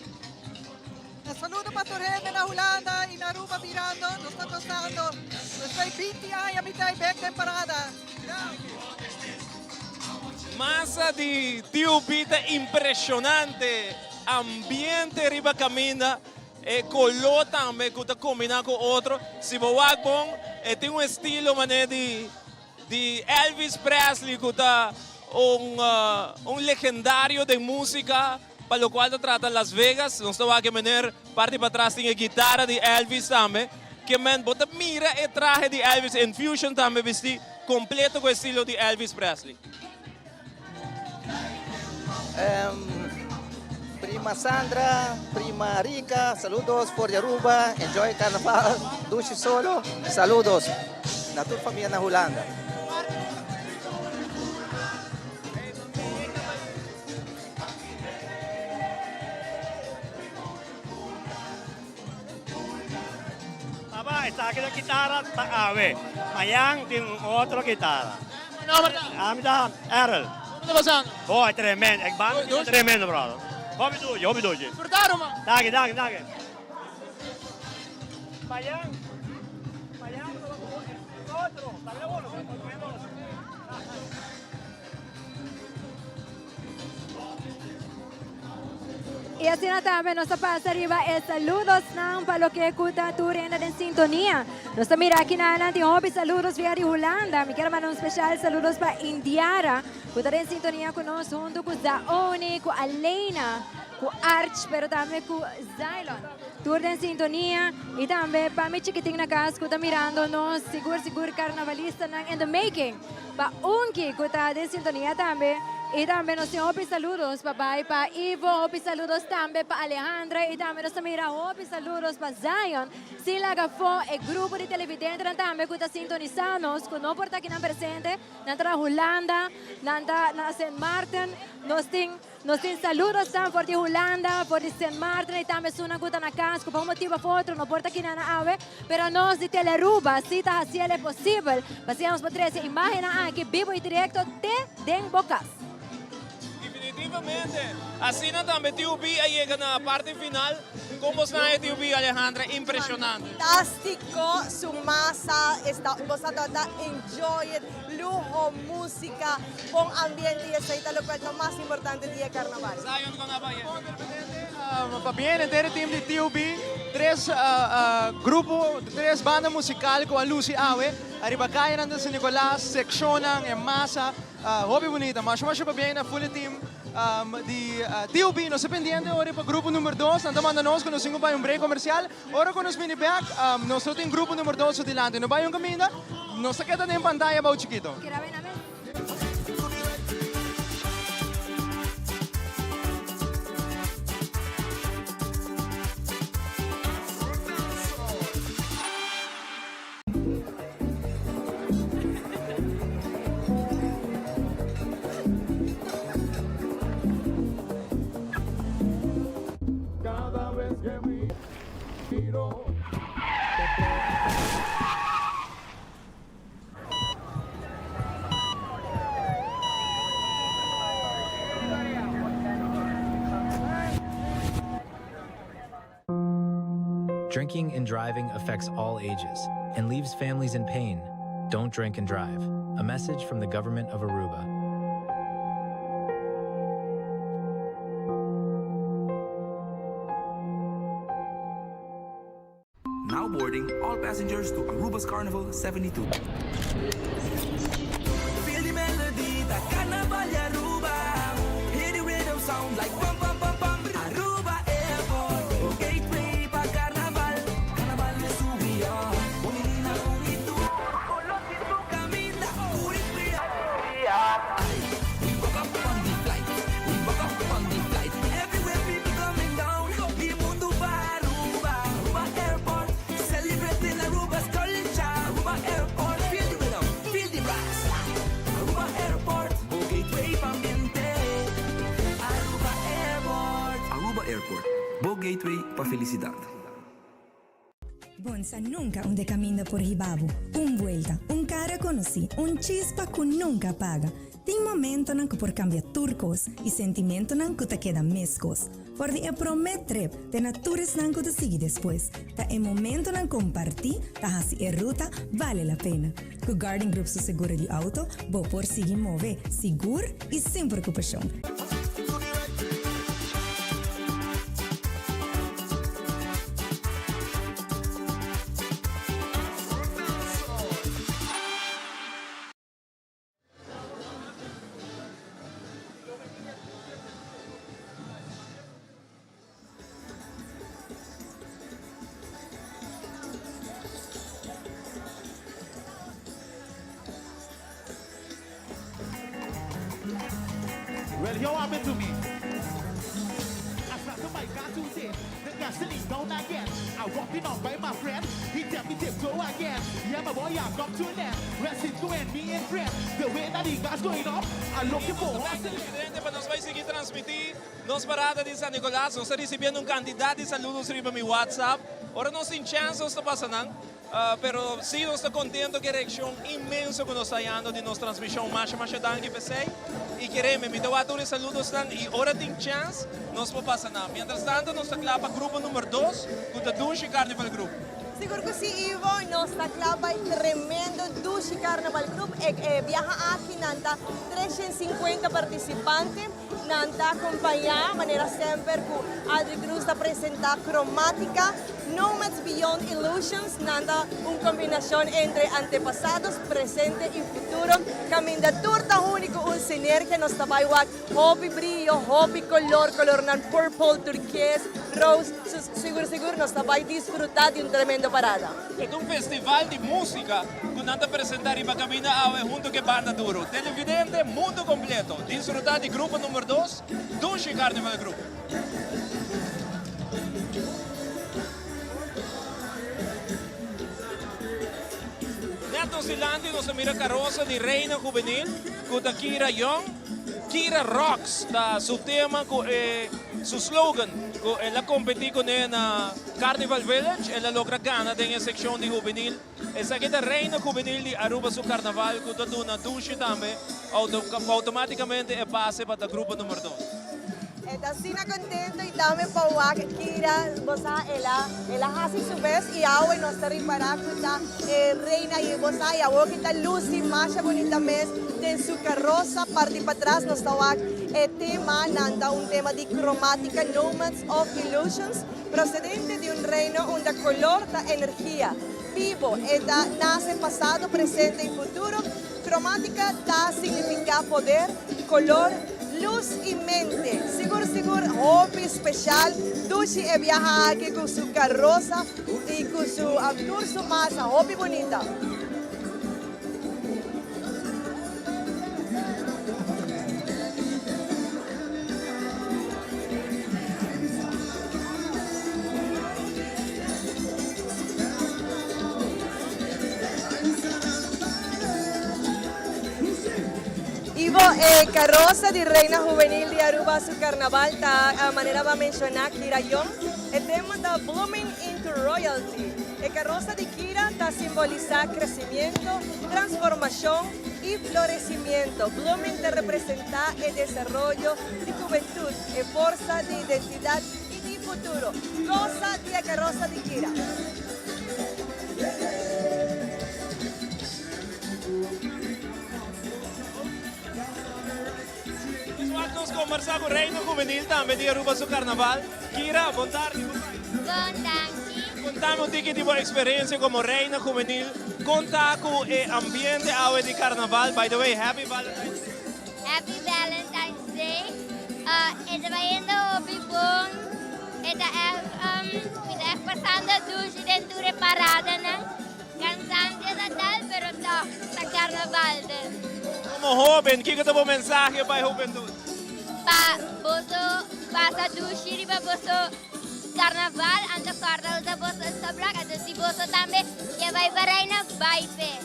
Saludo para Torrente na Holanda e na Aruba Mirando. Nos está gostando. Nos 20 anos a mitad back temporada. Massa de tiupita impressionante. Ambiente riba camina. E color também que está combinando com outro. Se você bom, tem estilo mané de Elvis Presley que está legendario de música. Para lo cual trata Las Vegas, nós estamos aqui meneer parte para trás tem a guitarra de Elvis também, que men bota mira e traje de Elvis Infusion também vesti completo com o estilo de Elvis Presley. Prima Sandra, prima Rica, saludos por Aruba, enjoy carnaval, Dushi solo, saludos, na tua família na Holanda. Está aqui a guitarra, ave. Mayang tem outra guitarra. Amida, Errol. Como está passando? Boy, tremendo. Ik ben tremendo, brother. Hobby doe je. Disfrutaram, man. Danke. Mayang. Outro. Y así también nos pasa arriba saludos para lo que escucha tu reina en sintonía. Nos mira aquí en adelante, saludos via de Holanda. Me quiero mandar un especial saludos para Indiara, que está en sintonía con nosotros junto con Zaoni, con Alena, con Arch, pero también con Zylon. Tú en sintonía y también para mi chiquitín na casa que está mirándonos, seguro carnavalista in the making. Para Unki, que está en sintonía también. Y también nos tenemos saludos para Ivo, saludos también para Alejandra y también nos mira saludos para Zion. Si la gafó el grupo de televidentes también que está sintonizados, que no porta aquí en presente, en Holanda, en St. Martin, nos tienen saludos también por de Holanda, por de St. Martin y también una que está en casa, que por un motivo u otro no porta aquí en ave, pero nos de Teleruba, si está haciendo posible, pasamos por 13 imágenes aquí vivo y directo de Den Bocas. Definitivamente. Assim também TUB chega na parte final. Como está a TUB, Alejandra? Impressionante. Fantástico, su masa, está gozando de enjoy it, lujo, música, con ambiente y aceite, lo cual es lo más importante del día de carnaval. Zion con Abaye. Para bien, el team de TUB, tres bandas musicales con Lucy Awe, arriba kaya nandun San Nicolas, seccionan en masa, hobby bonita, mas para bien a full team de TUB, nos pendiente ahora para grupo número 2, nanda manda-nos quando nós para um break comercial, ahora quando nós vem back, nós temos grupo número 2 adelante, não vai caminho, nós queda em pantalla bao chiquito. Drinking and driving affects all ages and leaves families in pain. Don't drink and drive. A message from the government of Aruba. Now boarding all passengers to Aruba's Carnival 72. gateway para felicidade. Bonsa nunca onde caminha por Ribabo. Vuelta, cara conocí, chispa que nunca apaga. Tem momento que por cambiar turcos e sentimento que te queda mescos. Por de prometer, te naturas que te sigue depois. Ta é momento que compartir, ta hasi ruta vale a pena. Com Garden Group su seguro de auto, vou por seguir mover, seguro e sem preocupação. Well, yo, happened to me. I started my car today. The gasoline down again. I walked in on by my friend. He tell me tiptoe again. Yeah, my boy, I've come to an end. Rest is going, me and friend. The way that the gas going up, I'm looking for Presidente, para nos vai seguir transmitir nos parada de San Nicolás. Nós estamos recebendo candidato de saludos riba mi WhatsApp. Ora nós tem chance está passando. Pero sim, nós estamos contentes com a reação imensa que nós está dando de nossa transmissão mais dangue PC. E queremos invitar a todos saludos e ora tem chance, nós vamos passar. Mientras tanto, nós estamos para o grupo número 2, com o Dushi Carnival Group. Seguro que sim, Ivo, nós estamos tremendo Dushi Carnival Group. Viaja aqui, nanta 350 participantes. Nanta acompanhar, de maneira sempre, com Adri Cruz da apresentar cromática. Nomads Beyond Illusions, nanda uma combinação entre antepassados, presente e futuro. Camindatura tá único, sinergia nos trabalhos, hobby brilho, hobby color nan purple, turquesa, rose. Seguro nós trabalhamos desfrutar de tremendo parada. É festival de música que nós apresentar e caminhar junto com Banda Duro. Televidente, mundo completo. Desfrutar de grupo número 2, Dushi Carnival Group. Neto Silandi nos mira carroça de Reina Juvenil com a Kira Young. Kira Rocks, da su tema, su slogan, ela compete com na Carnival Village, ela logra gana na seção de juvenil. Essa aqui é a Reina Juvenil de Aruba su Carnaval, que está na Dushi também, automaticamente é passe para o grupo número 2. Está sina contento e também para o Kira, ela hace su vez e agora nós estamos reparando com Reina e você e agora que está Lucy, mais bonita mesmo, tem sua carroça, parte para trás nós estamos tema, nanda tema de cromática, Nomads of Illusions, procedente de reino onde color da energia, vivo, nasce passado, presente e futuro, cromática significa poder, color, luz y mente. Seguro, hobby especial. Dushi viaja aquí con su carroza y con su tour, su masa. Hobby bonita. Ivo, carroza de Reina Juvenil de Aruba su carnaval, a manera va a mencionar Kira Young. El tema da Blooming into Royalty. El carroza de Kira simboliza crecimiento, transformación y florecimiento. Blooming te representa el desarrollo de juventud, fuerza de identidad y de futuro. Goza de la carroza de Kira. Vamos conversar com o Reino Juvenil também de Aruba su Carnaval. Kira, boa tarde. Contame um pouquinho de experiência como Reina Juvenil. Conta com o ambiente de Carnaval. By the way, Happy Valentine's Day. Happy Valentine's Day. Está yendo bom. Está passando Dushi dentro de parada, né? Cansante da tal, pero está Carnaval. Como jovem, o que é o mensagem para a juventude? Para passa Dushi, para Carnaval, anda carnaval da bossa esta placa, se você também que vai para aí na vai ver.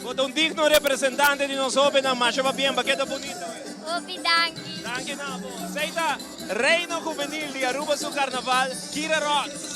Você um digno representante de nós jovens, mas vai bem, porque é bonito. Hopi Danki. Danke na po. Seita, Reino Juvenil de Aruba su Carnaval, Kira Rocks.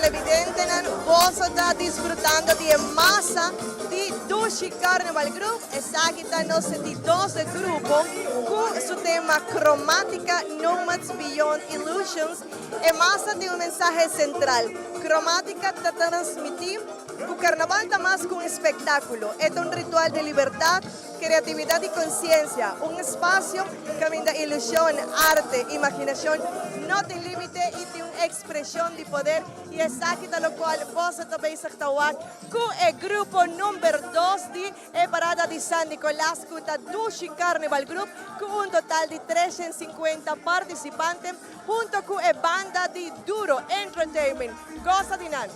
televidente vos está disfrutando de masa de Dushi Carnival Group. Está nos de 12 grupos con su tema cromática Nomads Beyond Illusions. Y masa de un mensaje central. Cromática te transmitir que el carnaval está más que un espectáculo. Es un ritual de libertad, creatividad y conciencia. Un espacio que brinda ilusión, arte, imaginación, no tiene límite y tiene una expresión de poder. Y es aquí de lo cual vos también se con el grupo número 2 de Parada de San Nicolás, con la Dushi Carnival Group, con un total de 350 participantes, junto con la banda de Duro Entertainment. Goza de nan.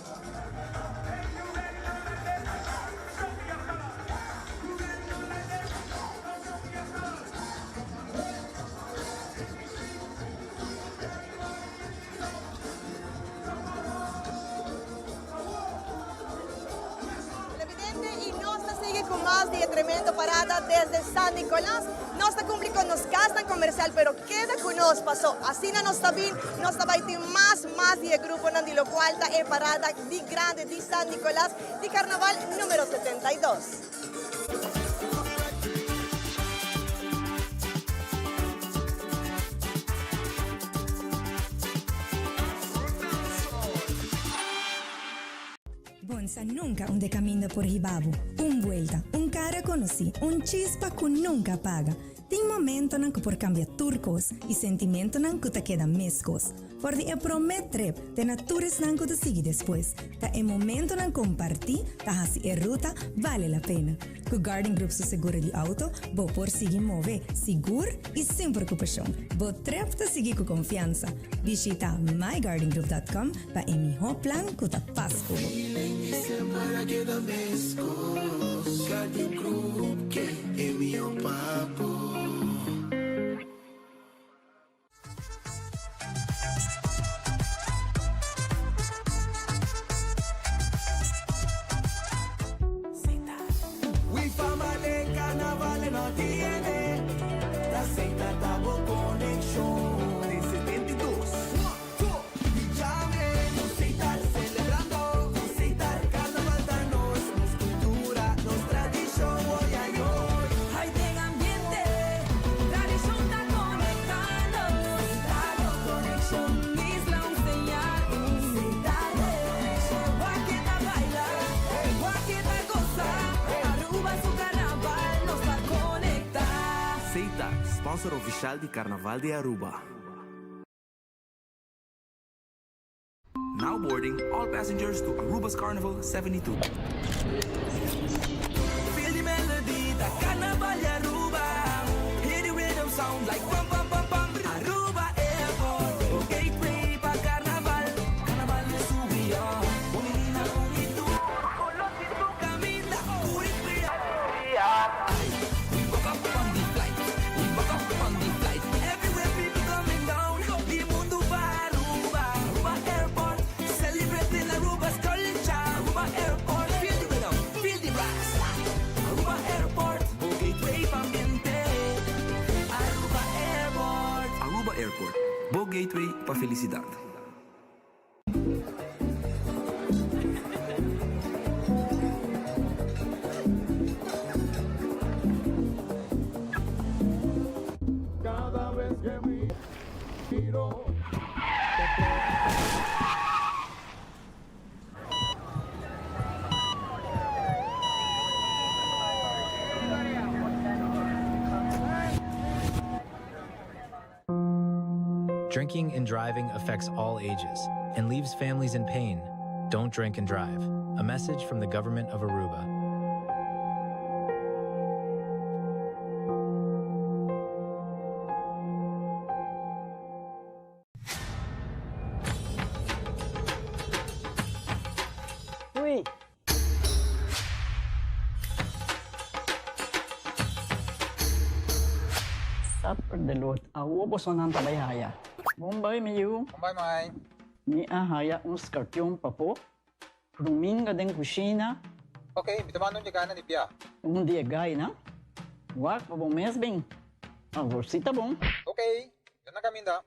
Con más de tremendo parada desde San Nicolás. No está cumpliendo con nos gastan comercial, pero queda con nos pasó. Así no está bien, no está bien más de grupo, de lo cual está en parada de grande de San Nicolás de Carnaval número 72. Bonsa nunca onde caminha por Hibabo. Vuelta, cara conocí, chispa que nunca apaga. Tem momento que por cambiar turcos e sentimento que te queda mescos. Por de prometer, te natures que te sigue depois. Ta é momento que compartir, ta hasi ruta vale a pena. Com Garden Group su seguro de auto, vou por seguir mover, seguro e sem preocupação. Vou trep te seguir com confiança. Visita mygardengroup.com para o melhor plano que te passa com Garden Group, que é meu papo. We family carnaval no tiene. La seita tabo connection de 72. Sponsor oficial de Carnaval de Aruba. Now boarding all passengers to Aruba's Carnival 72. Feel the melody, the Carnaval de Aruba. Hear the rhythm sound like pam pam pam pam. Aruba Airport, gateway pa Carnaval. Carnaval de subia, bonina con itu. Color si tu camina, uritria. We woke up on the flight. We woke up on the flight. Everywhere people coming down. The mundo va Aruba. Aruba Airport, celebrating Aruba's culture. Aruba Airport, feel the rhythm, feel the rise. Aruba Airport, gateway pa ambiente. Aruba Airport. Aruba Airport, Bo Gateway pa felicidad. Cada vez que miro, Drinking and driving affects all ages and leaves families in pain. Don't drink and drive. A message from the government of Aruba. Uy! Sapper de lot, awo po son ang tabayhaya. Bombay miyu. Bombay mai. Ni ahaya uns kartyon pa po. Pruminga den kusina. Okay, bitamano niya gana ni Pia. Dia gay na. Wak pa bong mesbing. Agorsita bong. Okay, yan na kami da.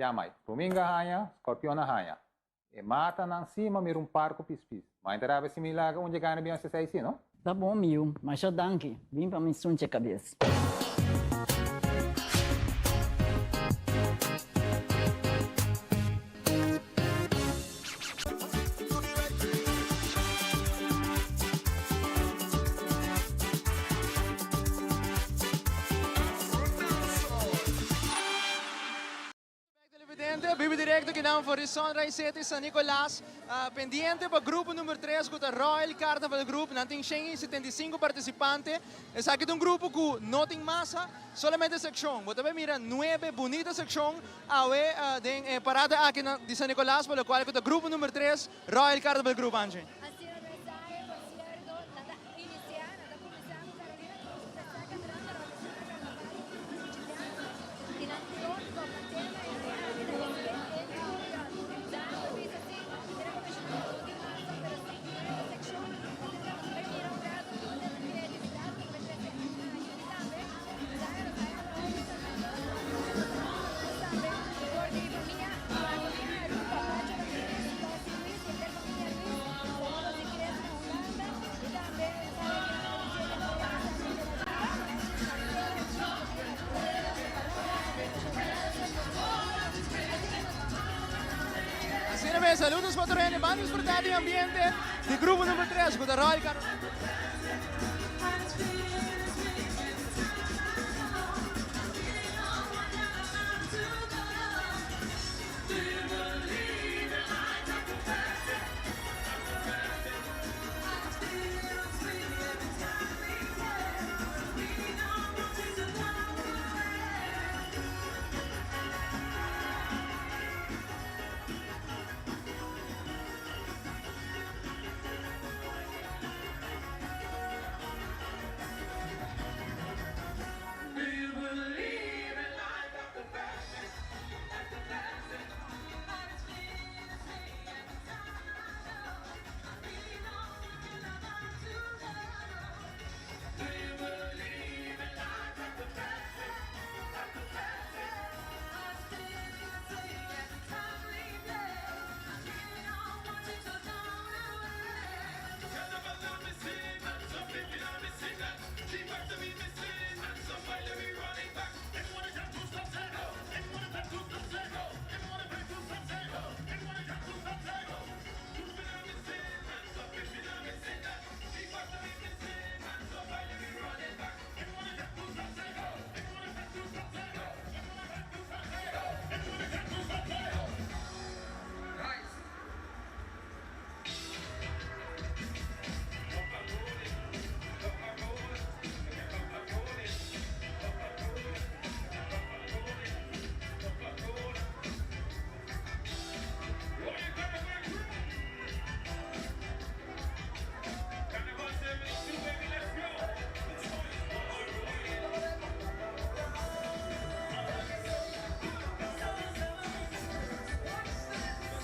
Yamay, Ruminga hanya, Scorpiona hanya. E mata nang cima, mir parco pis-pis. Mas interava se milagre onde ganha bem essa aí, não? Tá bom, mil, mas eu danke. Vim para me sunte a cabeça. Vive directo que damos por Sunrise City, San Nicolás. Pendiente para grupo número 3, com a Royal Carnival Group. Não tem 75 participantes. Es aqui um grupo que não tem massa, solamente secção. Você vai mirar 9 bonitas secções. Tem parada aqui de San Nicolás, pelo qual com o grupo número 3, Royal Carnival Group, Angie. Saludos para todos, vamos disfrutar del ambiente del grupo número 3 con Royal Carnival.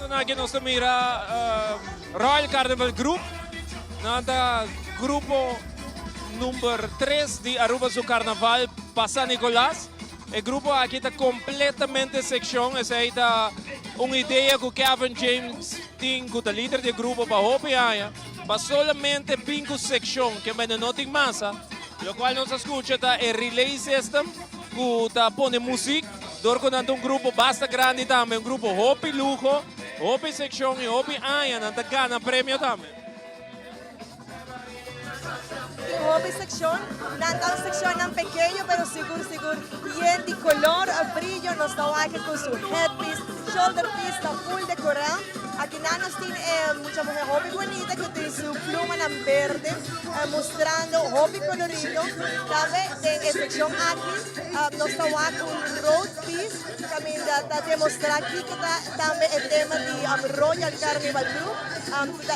Aqui nós mira Royal Carnival Group, nada grupo número 3 de Aruba do Carnaval para San Nicolás. O grupo aqui está completamente secção, essa aí está uma ideia que Kevin James tem com o líder do grupo para Hopiaya, para solamente 5 secções que ainda não tem massa, o qual nós escuta tá é relay system, que tá põe música, dor com um grupo bastante grande também, um grupo Hopi Lujo. Hopi section e Hopi Aya na gana prêmio também. Hopi section, nada section ng pequeño pero seguro bien de color, brillo, nos da aquí con su headpiece, shoulder piece, está full decorado. Aquí nos tiene mucha mujer Hopi bonita que tiene su pluma en verde, mostrando Hopi colorido. También en sección aquí nos da aquí un road piece, también está demostrando aquí que también el tema de Royal Carnival Group,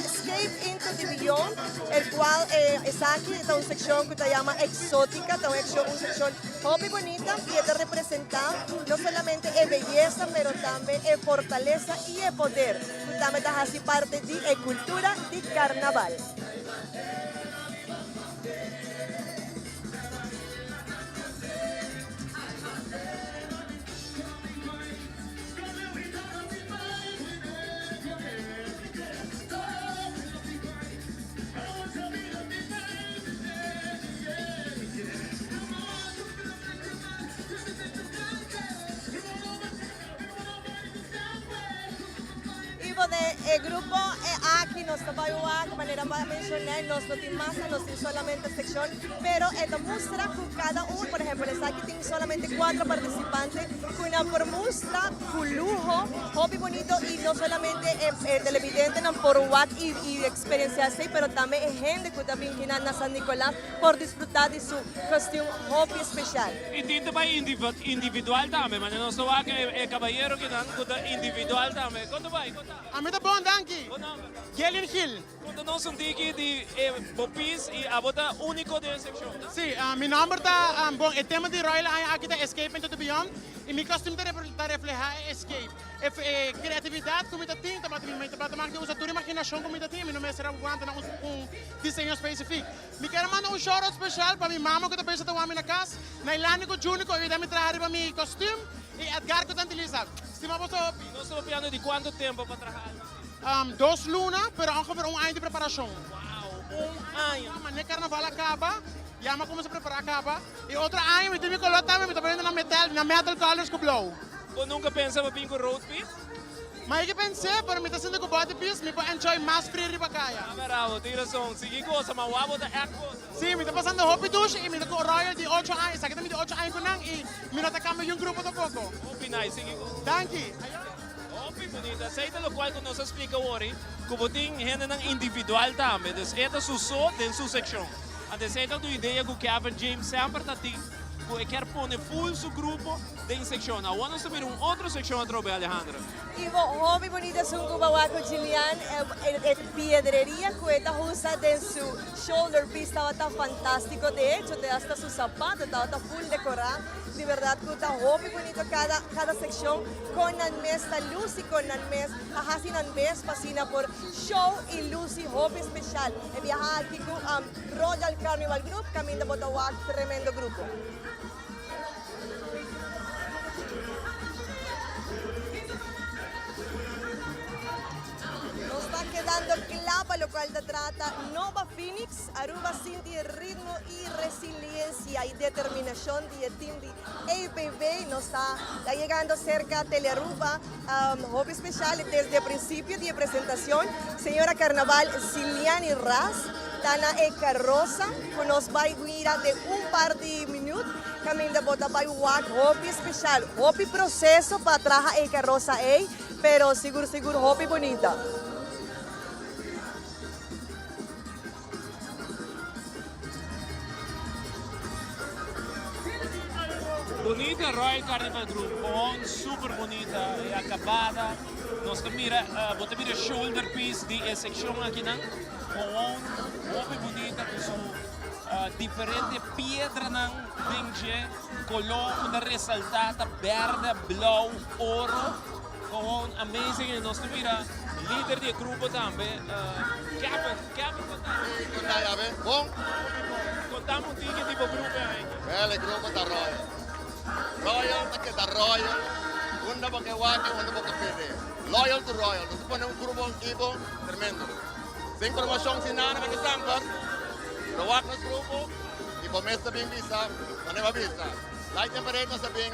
Escape into the Beyond, el cual es aquí, está una sección que se llama exótica, está una sección Hopi bonita y está representando no solamente belleza, pero también fortaleza y poder. También está así parte de cultura de carnaval. el grupo aquí nos está de manera para mencionar, nos no tiene masa, nos tiene solamente sección, pero esta muestra con cada uno, por ejemplo, aquí tiene solamente 4 participantes, con una muestra con lujo, hobby bonito y no solamente televidente por WAC y experienciarse, pero también gente que también viene a San Nicolás por disfrutar de su cuestión hobby especial. Y tinta ba individual también, man. No so que el caballero que dan individual también. ¿Cuánto va? A mí te pongo danki. Gillian Hill. Cuando no son tiki de Bopis y abota único de sección. Sí, mi nombre está, bom, el tema de Royal aquí está Escape into the Beyond y mi costume está reflejar Escape. Criatividade como está tinta, mas também usa toda imaginação como está tinta, e não me será aguanta desenho específico. Me quero mandar shout out especial para minha mama que está pensando em na casa, na Ilane com Júnior que eu me trazer para meu costume e Edgar que está utilizando. Estima você hopi. Nós estamos falando de quanto tempo para trabalhar? 2 lunas, pero ongeveer 1 ano de preparação. Uau, 1 ano. Mas nem carnaval acaba. Já me começa a preparar acaba. E outro ano, eu tenho que colocar também, eu estou aprendendo na metal colors com blow. Você nunca pensava em road piece? Mas eu pensei, pero me está sendo com body piece, me pode enjoy mais frio de bacaya. Ah, bravo, tem razão. Sige coisa, mas wabo da é coisa. Sim, me está passando hobby douche e me está com Royal de 8 anos. Aqui também de 8 anos com nang e me está cambiando grupo do pouco. Hobby nice, sige coisa. Thank you. Hobby bonita. Sei lo qual que nos explica hoje, como tem gente nang individual também. Dus esta susou den su section. Ante sei do ideia que Kevin James sempre tá ti. Que quer pôr full su grupo de section. Agora nós temos outra section atrás, Alejandra. Y hobby bonito es un cubahuaco Gillian, piedrería que esta usa de su shoulder piece, estaba tan fantástico, de hecho, de hasta sus zapatos, estaba tan full decorado, de verdad que está hobby bonito cada sección, con la mes, la luz y con la mes, así la mes fascina por show y luz y hobby especial. He viajado aquí con Royal Carnival Group, Camino de Botahuac, tremendo grupo. Quedando clapa, lo cual te trata Nova Phoenix, Aruba Cinti, ritmo y resiliencia y determinación de team de APB. Nos está llegando cerca Telearuba, hobby especial desde el principio de presentación. Señora Carnaval Ciliani Raz, Tana e Carroza, que nos va a ir de un par de minutos. Camino de Botabay Wack, hobby especial, hobby proceso para traja e Carroza, pero seguro hobby bonita. Bonita Royal Carnival Group, super bonita e acabada. Nós mira, bota mira shoulder piece de section aqui não, muito bonita com sua diferente pedra não, vinge, color da ressaltada verde, blau, ouro, com amazing. Nós mira líder de grupo também, Kevin Bom, contamos um tipo de grupo aí. Bele grupo da Royal perché da Royal, una perché Wacky, una perché PD. Loyal to Royal, se pone un grupo equipo tremendo. Sin promoción sin nada, perché sempre, lo Wacky es grupo, y por mí está bien vista, no ne va vista. La temperatura está bien,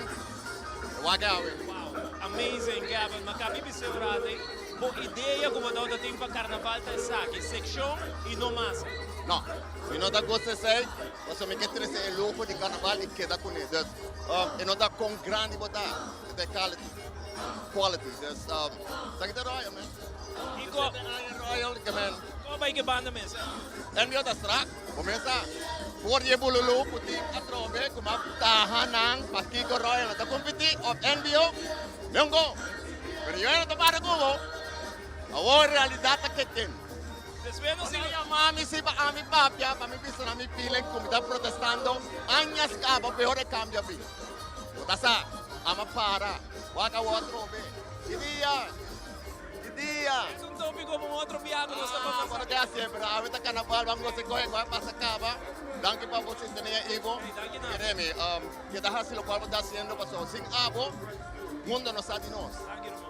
Wacky awe. Wow, amazing, Gavin. Ma capivi se urate, bo ideia come da da tempo carnaval ta saki, section e no mais. No, e não dá gosto de ser, você me quer trazer o luxo de carnaval e queda com ele. E não dá com grande botar, de quality. Dus, zeg de Royal, man. E qual Royal, que man. Qual vai que banda mesmo? En meu da strak, começa. Por je bululu, puting atrobe, como tahanan, paski ko Royal, ta competi of NBO, mengo. Pero yo no te paro como, a realidad ta keken. Desvelo si mami si pa ami papia, pa mi piso na mi pilen, como está protestando, añas cabo, peor cambio bi. Tasa, ama para, waka watrobe. Idia. Es un tópico como otro viaje, no está pasando. Para que siempre, ahorita carnaval, vamos a coger, pasa acaba. Danke para você tenía Ivo. Quereme, que está haciendo lo cual está haciendo, pasó sin abo, mundo no sabe de nós.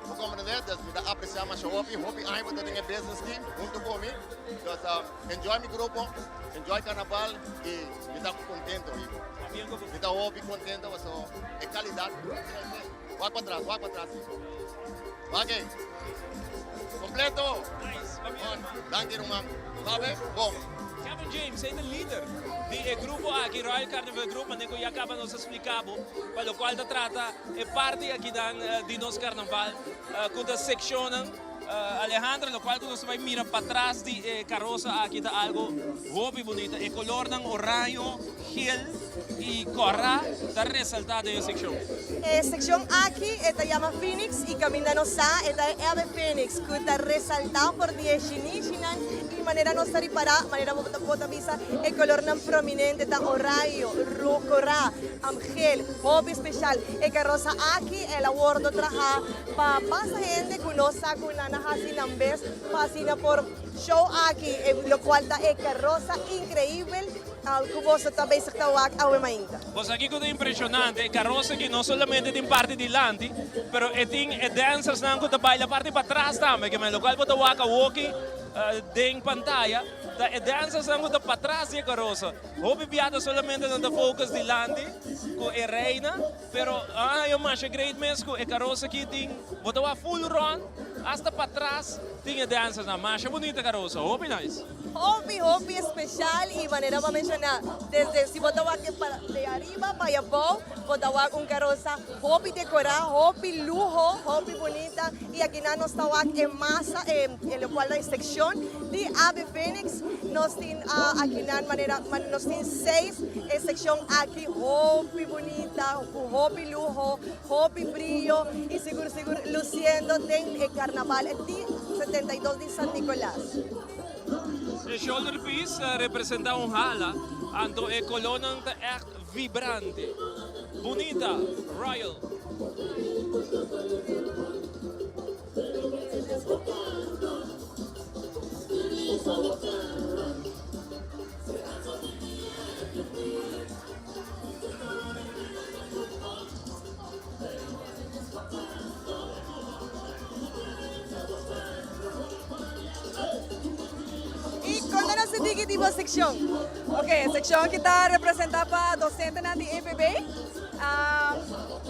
Vou compreender, me dá apreciar mais o hobby aí você tem business aqui, junto comigo. Então, enjoy meu grupo, enjoy carnaval e me dá contento, Ivo. bien como... Kita hopi contento, so, es calidad. Va para atrás. Okay. Completo. Nice. Dank je, Roman. Sabe? Bom. Kevin James, hij is de leader di grupo aqui, Royal Carnival Group, mas nem acaba nos explicado, para o qual da trata é parte aqui de nos carnaval, com a secção Alejandra, lo qual nós vai mirar para trás de carroça aqui da algo muito bonito, e color ng oranho, gel y corra da resaltada en sección. Sección aquí, esta llama Phoenix y caminando sa, esta es Ave Phoenix, que está resaltado por 10 chinishinan y manera no estar para, manera bota visa, el color tan prominente, está oranho, corra, gel, hobby especial, el carroza aquí, el abordo traja, para pasa gente que no saca una naja sin vez, pasina por show aquí, lo cual está el carroza increíble. Kuboso também se tawag awe mainta. Pues aqui que é impressionante, carroça que não solamente tem parte de lante, pero tem dancers na que baila parte para trás também, que me local bota waka walkie em pantalla, da dancers na que para trás de carroça. Houve piada solamente no focus de lante, com a reina, pero eu acho great mesmo que a carroça aqui tem bota wa full run, hasta para trás tem dancers na marcha bonita carroça, hobby nice. Hobby especial y manera para mencionar, desde si botaba de arriba para abajo, botaba un carroza, hobby decorado, hobby lujo, hobby bonita, y aquí nos estaba en masa, en lo cual la sección de Ave Phoenix, nos tiene aquí manera, nos tiene 6 sección aquí, hobby bonita, hobby lujo, hobby brillo, y seguro luciendo en el carnaval, el día 72 de San Nicolás. El shoulder piece representa un hala, anto e colonna echt vibrante, bonita, royal. Contanos un tipo de sección. Ok, sección que está representada para docentes de IPB.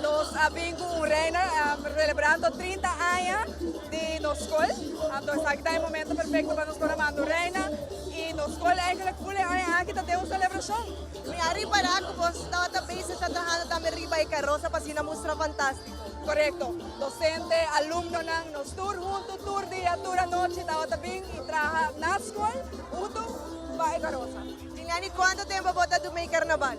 Nós abrimos un reina celebrando 30 años de nossa escola. Então, aqui está o momento perfeito para nós comemorar a reina. E nossa escola eigenlijk volle aqui está tendo uma celebração. Me arriba para que você está também se está trabajando também arriba de carroça para ser uma mostra fantástica. Correcto. Docente, alumno ng nos tour junto, tour dia, tour a noite, estava também e trabalha na escola junto para carroça. Tingani, quanto tempo você do meio carnaval?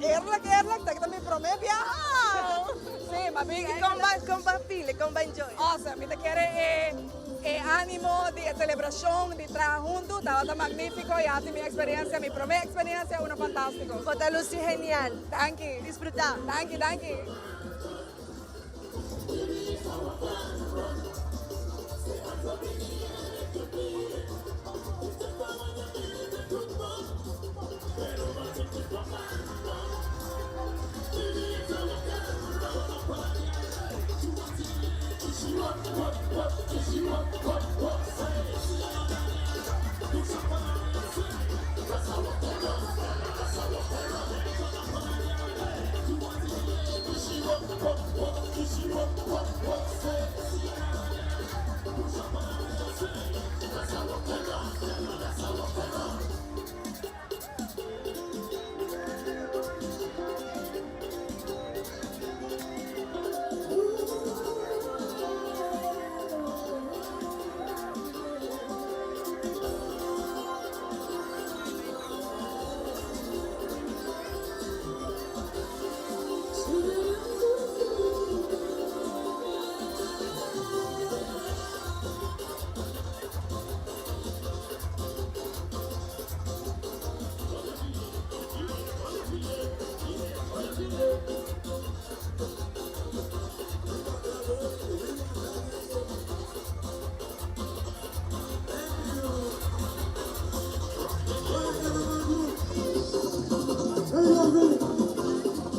Erlak, tak também promete viajar. Sim, mas bem. Com file, com enjoy. Awesome, me quer ánimo de celebração, de trabalhar junto, estava magnífico e a minha experiência, minha primeira experiência, uma fantástica. Você luce genial. Thank you. Disfrutar. Thank you.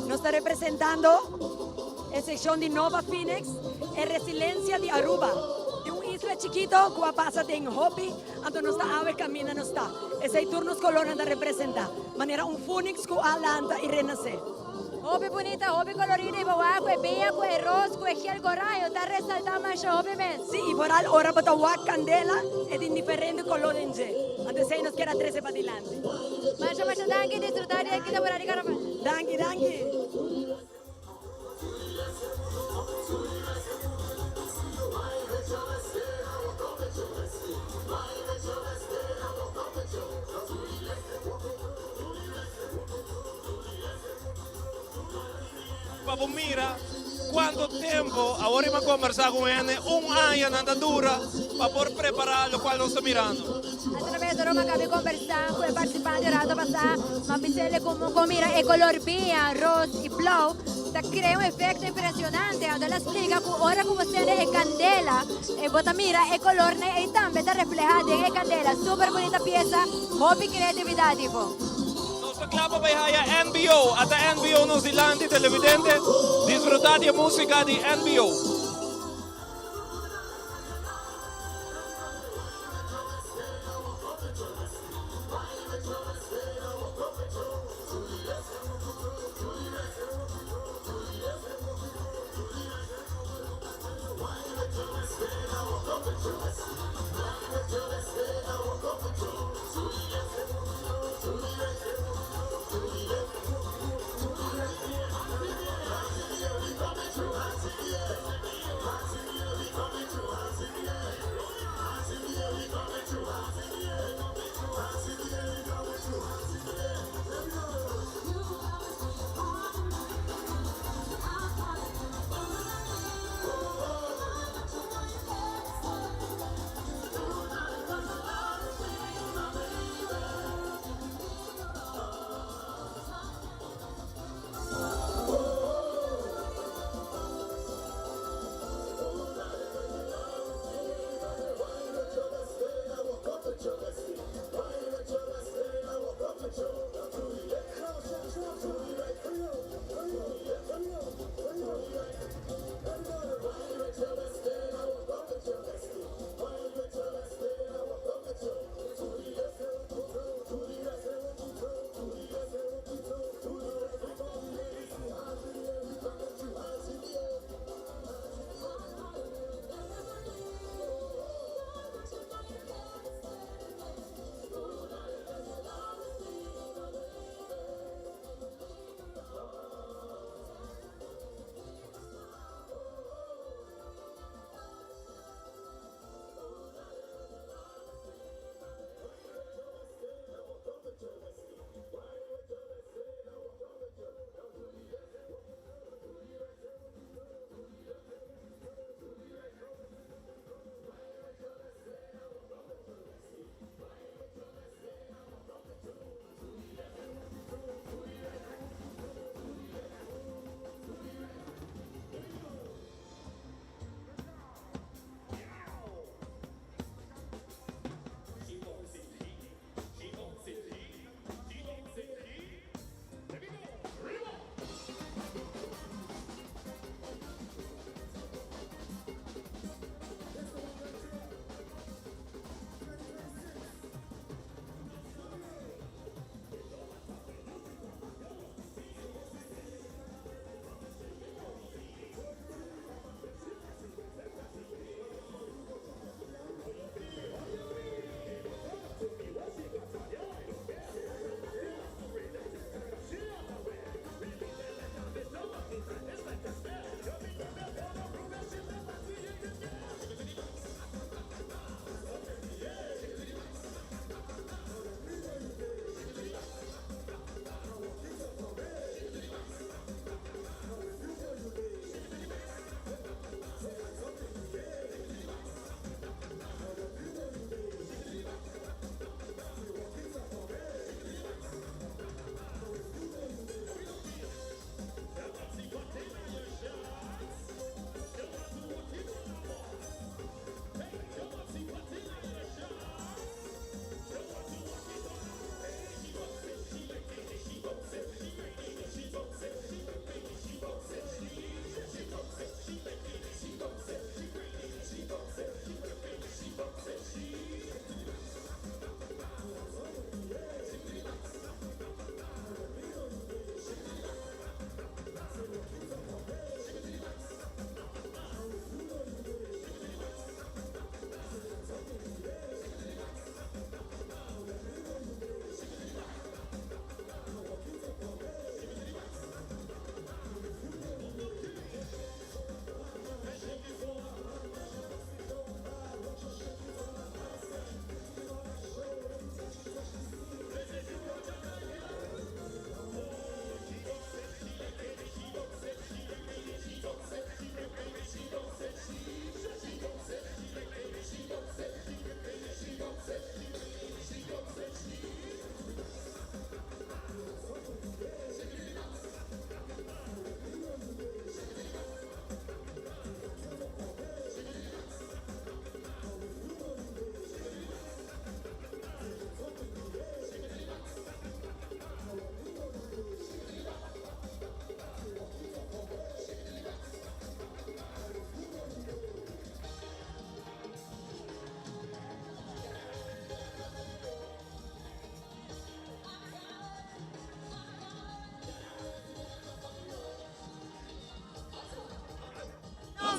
Nos está representando la sección de Nova Phoenix en Resiliencia de Aruba, de una isla é chiquito, que passa tem hobby, então nós está a caminha não está. Esse turnos colônia da representar. Maneira fônix que alanta e renascer. Hobby bonita, hobby colorida, ibawaco, beaco, rosa, gel gorayo, está resaltando mais hobby mesmo. Sim, e por al hora para o candela é de diferente color em gel. Então se nos quer 13 para adiante. Mas danke, disfrutar de aqui da Borari Carnaval. Danke. Papo mira, quanto tempo agora vamos conversar com ele, ano na andadura, para por preparar o qual nós estamos mirando. Através da Roma acabei conversando com o participante rato passado, mas pensei como mira é color binha, rosa e blau, cria efeito impressionante. Ela explica que ora como você é candela, e bota mira é color e também está reflejado em candela. Super bonita peça, hobby criatividade tipo. Clapa by Haya NBO at the NBO New Zealand televidente disfrutar de música de NBO.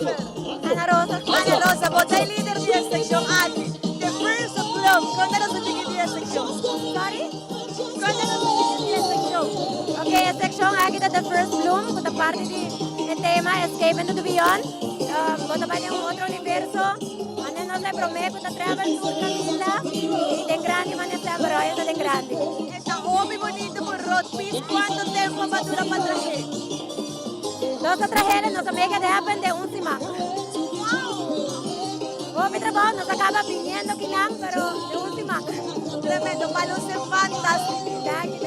Ana Rosa, votay líder de sección Adi. The first bloom. Cuéntanos un chiquitito de sección. Sorry? Cuéntanos un chiquitito de sección. Okay, a section aqui da The First Bloom, kuta parte de tema Escape into the Beyond. Kuta pa niya outro universo. Ano no se promete kuta travel tour Camila. E Den Grande manesta Royal da Den Grande. Está muy bonito por road piece. ¿Cuánto tiempo va a durar para traje? Dos trajeres nos amiga de happen de un semana. Oh, mi trabajo nos acaba viniendo aquí, pero de última. Tremendo, para luces fantásticos. Dale.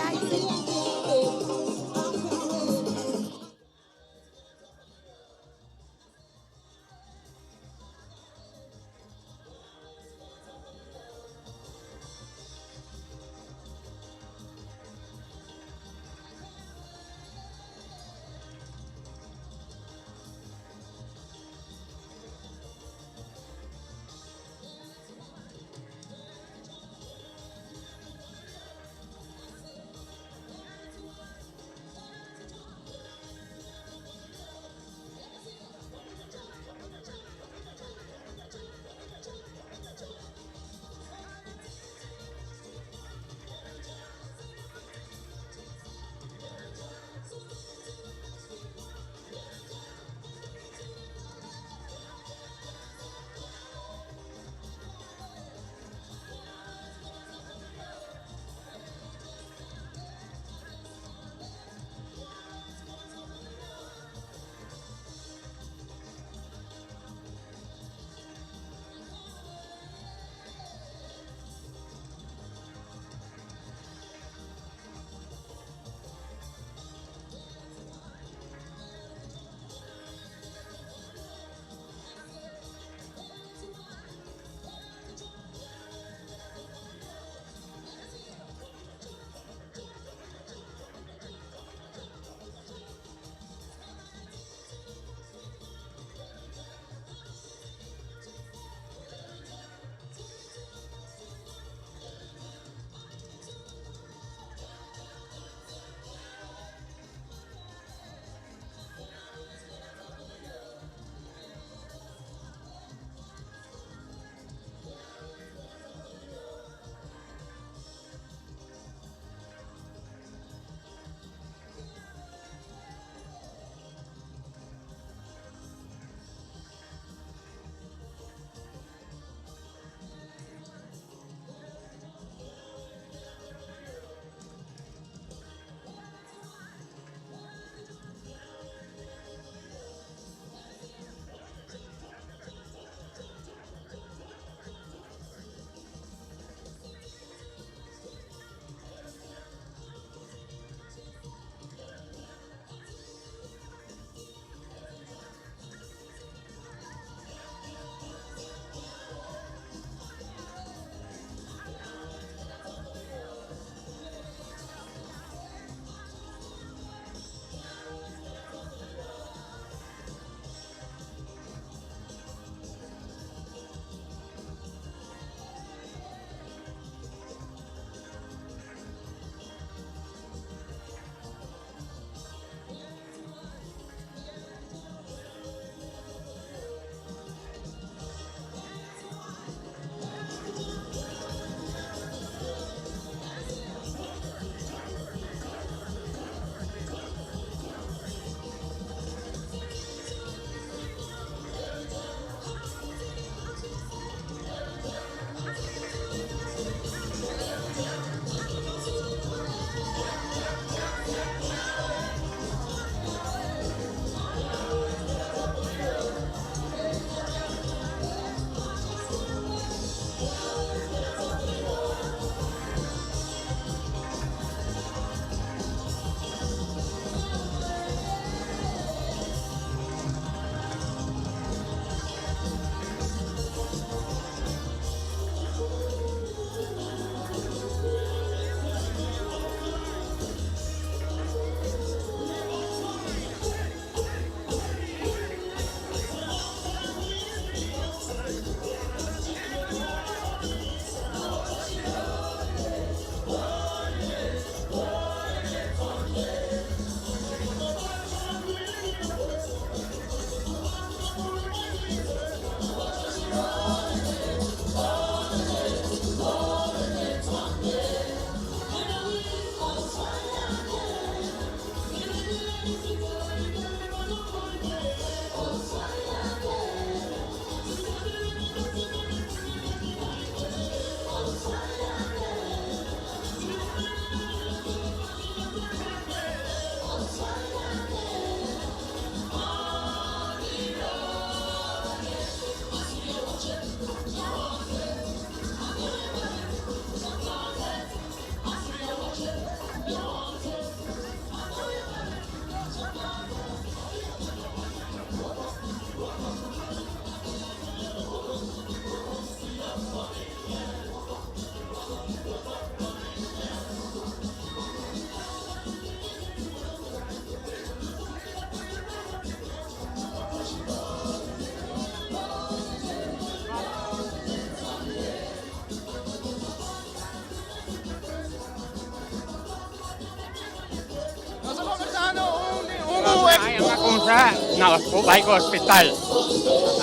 No, vai ao hospital.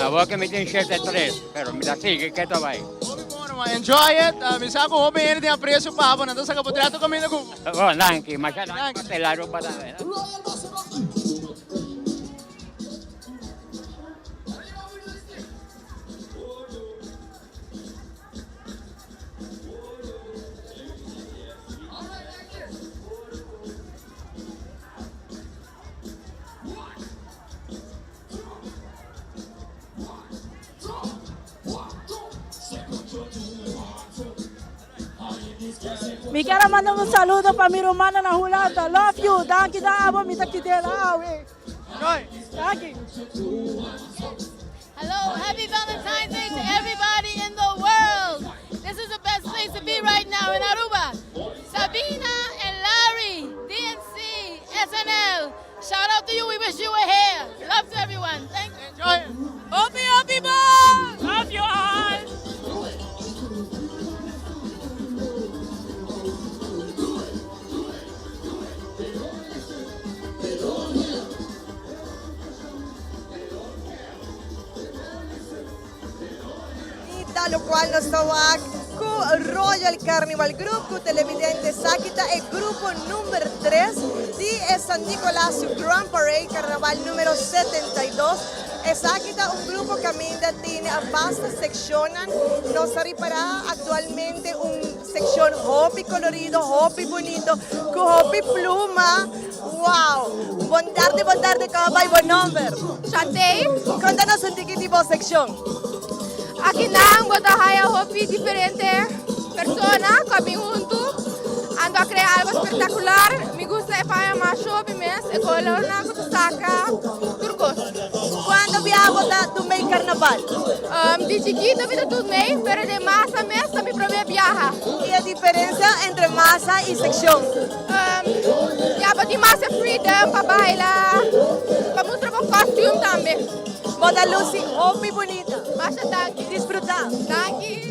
Agora que me tem chefe de 3, pero me dá sigue que tu vai. Enjoy it. Bisa ko hope ini dia preço pa po nanto sa kaputrato kami na ko. Oh, nanki, masyado patelaro pa tayo. Me quiero mandar un saludo para mi hermana na Holanda. Love you. Danke daarvoor. Met ik je Danke. Hello, happy Valentine's Day to everybody in the world. This is the best place to be right now in Aruba. Sabina and Larry, DNC, SNL. Shout out to you. We wish you were here. Love to everyone. Thank you. Enjoy. Hopi, hopi, boy. Love you all. Lo cual nos tawag ku Royal Carnival Group, ku televidente Sakita e grupo numero 3 di San Nicolás Grand Parade Carnaval número 72. Sakita, un grupo que aminda tiene a vasta seccionan. Nos arribará actualmente un sección hopi colorido, hopi bonito, ku hopi pluma. Wow! Bondar de kabay, buen number. Chantei. Contanos un tiquitivo sección. Aquí nang batahaya hopi diferente persona kami juntos ando a crear algo espectacular. Me gusta para más shopping mes e color na saca turcos. Cuando viajo da tu mei carnaval? De chiquita vi tu mei, pero de masa mes também provei viaja. E a diferença entre massa e secção? Ya, de massa é freedom para bailar, para mostrar o costume também. Moda Lucy, hopi bonita. Basta tanque. Disfrutar. Tanque.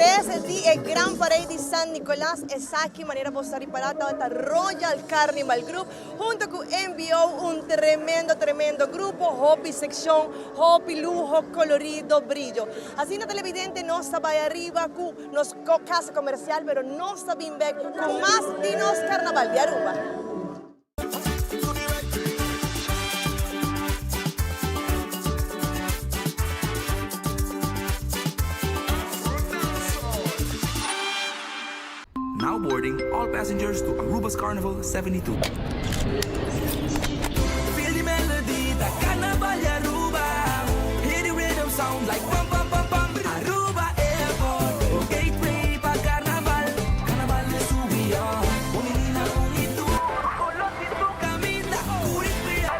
3 di e Grand Parade di San Nicolás es aquí manera posta riparata esta Royal Carnival Group junto con MBO, un tremendo grupo, hobby sección, hobby lujo, colorido, brillo. Así no televidente no está vaya arriba con nos casa comercial, pero no está bien back con más dinos Carnaval de Aruba. Now boarding all passengers to Aruba's Carnival 72. Feel the melody, the Carnival de Aruba. Hear the rhythm sound like bum bum bum bum. Aruba Airport, gateway pa Carnaval. Carnaval de subia, bonina bonito. Colosito camina, curipia.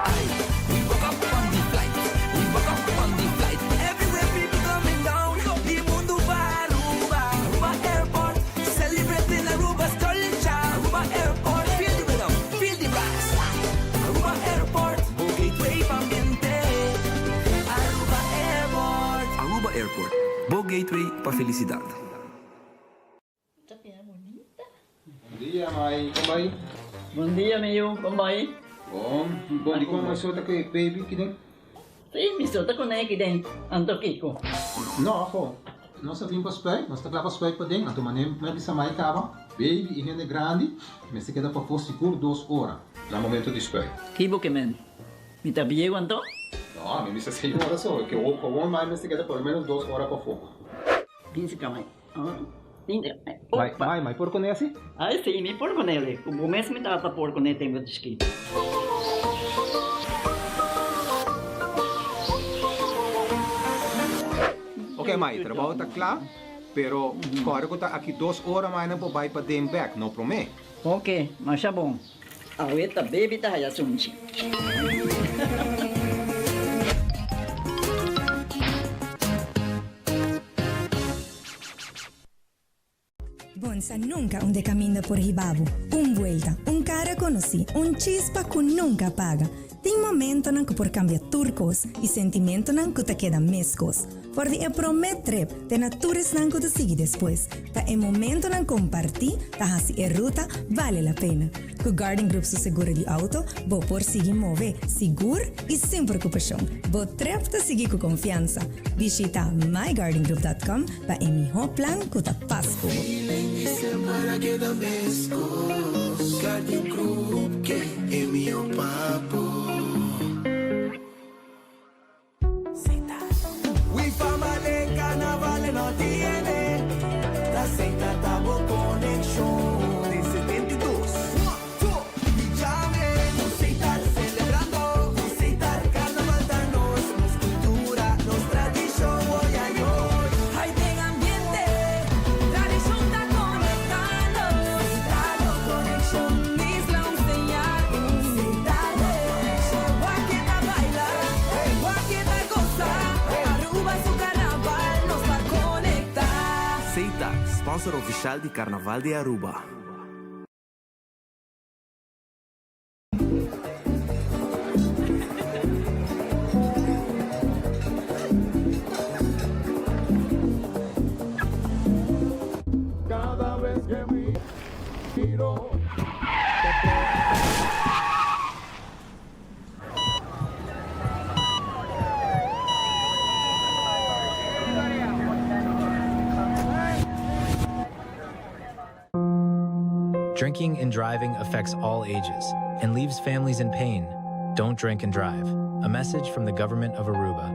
Ay, we woke up on the flight. We woke up on the flight. Everywhere people coming down. The mundo va Aruba, Aruba Airport. Celebrating Aruba's culture. Aruba Airport, feel the rhythm, feel the rise. Aruba Airport, Go Gateway pambiente. Aruba Airport. Aruba Airport, Go Gateway pa felicidad. Bom dia, Mai. Como vai? Bom dia, meu. Como vai? Bom dia, como mais outra que baby que tem? Sim, me solta com ele dentro. Anto Kiko. Não, pô. Nós vim para spek, nós tá lá para spek para dentro. Então, manem, me bisa mai cava. Baby e gente grande, me se queda para for seguro 2 horas. No momento de spek. Kibo que men. Me tá bien quanto? Não, me bisa 6 horas só. Que o bom mais me se queda por menos 2 horas para for. Pinse kamay. Mai, por conhece? Ai, sim, me por com ele. O mês me tata por com ele tem muito escrito. Ok, Mai, trabalho tá claro, pero agora que tá aqui 2 horas mais não pode vai para dem back, não promete. Ok, mas é bom. A ueta baby tá aí assunto. Bonsa nunca onde caminha por Hibabo. Vuelta, cara conocí, chispa que nunca paga. Tem momento que por cambiar turcos e sentimento que te queda mescos. Por de promet trip, te natures que te sigue después. Ta momento compartir, ta hasi ruta, vale la pena. Com Garden Group su seguro de auto, bo por seguir mover, seguro e sem preocupação. Bo trip te seguir com confiança. Visita mygardengroup.com para emiho plan que te pasco. Para que da mescos, Garden Group que é meu papo. We family carnaval no tiene la seita tabo conexión de 72. Llame, Museitar celebrando, Museitar carnaval da nos cultura, nos tradición hoy a hoy. Hay buen ambiente, tradición está conectando, Museitar conexión, Isla enseñar, Museitar conexión, Guaqueta baila, Guaqueta goza, Aruba su carnaval nos va a conectar. Seita, sponsor oficial de Carnaval de Aruba. Cada vez que miro, Drinking and driving affects all ages and leaves families in pain. Don't drink and drive. A message from the government of Aruba.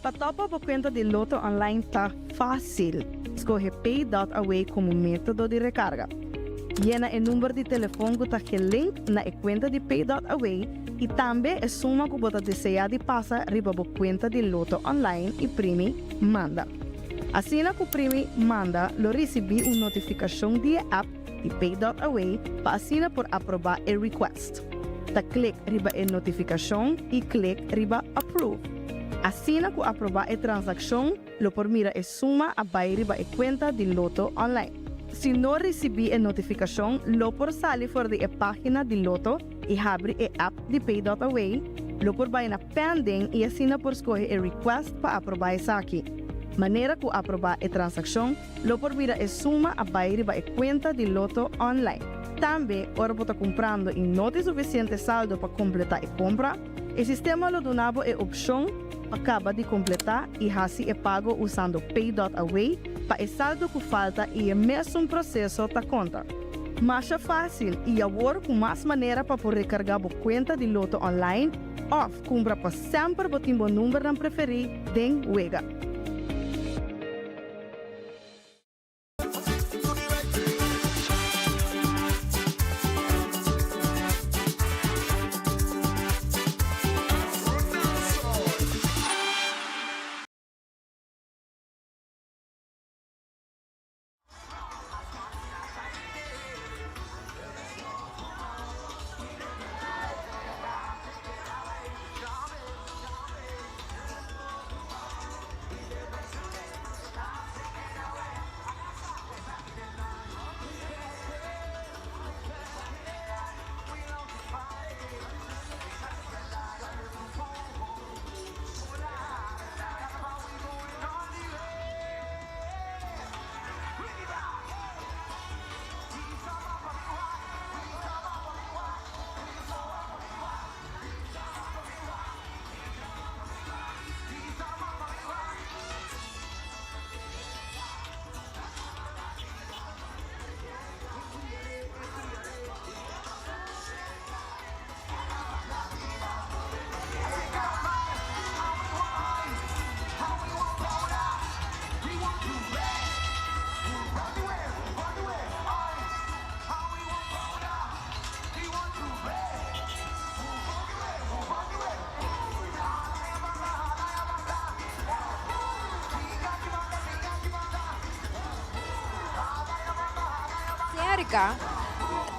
Patopa por conta de Loto Online tá fácil. Escolhe Pay.Away como método de recarga. Llena o número de telefone que está link na conta de Pay.Away e também a suma que você deseja de passar riba a conta de Loto Online e primi manda. Assim que o primi manda, lo recebi uma notificação de app de Pay.Away para assinar por aprovar o request. Ta clique riba a notificação e clique riba approve. Assim que aprovar a transação, lo por mira a suma a vai riba a conta de Loto Online. Se não recebi a notificação, lo por sair fora da página de Loto e abre a app de Pay.Away, lo por vai na pending e assina por escolher a request para aprovar essa aqui. Maneira que aprovar a transação, lo por vira a suma a baile ba a conta de loto online. Também, ora por comprando e não tem suficiente saldo para completar a compra, o sistema lo donava a opção acaba de completar e assim é pago usando Pay.Away para o saldo que falta e é mesmo processo da conta. Mais fácil e agora com mais maneira para poder recarregar a conta de loto online ou comprar para sempre o timbo número não preferido den Wega.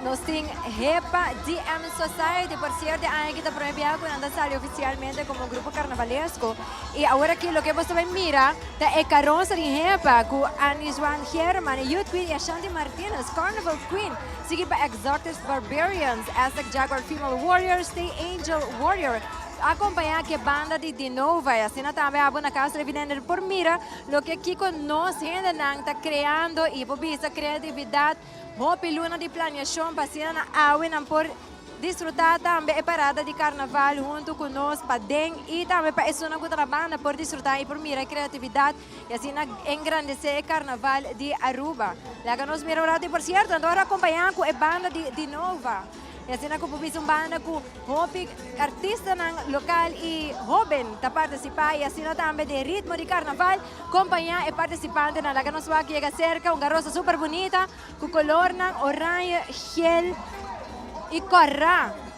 Nós temos HEPA DM Society, por cierto, aí que está proibido quando sale oficialmente como grupo carnavalesco. E agora que o que você vai mirar é carroça de HEPA com Annie Joan Herman, Youth Queen e Ashanti Martinez, Carnival Queen, seguido por Exotic Barbarians, Aztec Jaguar Female Warriors, Stay Angel Warrior. Acompanhar que banda de Dinova, e assim também a na casa evidente por mira, o que aqui com nós ainda não está criando e por essa criatividade, hopi luna de planeação para ser na awin por desfrutar também a parada de carnaval junto com nós para dentro e também para isso na outra banda por desfrutar e por mira a criatividade e assim engrandecer o carnaval de Aruba. Lá que nós miramos por certo, agora acompanhar com a banda de Dinova. E assim ako pupisong banda ko hopi artista ng lokal e joven ta participar e assim também de ritmo de carnaval companhia e participante na Laganos Waki chega cerca uma carroça super bonita com color ng orange, gel e corra.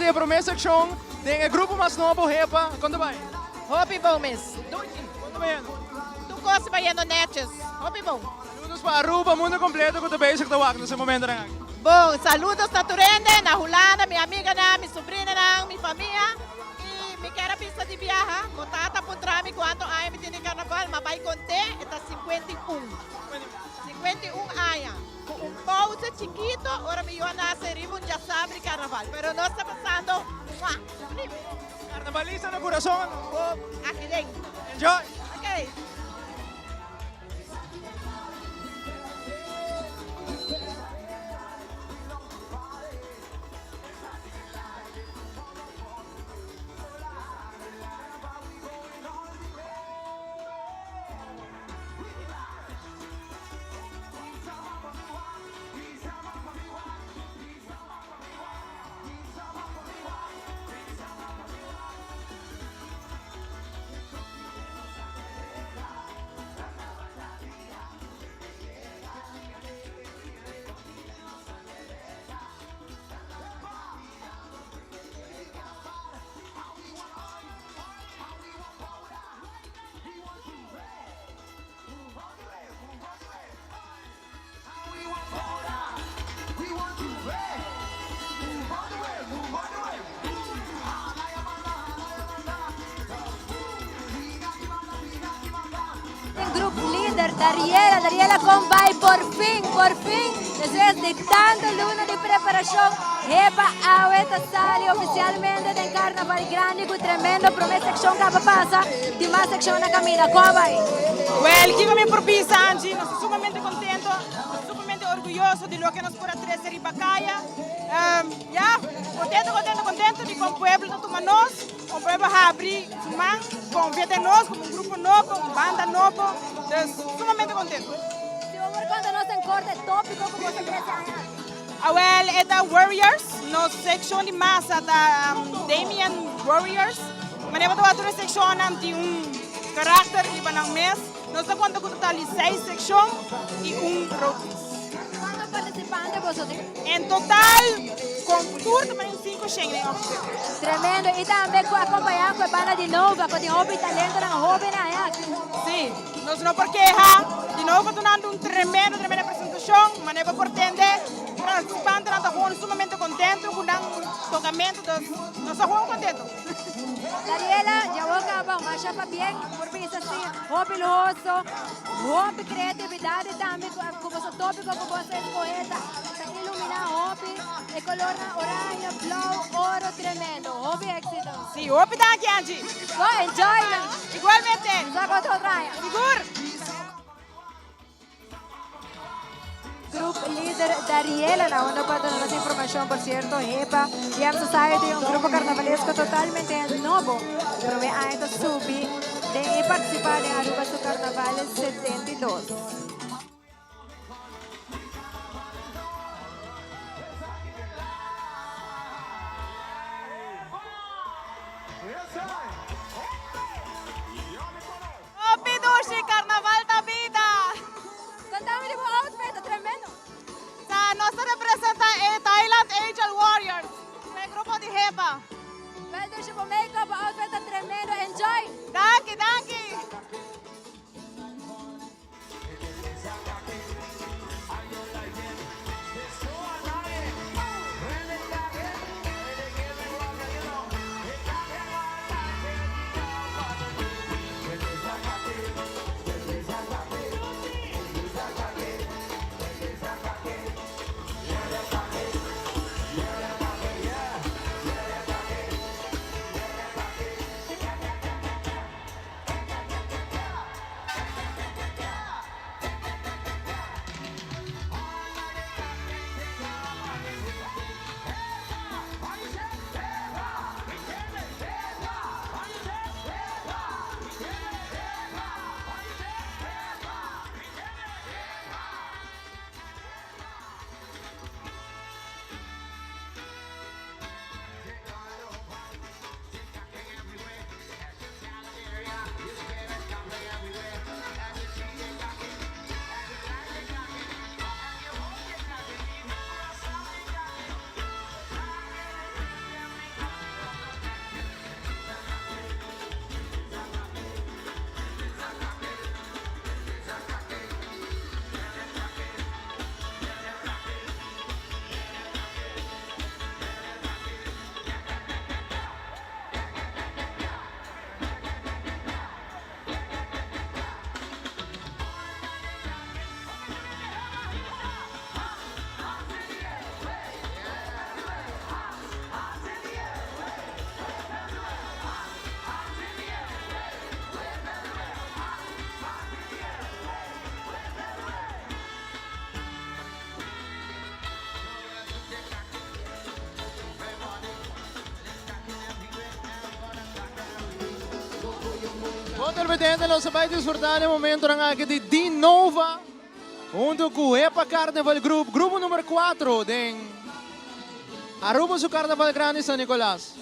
de promessa action, tem o grupo mais novo, Repa, quando vai? Hopi bom, miss. Quando vai? Tu gosta de ir netes. Hopi bom. Saludos para Aruba, mundo completo, que tu basic tawag nesse momento na. Bom, saludos na Turende, na Hulana, minha amiga na, minha sobrinha na, minha família. E me quero pista de viajar. Contata por trami quanto ai me tiene carnaval, mas vai conter, está 51. 51 anos. Com pausa chiquito, ahora me iba a nacer ya sabe carnaval. Pero no está pasando. Carnavalista no corazón. Aquí dentro. Enjoy. Okay. Grupo líder, Dariela Combay, por fin, después de tanta luna de preparación, Repa ahorita sale oficialmente del carnaval grande con tremendo promesa acción que pasa, de más acción na Camila, Combay. Well, aquí me propisa, Angie, nos estamos sumamente contentos, sumamente orgullosos de lo que nos por atrás de Ribacaya. Contento de con pueblo de Tumanos, con pueblo abrir su man, confía en nos como un grupo nuevo, como banda nuevo, entonces sumamente contento. Si vamos cuando nos encorte tópico como se crece allá. Well, esta Warriors, nos sección de masa da Damian Warriors, manera de otra sección de carácter de banang mes, nos da cuenta que total 6 secciones y un rotis. ¿Cuántos participantes vosotros? En total, con tour também 5 Schengen. Tremendo. E também acompanhar com a banda de Nova, com o hobby talento na hobby na Sim, nós não por quejar. De novo, dando tremenda apresentação, mas é importante participante não está sumamente contente com o tocamento, nós estamos contentos. Dariela, ya vou acabar, mas já bem, por pensar assim, hobby lujoso, hobby criatividade também, com o tópico que você escolhe, para iluminar hobby, de color orange, blau, ouro, tremendo, hobby éxito. Sim, hobby daqui, Angie. Enjoy. Igualmente. Nos encontramos. Seguro. Grupo líder Dariela, na onda para dar informação, por cierto, Repa, Jam Society, un grupo carnavalesco totalmente novo, pero ainda subir de participar en Aruba su Carnaval 72. Pidushi, Carnaval da Vida! Contame de tu outfit, tremendo! Nós representamos Thailand Angel Warriors, o grupo de Repa. Pidushi, o make-up, outfit tremendo, enjoy! Danke! Mga televidente, nós sabay disfrutar o momento ng aking di Nova junto com o EPA Carnaval Group, grupo número 4 din Aruba sa Carnaval Grande San Nicolas.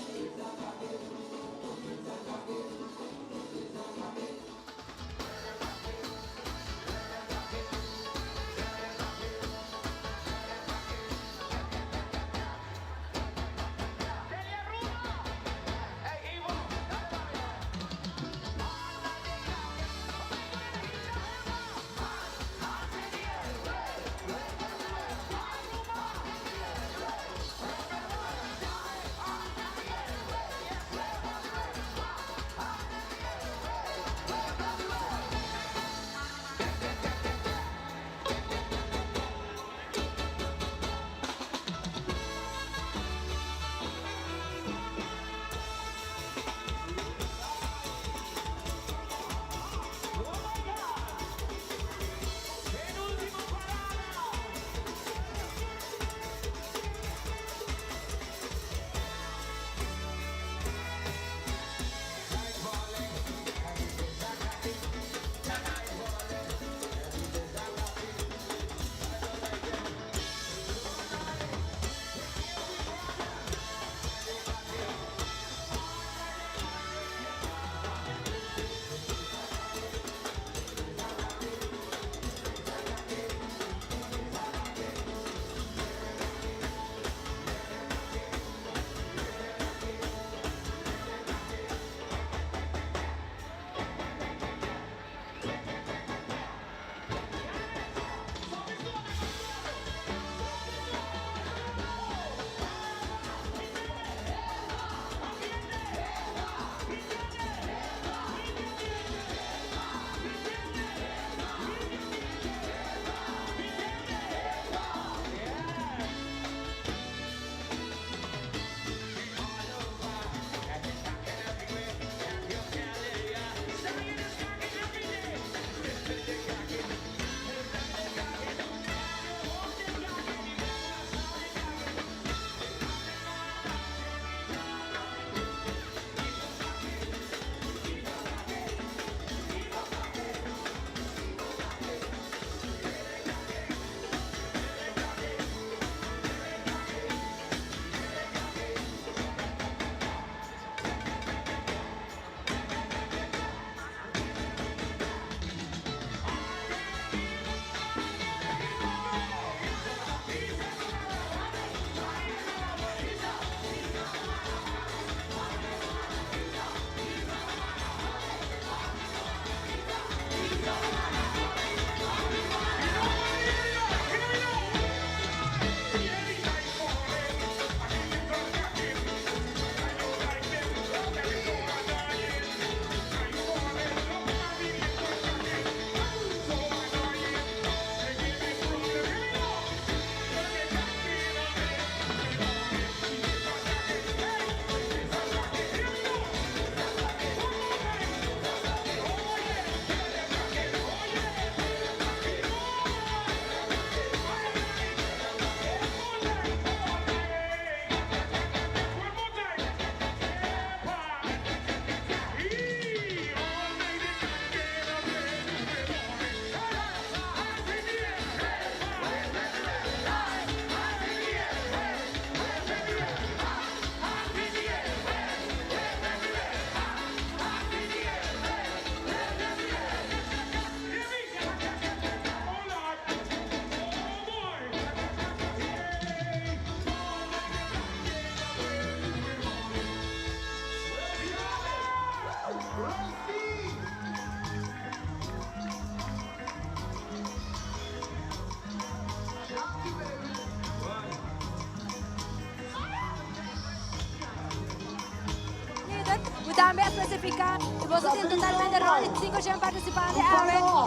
Dame a especificar que vos tienes totalmente rol y 5 participantes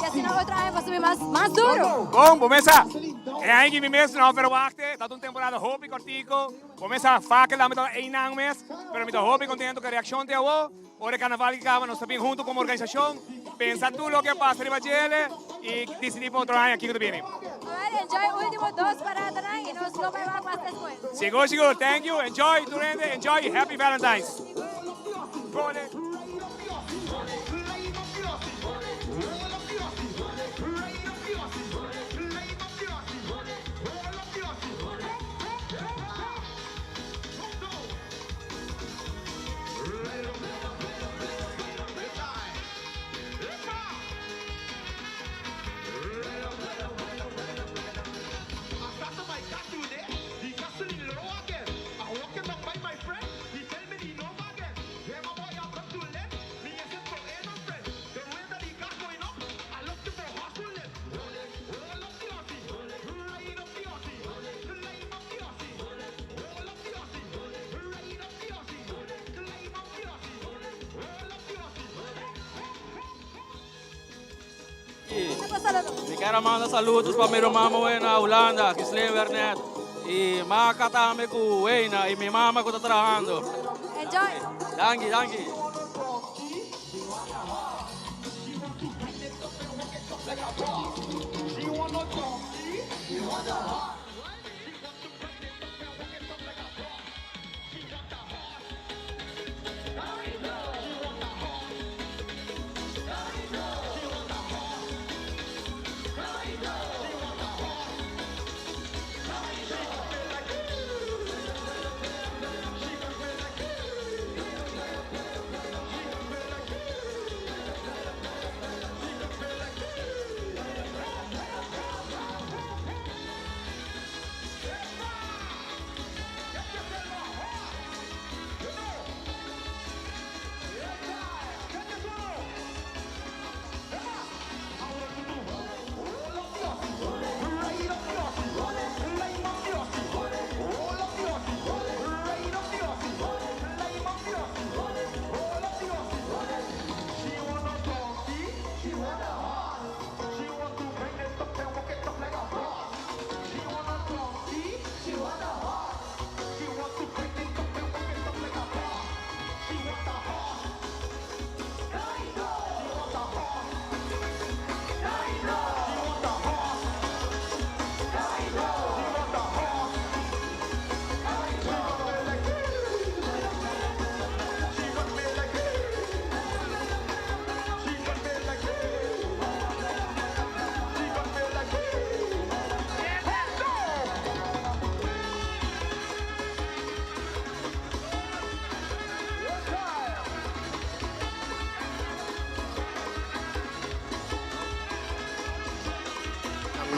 y así na outra año você mais duro. Bom, começa. É aí que me mesmo não verwachte. Dat een temporada hoop ik artikel. Começa vaker dan met al 1 ang mes. Pero met hoop ik contento que a reacción te hago. Ora carnaval que acaba, nós também junto como organização. Pensa tu lo que pasa de Bachele e decidir para outro ano aqui que viene. Enjoy último 2 paradas e nós não vamos mais depois. Seguro. Thank you. Enjoy, Durende. Enjoy. Happy Valentine's. Go on. saludos. Me quero mandar saludos para minha mamãe na Holanda, Gisleen Wernet. E mga katami ko, Wayna, e minha mama ko está trabalhando. Enjoy. Danke, danke.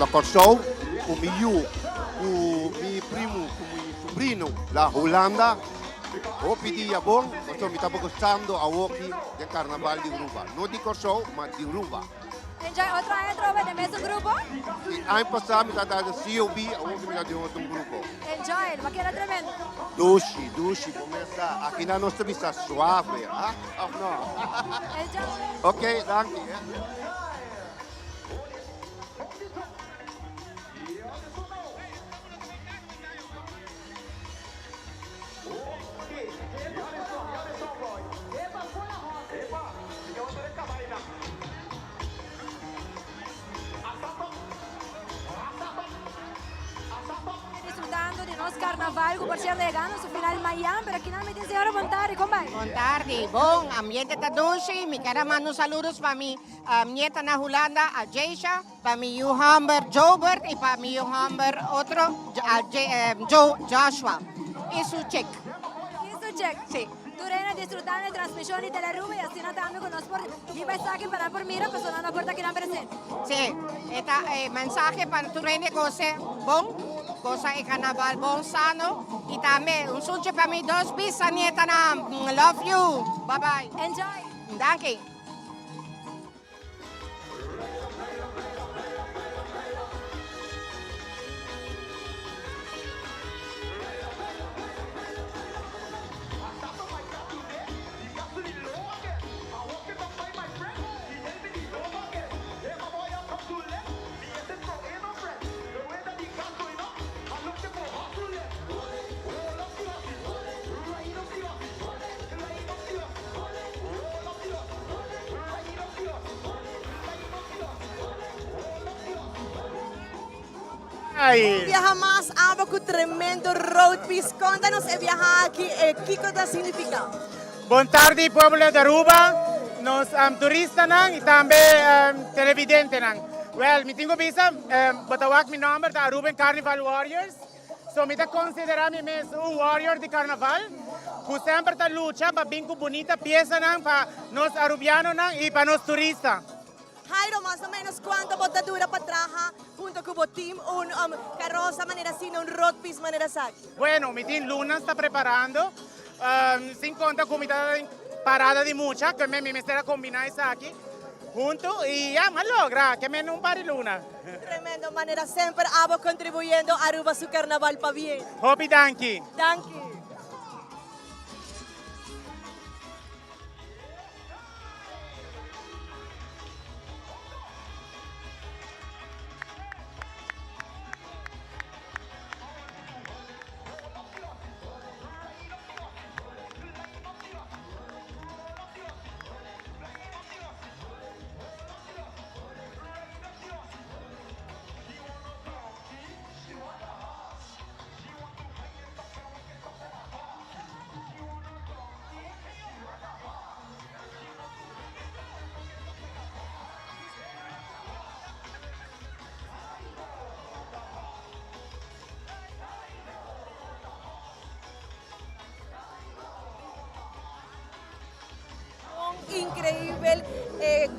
La Corsou, o Miu, o meu primo, o meu sobrinho, la Holanda. Hopi di Yabon, questo mi stavo gostando a occhi del carnaval di Aruba. Non di Corsou, ma di Aruba. Enjoy. Otro año trova de mesmo grupo. E ano passado mi stava dando COB, a occhi mi stava dando un gruppo. Enjoy. Va que era tremendo. Dushi, começa aqui na nossa vista suave, ah? Oh, no. Ok, danke. Disfrutando de nosso carnaval, com o parceiro legando, no final de Miami, pero finalmente se ahora vontade, como vai? Boa tarde, bom, ambiente tá doce, me quero mandar saludos para minha nieta na Holanda, a Jaisha, para meu Humber Jobert e para meu Humber outro, Joshua. Isso check. Isso check. Sí. Tu reina disfrutando de transmisión de Teleruba y así no también con nosotros por y mensaje para por mira, persona na puerta que no presente. Sí, esta mensaje para tu reina cosa bom, cosa e carnaval bom sano e também sunche para mim dos pizzas nieta na love you. Bye bye. Enjoy. Danke. Viaja más agua con tremendo road piece. Contanos el viajar aquí, ¿qué cosa significa? Boa tarde, pueblo de Aruba, nos turistas e também televidentes. Well, me tenho visa, botawak mi number da Aruban Carnival Warriors. So me considerar me mesmo warrior de carnaval. Que sempre tá luta para bem bonita pieza para nós arubianos e para nós turistas. Jairo, más o menos cuánto botadura para trabajar junto con el team, un carroza manera así, un road piece manera así. Bueno, mi team Luna está preparando, sin contar comida parada de mucha, que me estará combinar eso aquí, junto, y ya, más logra, que me un par de Luna. Tremendo manera, siempre abo contribuyendo a Aruba su carnaval para bien. Hopi danki. Danki.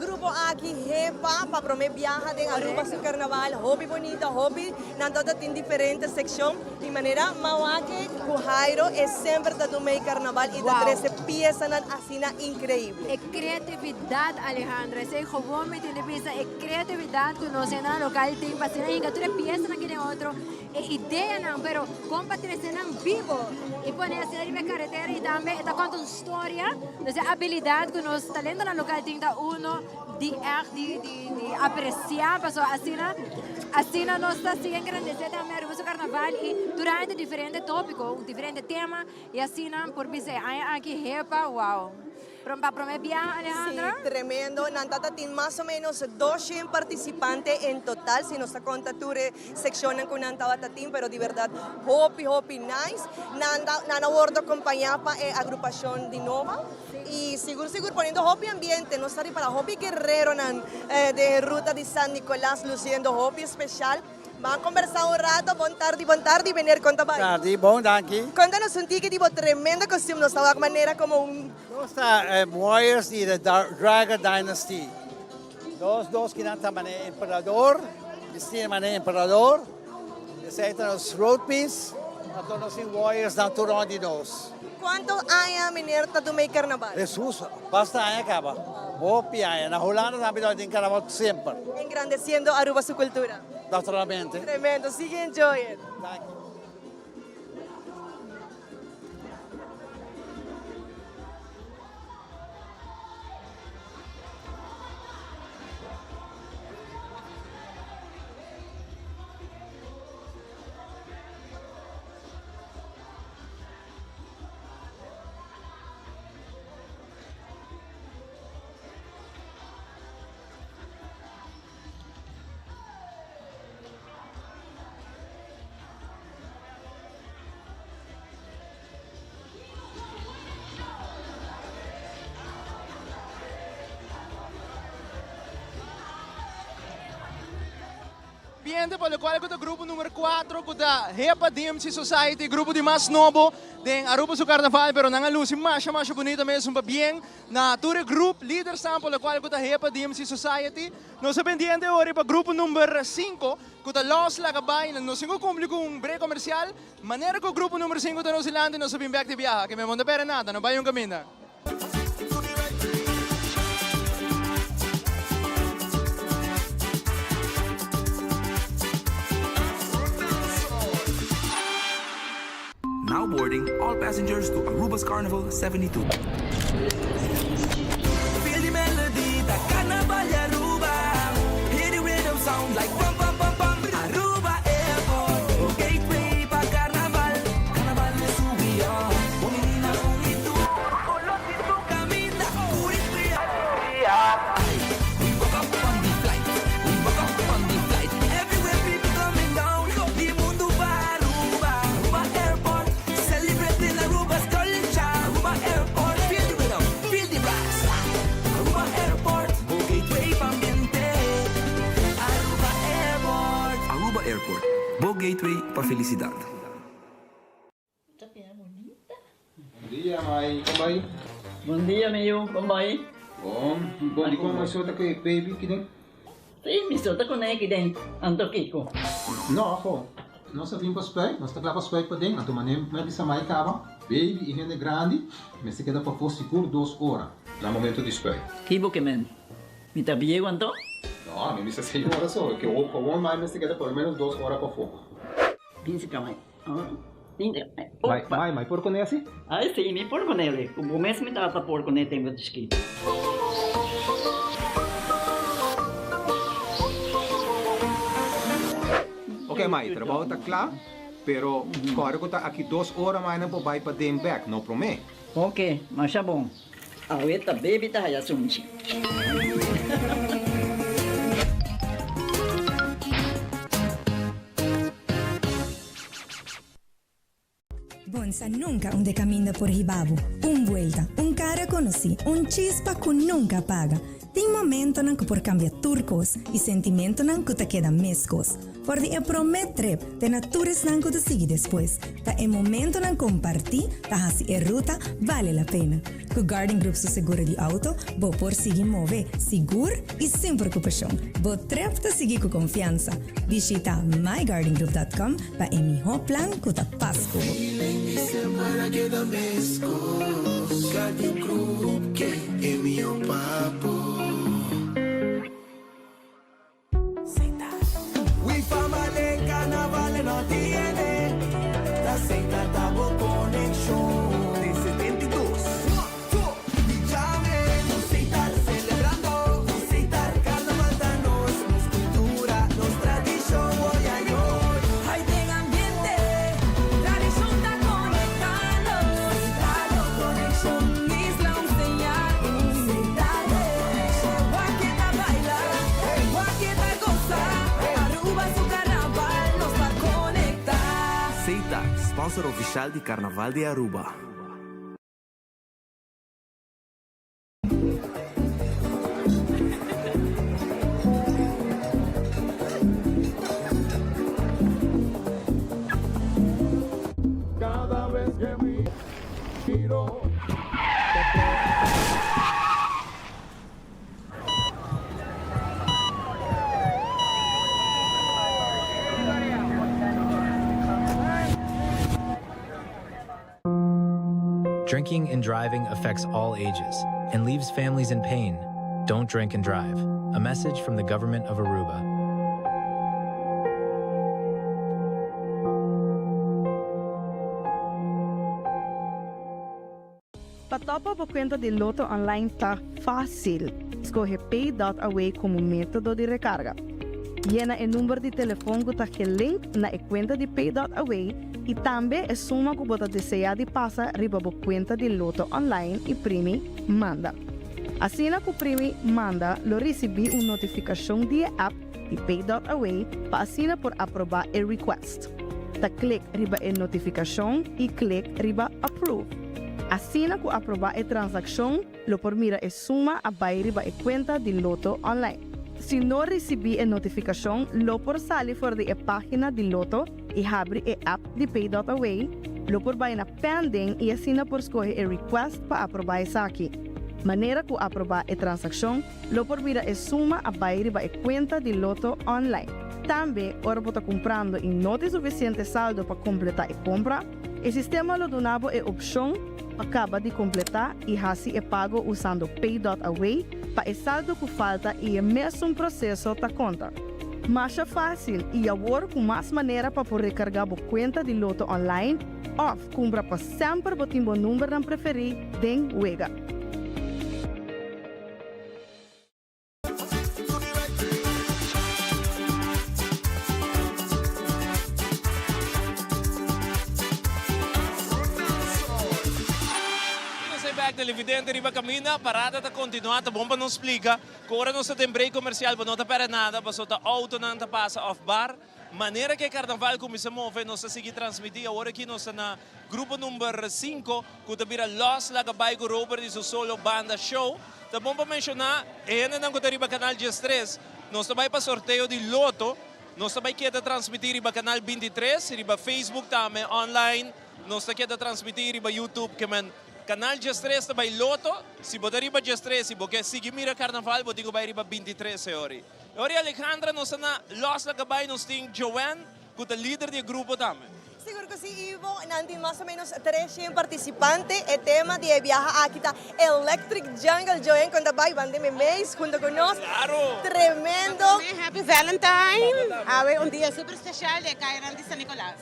grupo aqui Repa para promover viaja de Aruba su carnaval, hobby bonita, hobby nandota em diferentes secções de maneira mawake com Jairo é sempre da do meio carnaval e da 13 piezas na assina incrível. É criatividade, Alejandra. Esse jogo me tem vista é criatividade que nós na local tem para ser ainda toda pieza naquele outro é ideia não, pero com Patrícia não vivo e pode ser na carretera e também está contando história, essa habilidade que nós talento na local tem da uno de apreciar, pessoal, assim nós está se engrandecer também o carnaval e durante diferentes tópicos, diferentes temas e assim por dizer aqui Repa, uau. Para promover, Alejandra? Sí, tremendo. Nandata tem mais ou menos 200 participantes em total, se nos conta ture seccionan con Nantawata team, pero de verdade, hopi nice. Nana World acompanhar pa agrupação de Nova. E seguro ponendo hopi ambiente, não está para hopi guerrero de ruta de San Nicolás, luciendo hopi especial. Vamos a conversar un rato. Bom tarde, venir con tabay. Tarde, bom, danke. Contanos un ticket tipo tremendo costume, nos estaba de manera como un... Nossa, Warriors e the Dragon Dynasty. Dos que nanti mané imperador, vestido mané imperador. Esse aí tá nos road piece, então nós Warriors na turma de nós. Quanto aia minerta do meio carnaval? Jesus, basta aia acaba. Hopi aia, na Holanda também nós tem carnaval sempre. Engrandeciendo Aruba su cultura. Naturalmente. Tremendo, sigue enjoying. Ambiente pelo qual o grupo número 4 com a Repa DMC Society, grupo de mais novo de Aruba su carnaval, pero nang luz mais bonita mesmo para bem na tour group líder são pelo qual a Repa DMC Society. Nós pendiente agora para grupo número 5 com a Los Lagabay, nós cinco cumpre com break comercial, maneira que o grupo número 5 da Nova Zelândia nós vem back de viaja, que me manda pera nada, não vai um caminho. Now boarding all passengers to Aruba's Carnival 72. Feel the melody, the carnival Aruba. Hear the rhythm sound like bum bum bum bum. Aruba Airport, gateway pa carnaval. Carnaval es su vía. Bonina bonito, colosito camina. We woke up on the flight. We woke up on the flight. Everywhere people coming down. The mundo va Aruba. Aruba Airport. Celebrating Aruba's culture. Aruba Airport. Feel the rhythm, feel the rise. Aruba Airport. Go gateway pambiente. Aruba Airport. Aruba Airport. Go gateway pa felicidad. Bom dia, mãe. Como vai? Bom dia, meu. Como vai? Bom. Bom, di ko masota kay baby kideng? Sim, me solta com ele dentro. Ando Kiko. No, ako. Nós vim para spek, nós tá lá para spek para dentro, então manem, mas bisa mai kaba, baby e gente grande, mas se queda para for seguro 2 horas, no momento de spek. Kibo que men. Me tá bem quanto? No, a mim bisa 6 horas só, que o com mais mas se queda por menos 2 horas para for. Pinse kamay. Mai, por conhece? Ai, sim, me por com ele. O mês me trata por com ele tem muito escrito. Ok, mai, trabalho tá claro, pero agora que tá aqui 2 horas mais não pode vai para dem back, não promete. Ok, mas é bom. A ueta baby tá aí assunto. Onça nunca onde caminha por Hibabo. Vuelta, cara conheci, chispa que nunca apaga. Tem momento que por cambiar turcos e sentimento que te queda mescos. Por de promet trip, te natures que te sigue depois. Ta é momento compartir, ta hasi ruta vale a pena. Com Garden Group su seguro de auto, bo por seguir mover seguro e sem preocupação. Bo trip te seguir com confiança. Visita mygardengroup.com para emiho plan que te pasco. Para que da mescos, Garden Group que é meu papo. We family carnaval no tiene, la seita tabo connection. De 72. Llame, musitar celebrando, musitar carnaval da nos, nos cultura, nos tradición, hoy ay hoy. Hay de ambiente, tradición está conectando, musitar conexión, isla un señal, musitar conexión. Guaqueta baila, guaqueta goza, Aruba su carnaval nos va a conectar. Seita, sponsor oficial de Carnaval de Aruba. Cada vez que miro, Drinking and driving affects all ages and leaves families in pain. Don't drink and drive. A message from the government of Aruba. Patopa por conta de Loto Online tá fácil. Escolhe Pay.Away como método de recarga. Llena o número de telefone que está link na conta de Pay.Away e também é suma que você deseja de passar riba a conta de Loto Online e primi manda. Assim na que primi manda, lo recebi uma notificação de app de Pay.Away para assinar por aprovar o request. Ta click riba a notificação e click riba approve. Assim que aprovar a transação, lo por mira a suma a vai riba a conta de Loto Online. Se não recebi a notificação, lo por sair fora da página de Loto e abre a app de Pay.Away, lo por vai na pending e assina por escolher a request para aprovar essa aqui. Maneira que aprovar a transação, lo por mira a suma a vai riba a conta de Loto Online. Também, ora por comprando e não tem suficiente saldo para completar a compra, o sistema lo donava a opção acaba de completar e assim é pago usando Pay.Away para o saldo que falta e é mesmo processo da conta. Mas é fácil e agora com mais maneira para poder recargar a conta de Loto Online ou comprar para sempre o timbo número não preferir den wega. Televidente riba camina, parada tá continuar, tá bom para não explicar. Agora não se tem break comercial, para não tá para nada, para só tá auto não tá passa off bar. Maneira que o carnaval começa a mover, nós seguir transmitir. Agora aqui nós na grupo número 5, que tá vira Los Lagabay com Robert e seu solo banda show. Tá bom para mencionar, ainda não tá riba canal G3, nós tá vai para sorteio de loto, nós tá vai querer transmitir riba canal 23, riba Facebook também online, nós tá querer transmitir riba YouTube que man Canal G3 está by Loto, se você riba G3, se você seguir mira Carnaval, você vai riba 23 horas. Ora Alejandra, nós na Los Lagabay, nós tem Joanne, que é líder do grupo também. Seguro que sí, Ivo, nanti más o menos 300 participantes. El tema de viaja aquí está Electric Jungle. Joen con Dabay, van de memes junto con nosotros. Claro. Tremendo. Happy Valentine. Ave un día súper especial de Cairan de San Nicolás.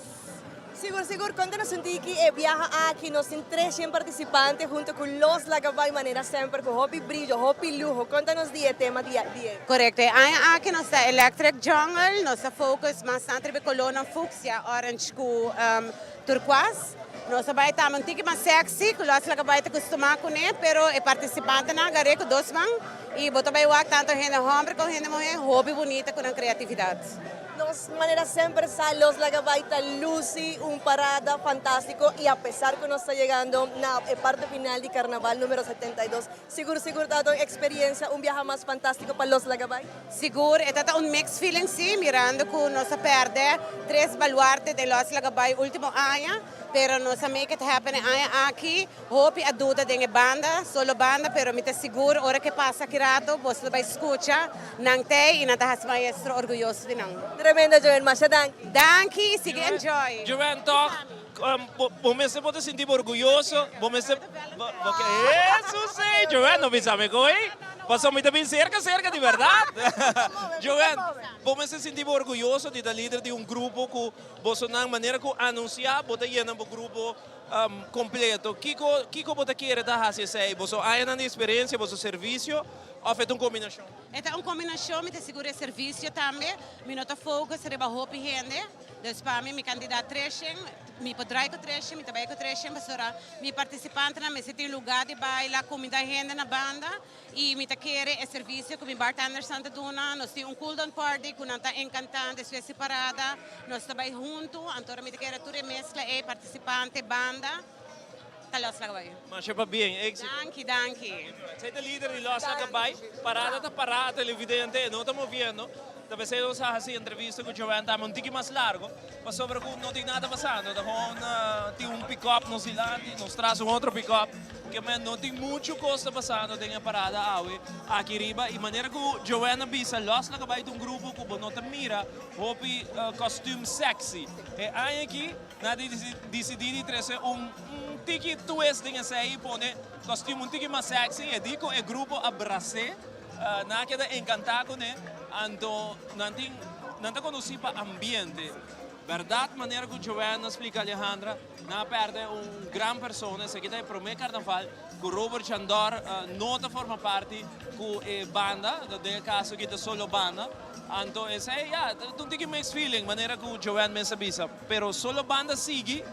Seguro, contanos un tiki, viaja aquí, nos tem 300 participantes junto con Los Lagabay, maneira sempre com hobby brilho, hobby lujo. Conta-nos o tema dia. Correcto. Aqui nós temos Electric Jungle, nossa focus bastante na coluna fúcsia, orange com turquoise. Nós vai estar um tique mais sexy, que nós lá vai acostumar com ele, pero é participante na gare com dois mãos e bota vai o tanto gente homem como gente mulher, hobby bonita com a criatividade. Nos manera siempre Los Lagabaita Lucy, un parada fantástico y a pesar que nos está llegando la parte final de Carnaval número 72, seguro dado experiencia, un viaje más fantástico para Los Lagabay? Seguro, é um mixed feeling sim, mirando que nós perde 3 baluartes de Los Lagabay último ano, pero nós make it happen aqui, hope a dúvida de banda, solo banda, pero me seguro, hora que passa aqui rato, você vai escutar, não tem e não está maestro orgulhoso de não. Tremenda, Joel Masha, Danke, sigue enjoy. Joel, toch, você pode sentir orgulhoso, você... Isso sim, Joel, não pensava com ele? Passou muito bem cerca de verdade. Joel, você se sentir orgulhoso de ser líder de um grupo que você na maneira que anunciar, você llena um grupo completo. Que você quer dar a você? Você há uma experiência, você serviço, ou é uma combinação? É uma combinação, me segura serviço também, me nota fogo, se reba hope gente, dus para mim, me candidato trechen, me podrai com trechen, me trabalho com trechen, mas ora, me participante na me se tem lugar de bailar, comida gente na banda, e me quer é serviço com me bartender Santa Duna, nós temos cool down party, com nanta encantante, sua separada, nós trabalhamos junto, então me quer tudo mescla é participante, banda. Los Lagabay. Mas é bem, Danke. Você é líder de Los Lagabay, parada televidente, não estamos vendo. Talvez eu faça entrevista com o Joel, está um pouquinho mais largo, mas sobre que não tem nada passando. Tem um pick-up no Zilandi, nos traz outro pick-up, que não tem muito coisa passando, tem a parada aqui riba. E maneira que o Joel avisa, Los Lagabay é um grupo que não te mira, houve costume sexy. E aí aqui, nós decidimos trazer tiki twist dengan saya pone costume um tiki mais sexy e digo é grupo abrace na queda encantado né ando não conheci para ambiente verdade maneira que o Joel nos explica Alejandra na perde grande pessoa se que é pro meu carnaval que o Robert Chandor não forma parte com banda no caso que é solo banda então esse é um tiki mix feeling maneira que o Joel me avisa pero solo banda sigue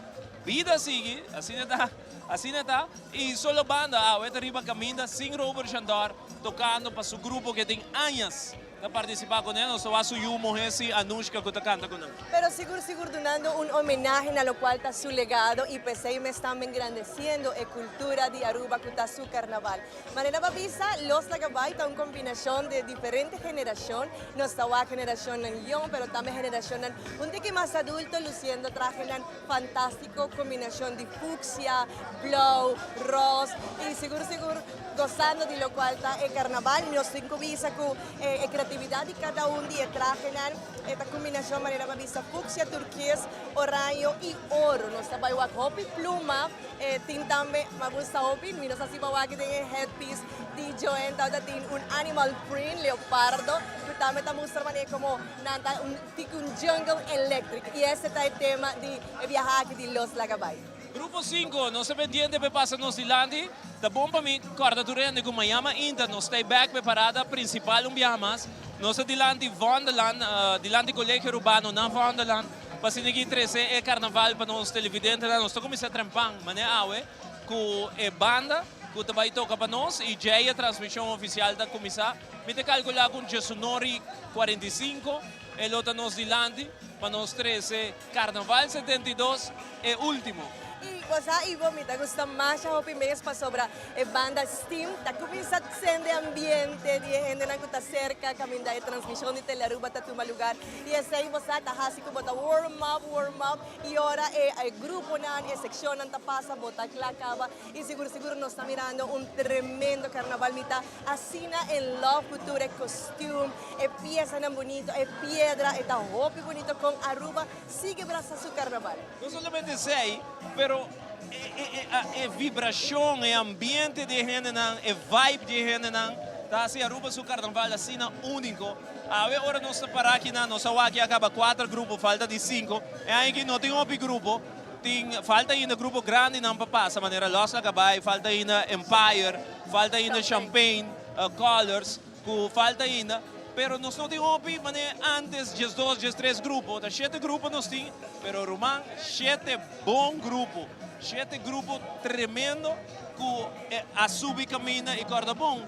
vida sigue, assim está, e solo banda, esta riba caminha, sem Robert Chandor, tocando para seu grupo que tem anos de participar com ele, só a sua mulher, Anushka, que canta com ele. Pero seguro donando un homenaje a lo cual está su legado y PCI me están engrandeciendo la cultura de Aruba que está su carnaval. Manera babisa, Los Lagabay está una combinación de diferentes generaciones, no está la generación young, pero también generación un poco más adulto, luciendo traje una fantástico combinación de fucsia, blow, rose y seguro gozando de lo cual está el carnaval y nos cinco visa con creatividad de cada uno de traje esta combinación manera babisa fucsia, turquesa, orange y oro. Nos está baiwak hopi pluma, también me gusta hopi, minos así baiwak tiene headpiece de Joen, tiene un animal print, leopardo, que también está mostrando como un jungle electric y ese es el tema de viajar de Los Lagabay. Grupo 5, não se pendiente para passar no Zilandi. Tá bom para mim, corda durante com Miami ainda, nós stay back preparada principal viamas. Nós Dilandi Vonderland, Dilandi Colégio Urbano na Vonderland. Para se ninguém trazer é carnaval para nós televidentes, nós estamos começando a trampar, mas é com a banda que também toca para nós e já é a transmissão oficial da comissão. Me te calcular com Sonori 45, e outra nós Dilandi, para nós trazer Carnaval 72 é último. Y cosa Ivo, me gusta más a hopi mes para sobra banda Steam, ta comienza de ambiente, de gente que está cerca, caminda de transmisión de Telearuba ta tuma lugar. Y ese ahí vos ta hasi como ta warm up y ahora el grupo nan, sección ta pasa, bota clacaba y seguro nos está mirando un tremendo carnaval mita asina en love cultura, costume, pieza tan bonito, piedra, está hopi bonito con Aruba, sigue braza su carnaval. No solamente sei, pero é vibração, é ambiente de gente, é vibe de gente, tá assim Aruba seu carnaval assim único. Agora nós parar aqui na nossa aqui acaba 4 grupos, falta de 5. É aí que não tem outro grupo, falta ainda grupo grande não para passar, maneira Los Lagabay, falta ainda Empire, falta ainda Champagne, Colors, falta ainda. Pero nós não temos opi, mas antes, just 2, just 3 grupos. Tá 7 grupos nós temos, pero Román, 7 bom grupo. 7 grupos tremendo que a subir caminha e corda bom.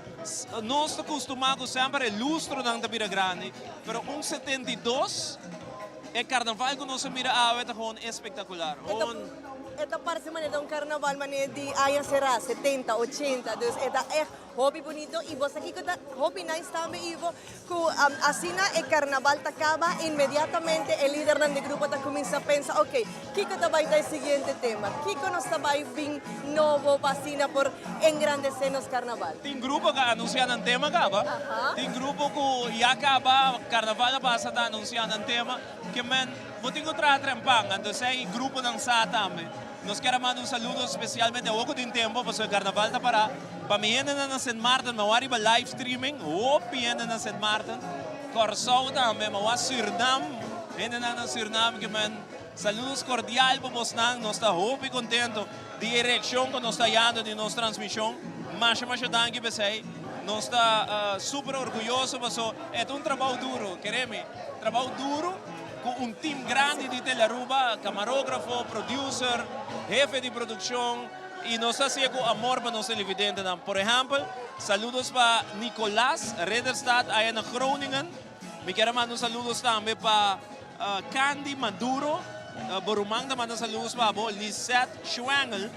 Nós estamos acostumados sempre a lustro na Tabira Grande, pero 72 é carnaval que nós mira é gewoon espetacular. Esta parece de un carnaval de años será 70, 80, entonces esta es hobby bonito y vos aquí está hobby nice también Ivo que así el carnaval te acaba inmediatamente el líder del grupo te comienza a pensar ok, Kiko te va a ir al siguiente tema, Kiko nos va a ir bien nuevo pasina por engrandecer los carnaval. Tem grupo que anunciando um tema acaba, tem grupo que já acaba carnaval passa a anunciar um tema que men vou ter que trazer trampang, então sei grupo dançar também. Nós queremos mandar saludo especialmente a pouco de tempo, porque o carnaval está para mim na St. Martin, mas arriba live streaming, piena na St. Martin, Corsou também, mas Suriname, na Suriname, que man, saludos cordial para vós, nós estamos muito contentes de direção que nós estamos dando de nossa transmissão, mas danke para vocês, nós estamos super orgulhosos, porque é um trabalho duro, queremos, trabalho duro, com um time grande de Telearuba, camarógrafo, producer, jefe de produção, e nós estamos com amor para nossos televidentes. Por exemplo, saludos para Nicolás Rederstad, aí na Groningen. Me quero mandar saludos também para Candy Maduro, Borumang, mando saludos para Lisette Schwangel,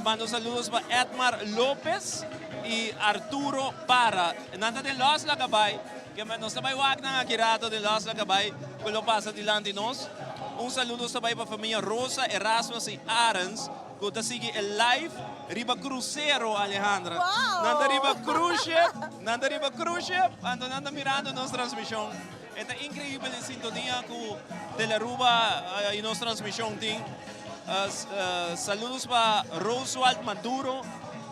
mando saludos para Edmar Lopez e Arturo Para. Nanda de Los Lagabay, que nós também wag na akirato de Los Lagabay, que lo passa dilante nós. Saludo também para a família Rosa, Erasmus e Arens, que está seguindo o live, riba cruzeiro, Alejandra. Wow. Nanda riba cruzeiro, ando nanda mirando nossa transmissão. É incrível a sintonia que Telearuba e nossa transmissão tem. Saludos para Roosevelt Maduro,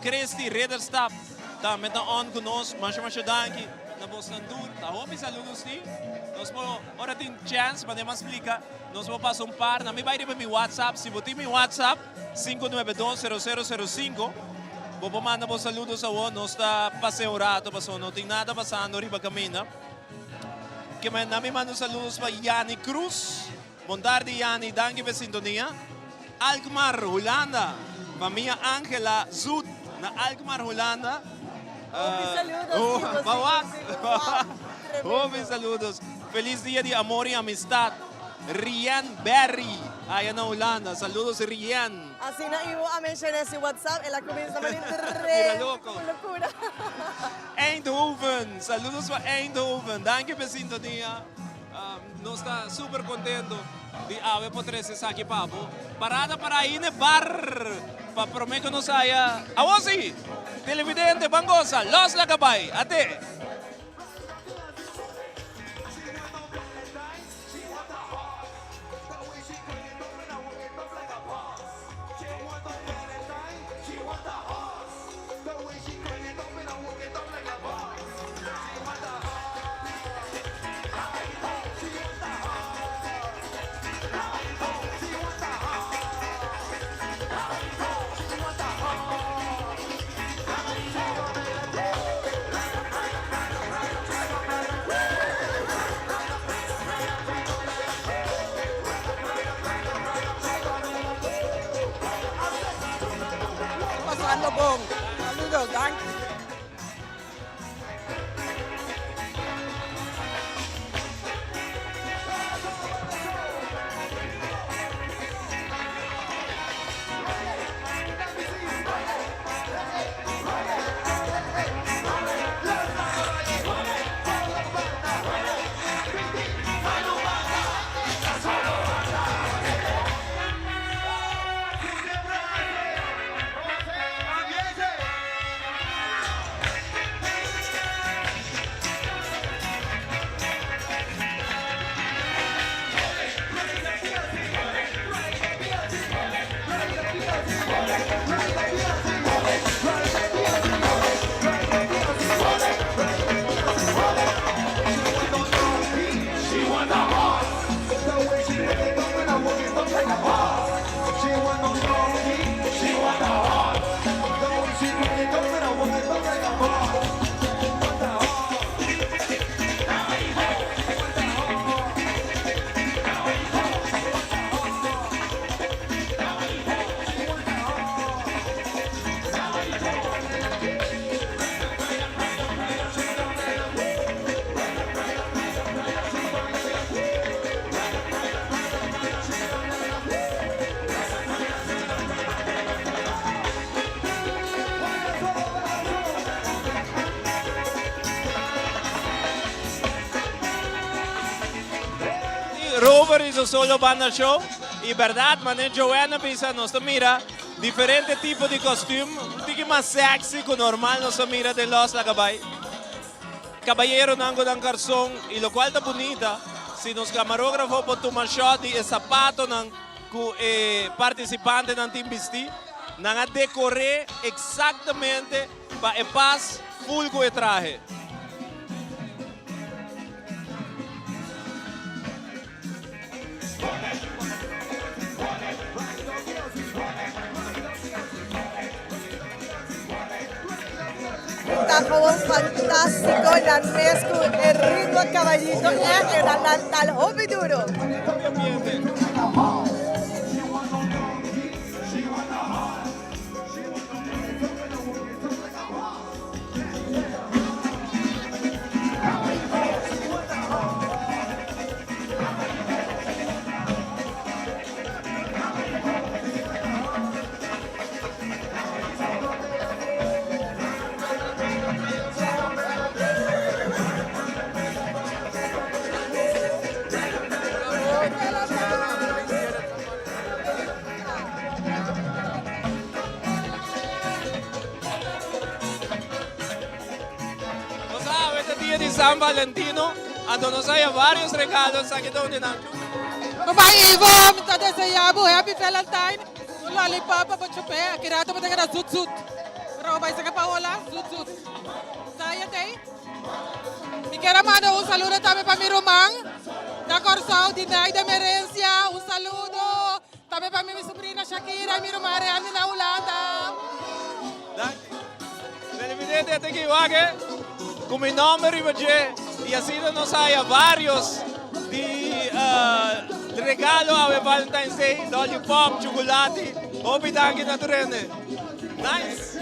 Christy Rederstad, também está on conosco, mas danke. Na Bosnandur, tá hopi saludos ti. Nós po ora tem chance para me explicar. Nós vamos passar par, na me vai para meu WhatsApp, se botar meu WhatsApp 5920005. Vou mandar vos saludos a você, nós está passando rato, passou, não tem nada passando riba caminho. Que me manda saludos para Yani Cruz, Montardi Yani, danke pela sintonia. Alkmaar, Holanda, família Angela Zut, na Alkmaar, Holanda. Saludos. Feliz dia de amor e amistad. Rian Berry, allá en Holanda. Saludos, Rian. Así na iwo a mencionar ese WhatsApp, ela comienza a venir Mira loco. locura. Eindhoven, saludos para Eindhoven. Danke pela sintonia. Nós está super contento de haver poder estar aqui, Pablo. Parada para ir no bar. Para prometer que nos haya. Awasi, televidente, Bangosa, Los Lagabay. Ate. Pasando bom. Saludos, danke. Rover is solo banda show. E verdade, mas nem Joanna pensa, nós mira diferente tipo de costume, um pouquinho mais sexy que o normal nós mira de los lagabay. Caballero nango ng garçom, e lo qual tá bonita, se nos camarógrafo po tomar shot e sapato ng participante ng team vesti, nang decore exatamente para pas full ko traje. Tajo fantástico, la mezcla, el ritmo a caballito, era tal hobby duro. San Valentino, ando nos hay varios regalos aquí donde Nacho. Babae Ivo, minta desejabo, happy Valentine. Lollipop, pachupe, akirato pa taga zut-zut. Pero babae sa kapaola, zut-zut. Saya tay. Mi quero mandar un saludo también para mi Román. Da Corsao, de Naida Merencia, un saludo. También para mi sobrina Shakira y mi Román Real na Holanda. Televidente, te equivoque. Con mi nombre Rivaje, y así nos hay varios de regalo a Valentine's Day, lollipop, chocolate, obidangi na trene. Nice.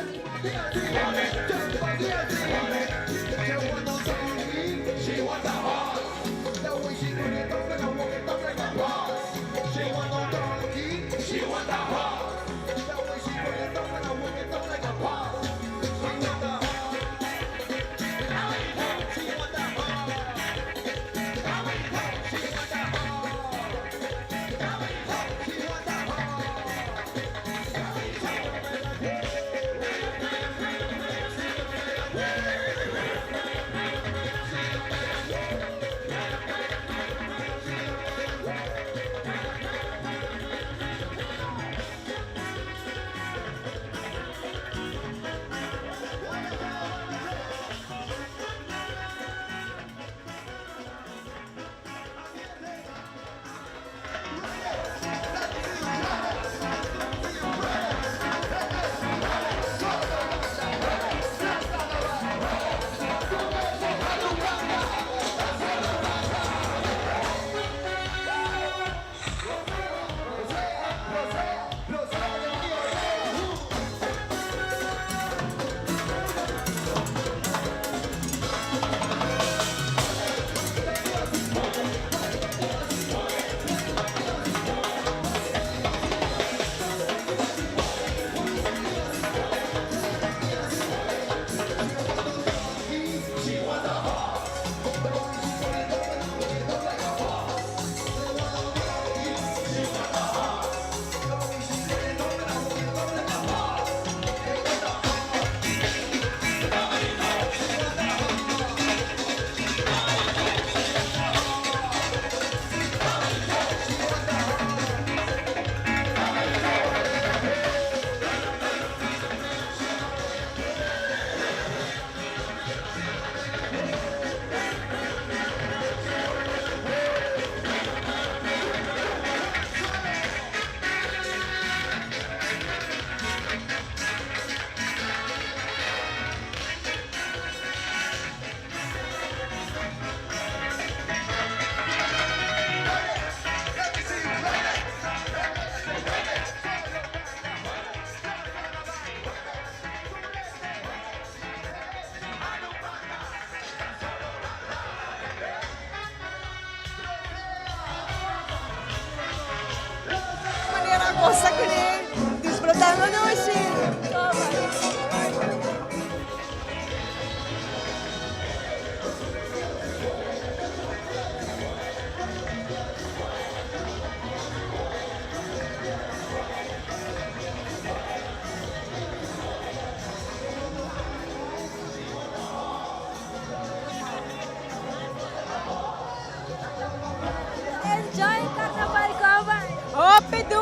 Cosa con él, disfrutando noche.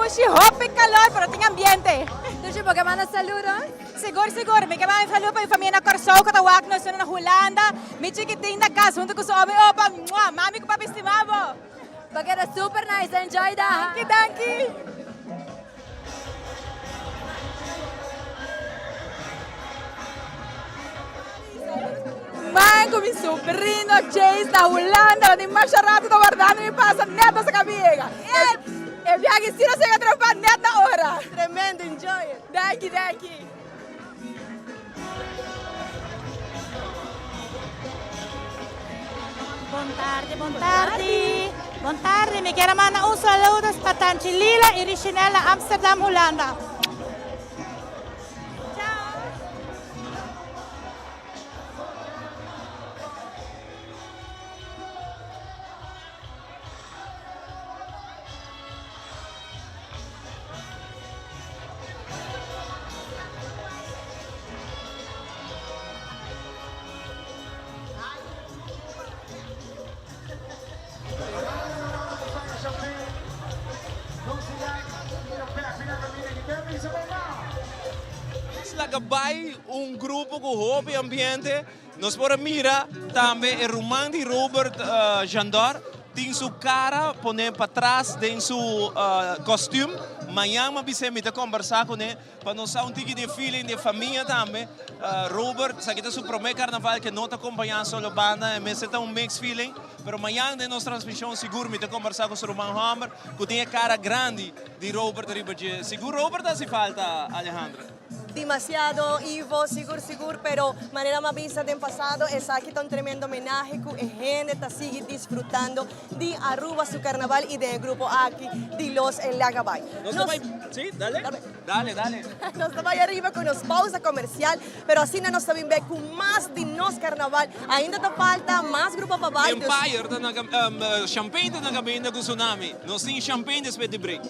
Dushi, hopi calor, pero tem ambiente. Dushi, porque manda saludos? Seguro. May kamay saludo pa yung família na Corsou, katawag na na Holanda. May chiquiting na casa, junto com o homem. Opa, mami ko papistimavo. Porque era super nice, enjoy that. Thank you. Man, com meu sobrinho, Jace, na Holanda, onde mais rápido tô guardando e passa neto sa caminha. É viagem, se não chega a trompar neto na hora. Tremendo, enjoy it. Daqui. Buon tardi, mi quero mandar saludos para Tanchilila e Richinella, Amsterdam, Holanda. Gabay grupo com hoop e ambiente. Nós podemos mirar também o romance de Robert Jandor. Tem sua cara, põe para trás, tem seu costume. Amanhã vamos conversar com ele para nós ter um tipo de feeling de família também. Robert, se kita seu primeiro carnaval que não está acompanhando só a banda, mas é um mix feeling. Mas amanhã na nossa transmissão seguro vamos conversar com o Roman Hammer, que tem a cara grande de Robert Ribadje. Seguro Robert hace falta, Alejandra. Demasiado, Ivo, seguro, pero manera más vista del pasado, es aquí un tremendo homenaje que la gente está sigue disfrutando de Aruba, su carnaval y del grupo aquí, de los Lagabay. Sí, dale. Nos estamos ahí arriba con nos pausa comercial, pero así no nos también ve con más de nos carnaval. Ainda te falta más grupo para baixo. Empire, champagne na cabina com tsunami. Nós temos champagne depois de break.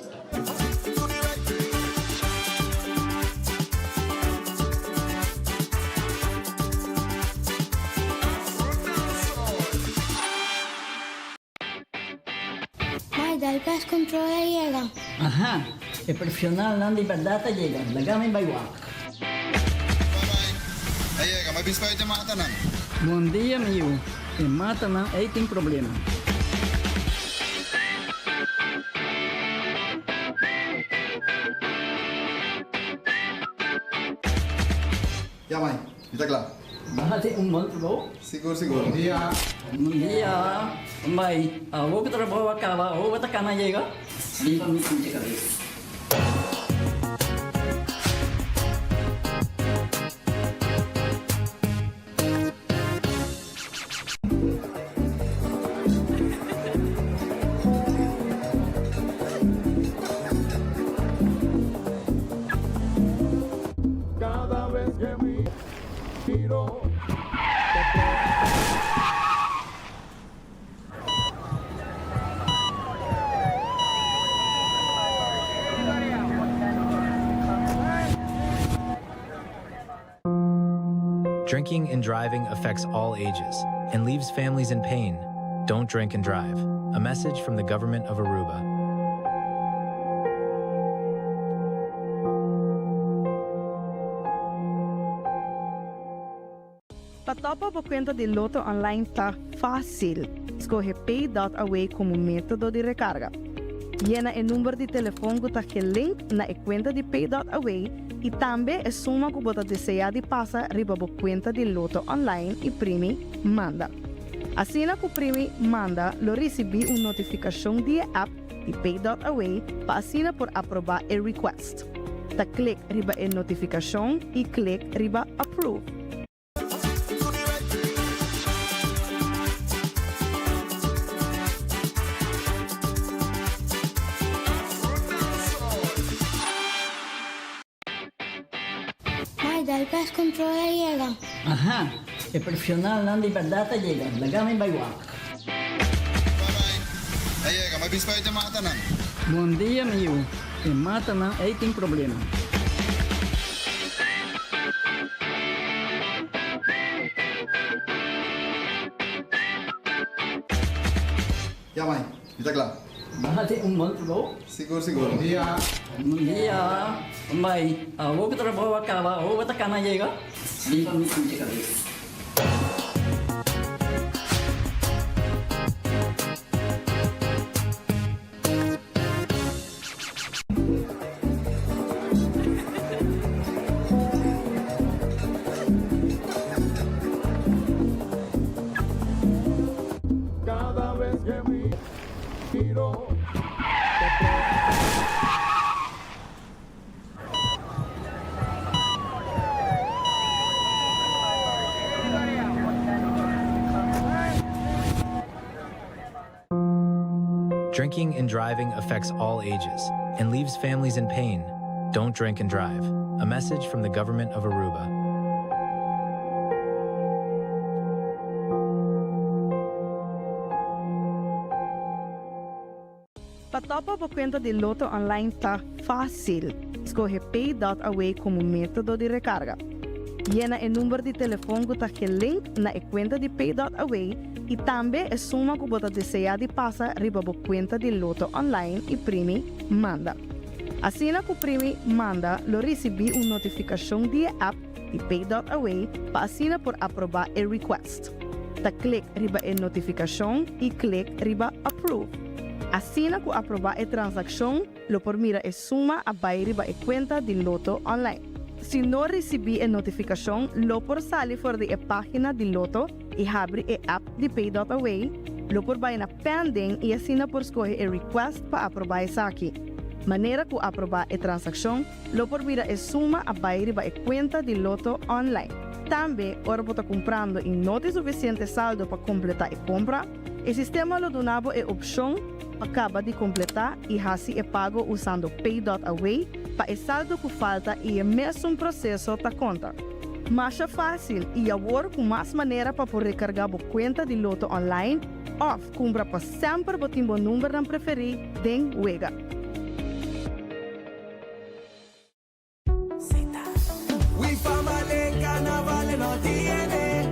El pest control llega. Ajá, el profesional não de verdade llega. Lagami baywa. Aí, mas biscoito te mata não. Bom dia, meu. Te mata não, aí tem problema. Ya, mãe, está claro. Bahati monto bro. Seguro. Bom dia. Bom dia. Mãe, vou que trabalho acaba, vou que tá na chega. Limpa me sente cabeça. Cada vez que me miro. Drinking and driving affects all ages and leaves families in pain. Don't drink and drive. A message from the government of Aruba. Patopa por conta de Loto Online tá fácil. Escolhe Pay.Away como método de recarga. Llena o número de telefone que está aqui link na conta de Pay.Away e também a suma que você deseja de passar riba a conta de Loto Online e primi manda. Assim que primi manda, lo recebi uma notificação de app de Pay.Away para assinar por aprovar o request. Ta click riba a notificação e click riba approve. El pest control llega. Ajá, el profesional não de verdade llega. Lagami baywa. Aí, mas biscoito te mata não. Bom dia, meu. Te mata não, aí tem problema. Ya, mãe, está claro. Bahati month ago. Siguro. Bom dia. Bom dia. May, huwag ka trabaho akala, huwag ka na llega. Di pa mi kunci kali. Cada vez que miro. Drinking and driving affects all ages and leaves families in pain. Don't drink and drive. A message from the government of Aruba. Patopa por conta de Loto Online tá fácil. Escolhe Pay.Away como método de recarga. Llena o número de telefone que está link na conta de Pay.Away e também a suma que você deseja de passar riba a conta de Loto Online e primi manda. Assim que o primi manda, lo recebi uma notificação de app de Pay.Away para assinar por aprovar o request. Ta clique riba a notificação e clique riba approve. Assim que aprovar a transação, lo por mira a suma a riba a conta de Loto Online. Se não recebi a notificação, lo por sair fora da página de Loto e abre a app de Pay.Away, lo por vai na pending e assina por escolher a request para aprovar isso aqui. Maneira que aprovar a transação, lo por mira a suma a riba a conta de Loto Online. Também, ora você comprando e não tem suficiente saldo para completar a compra, o sistema lo donava a opção acaba de completar e assim é pago usando Pay.Away para o saldo que falta e é mesmo processo da conta. Mas é fácil e agora com mais maneira para poder recargar a conta de Loto Online ou comprar para sempre o timbo número não preferido den Wega. We family carnaval no tiene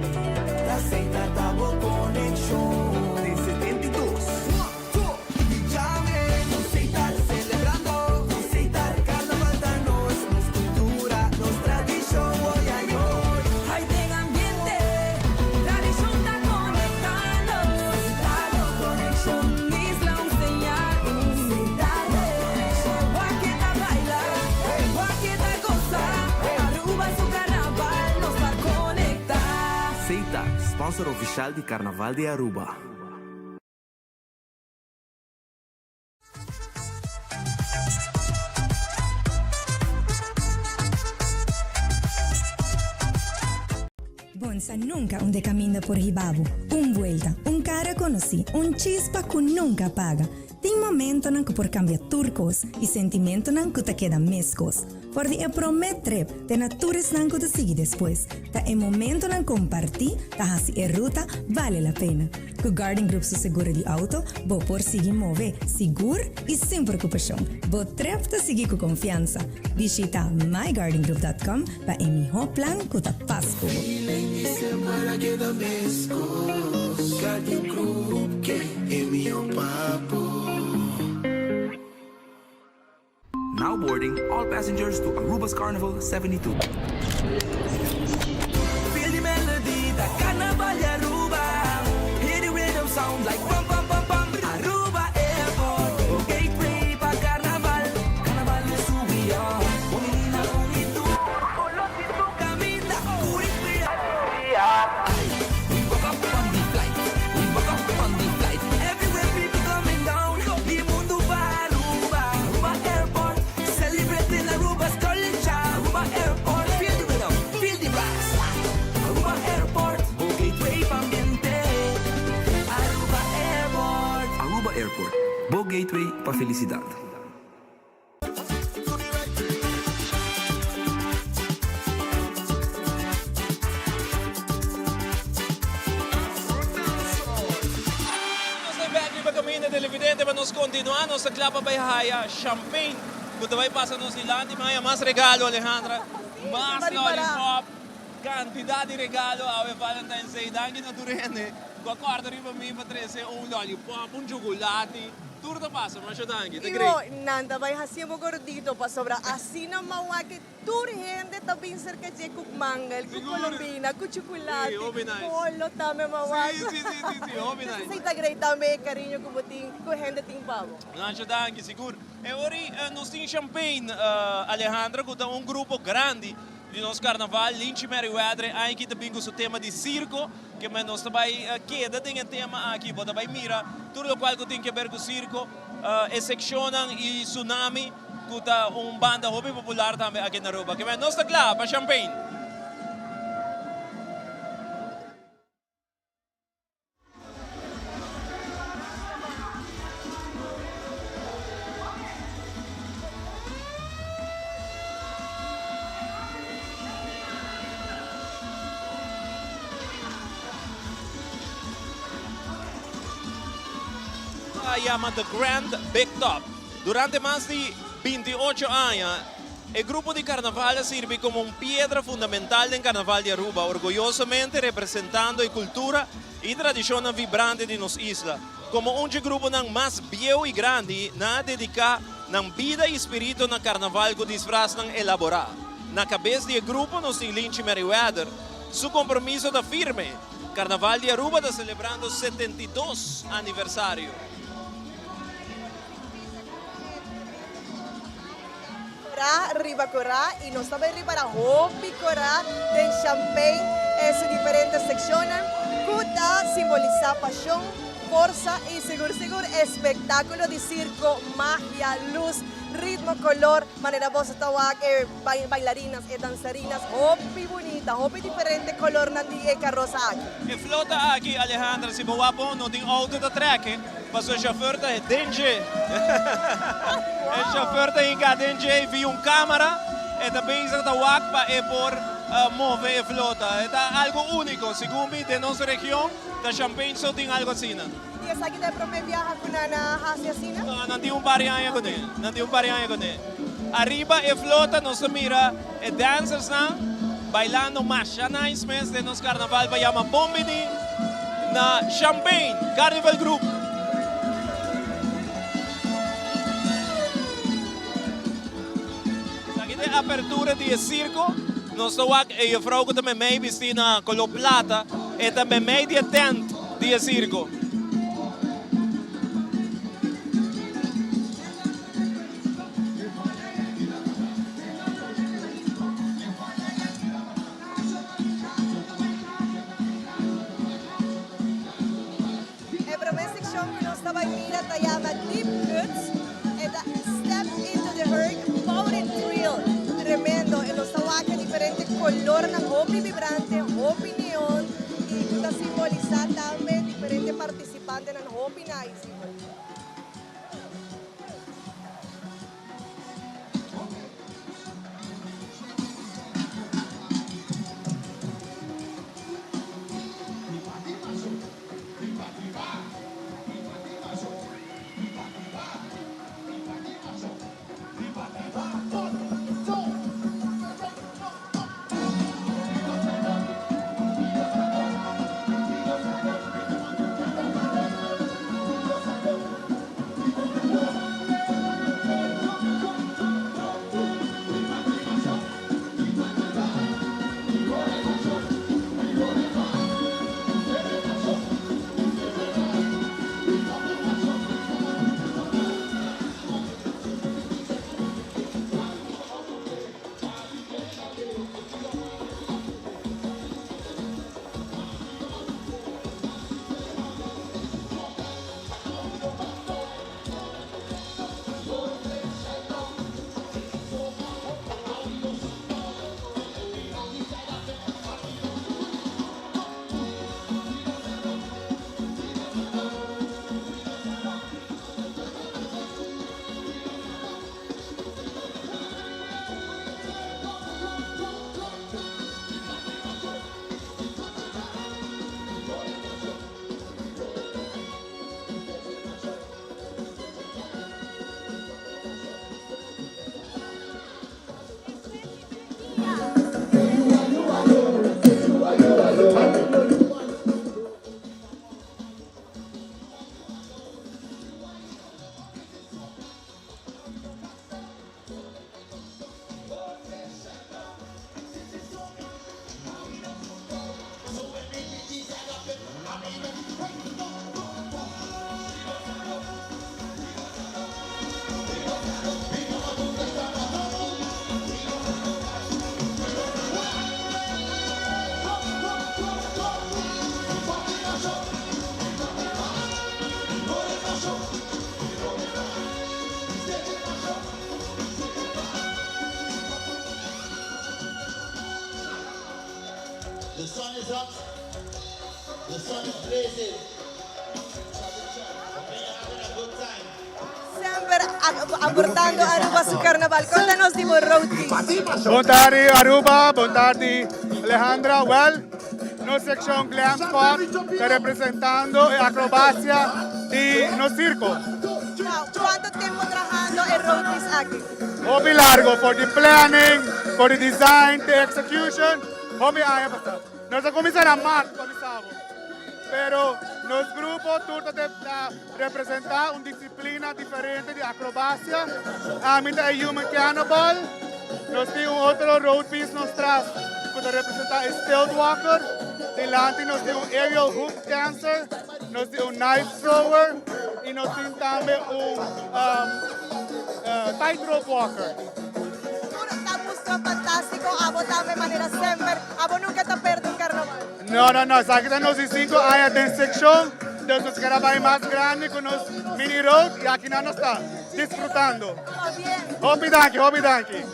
la Seita Tabo Connection de 72. Llame, no Seita celebrando, no Seita carnaval da nos cultura, nos tradición hoy ay hoy. Hay de ambiente, tradición está conectando. Seita Connection, Isla enseñar, Seita Connection. Guaqueta baila, Guaqueta goza, Aruba su carnaval nos va a conectar. Seita, sponsor oficial di Carnaval di Aruba. Bonsa nunca onde caminha por Hibabu. Vuelta, cara conocí, chispa que nunca apaga. Tem momento nan que por cambiar turcos e sentimento nan que te queda mescos. Por de prometer, te natures nan que te sigue después. Ta é momento nan compartir, ta hasi e ruta vale la pena. Com Garden Group su seguro de auto, bo por seguir mover seguro e sem preocupação. Bo trep te seguir com confiança. Visita mygardengroup.com para o melhor plano que te faz como. Garden Group, que é meu papo. Now boarding all passengers to Aruba's Carnival 72. Feel the melody, the carnaval de Aruba. Hear the rhythm sound like pam pam pam pam. Aruba Airport, gateway pa carnaval. Carnaval de subida, bonita bonito. Solo si tú caminas, purifia. We woke up on the flight, we woke up on the flight. Everywhere people coming down, the mundo va a Aruba. Aruba Airport, celebrating Aruba's culture. Aruba Airport, feel the rhythm, feel the rise. Aruba Airport, o gateway pa ambiente. Aruba Airport. Aruba Airport, Bo Gateway pa felicidad. Televidente, mas nós continuamos sa Clapa Bayhaya, champagne. Quando vai passar nos Nilandi, mais regalo, Alejandra. Mais lollipop, quantidade de regalo ao Valentine's Day. Danke na Turene. Concorda riba mi pa 13 un lollipop, un chocolate. Turta passa, mas eu tangue, te Yo, nanda, vai hacemos gordito pa sobra. Así na mawake, tur gente tabing cerca de mangal, ku colombina, ku chocolate. Sí, obi nice. Polo tame mawake. Sí, obi nice. Sei ta great tame, carinho ku buting, ku gente ting pavo. Mas eu tangue, seguro. E ora nós temos Champagne, Alejandra, que um grupo grande de nosso carnaval, Lynch Meriwether, aqui também com o tema de circo, que nós também queda tem um tema aqui, pode também mira tudo o qual tem que ver com o circo, e seccionam e tsunami, que tá banda hobby popular também aqui na Aruba, que nós está claro para Champagne. Llama The Grand Big Top. Durante más de 28 años, el grupo de carnaval sirve como una piedra fundamental del carnaval de Aruba, orgullosamente representando la cultura y tradición vibrante de nuestra isla. Como un grupo más viejo y grande, dedica la vida y espíritu del carnaval que disfrazan elaborar. Na cabeça del grupo, nos tem Lynch Meriwether. Su compromiso da firme. Carnaval de Aruba está celebrando 72 aniversario. Riba Corá y nos também riba a Hopi Corá de Champagne sus diferentes secciones que simboliza pasión, fuerza y seguro espectáculo de circo, magia, luz, ritmo, color, manera voz tawag, bailarinas y danzarinas, Hopi bonita, Hopi diferente color nandi carroza aquí. E flota aqui, Alejandra, se boa bom, não tem auto da treque, mas o chauffeur tá dentro. O chauffeur tá em dentro, viu câmera, e também está tawag para por mover a flota. É algo único, segundo de nossa região, da Champagne só tem algo assim. E essa aqui da prome viaja com na Hasia assim? Não tem parianha com ele, não tem parianha com ele. Arriba a flota, nós mira, e dancers bailando marcha nice mês de nosso carnaval, vai chamar Bombini na Champagne Carnival Group. Aqui tem a abertura de circo, nós estamos aqui, a vrouw que também meio vestida na color plata, e também meio de tent de circo. Color ng Hopi vibrante, Hopi neon, y ito simboliza también diferentes participantes ng Hopi Nice. The sun is up. The sun is blazing. Having a good time. Sempre abordando Aruba su Carnaval. Contanos di road peace. Buon tardi Aruba, buon tardi Alejandra. Well, no section glam spot sta representando acrobacia di no circo. ¿Cuánto tiempo trabajando en road peace aquí? Hobby largo for the planning, for the design, the execution. Hobby ay basta. Nós começamos a março, pero nos grupos tudo representa uma disciplina diferente de acrobacia. A mim é Human Cannibal. Nós temos outro road piece nos traz que representa Stilt Walker. Delante nós temos Aerial Hoop Dancer. Nós temos Knife Thrower. E nós temos também Tightrope Walker. Fantástico, abo também maneira sempre, abo nunca te perde um carnaval. No, aquí estamos en 5 años de sección, de los carnavales más grandes con los mini road y aquí no está disfrutando. Hobby donkey.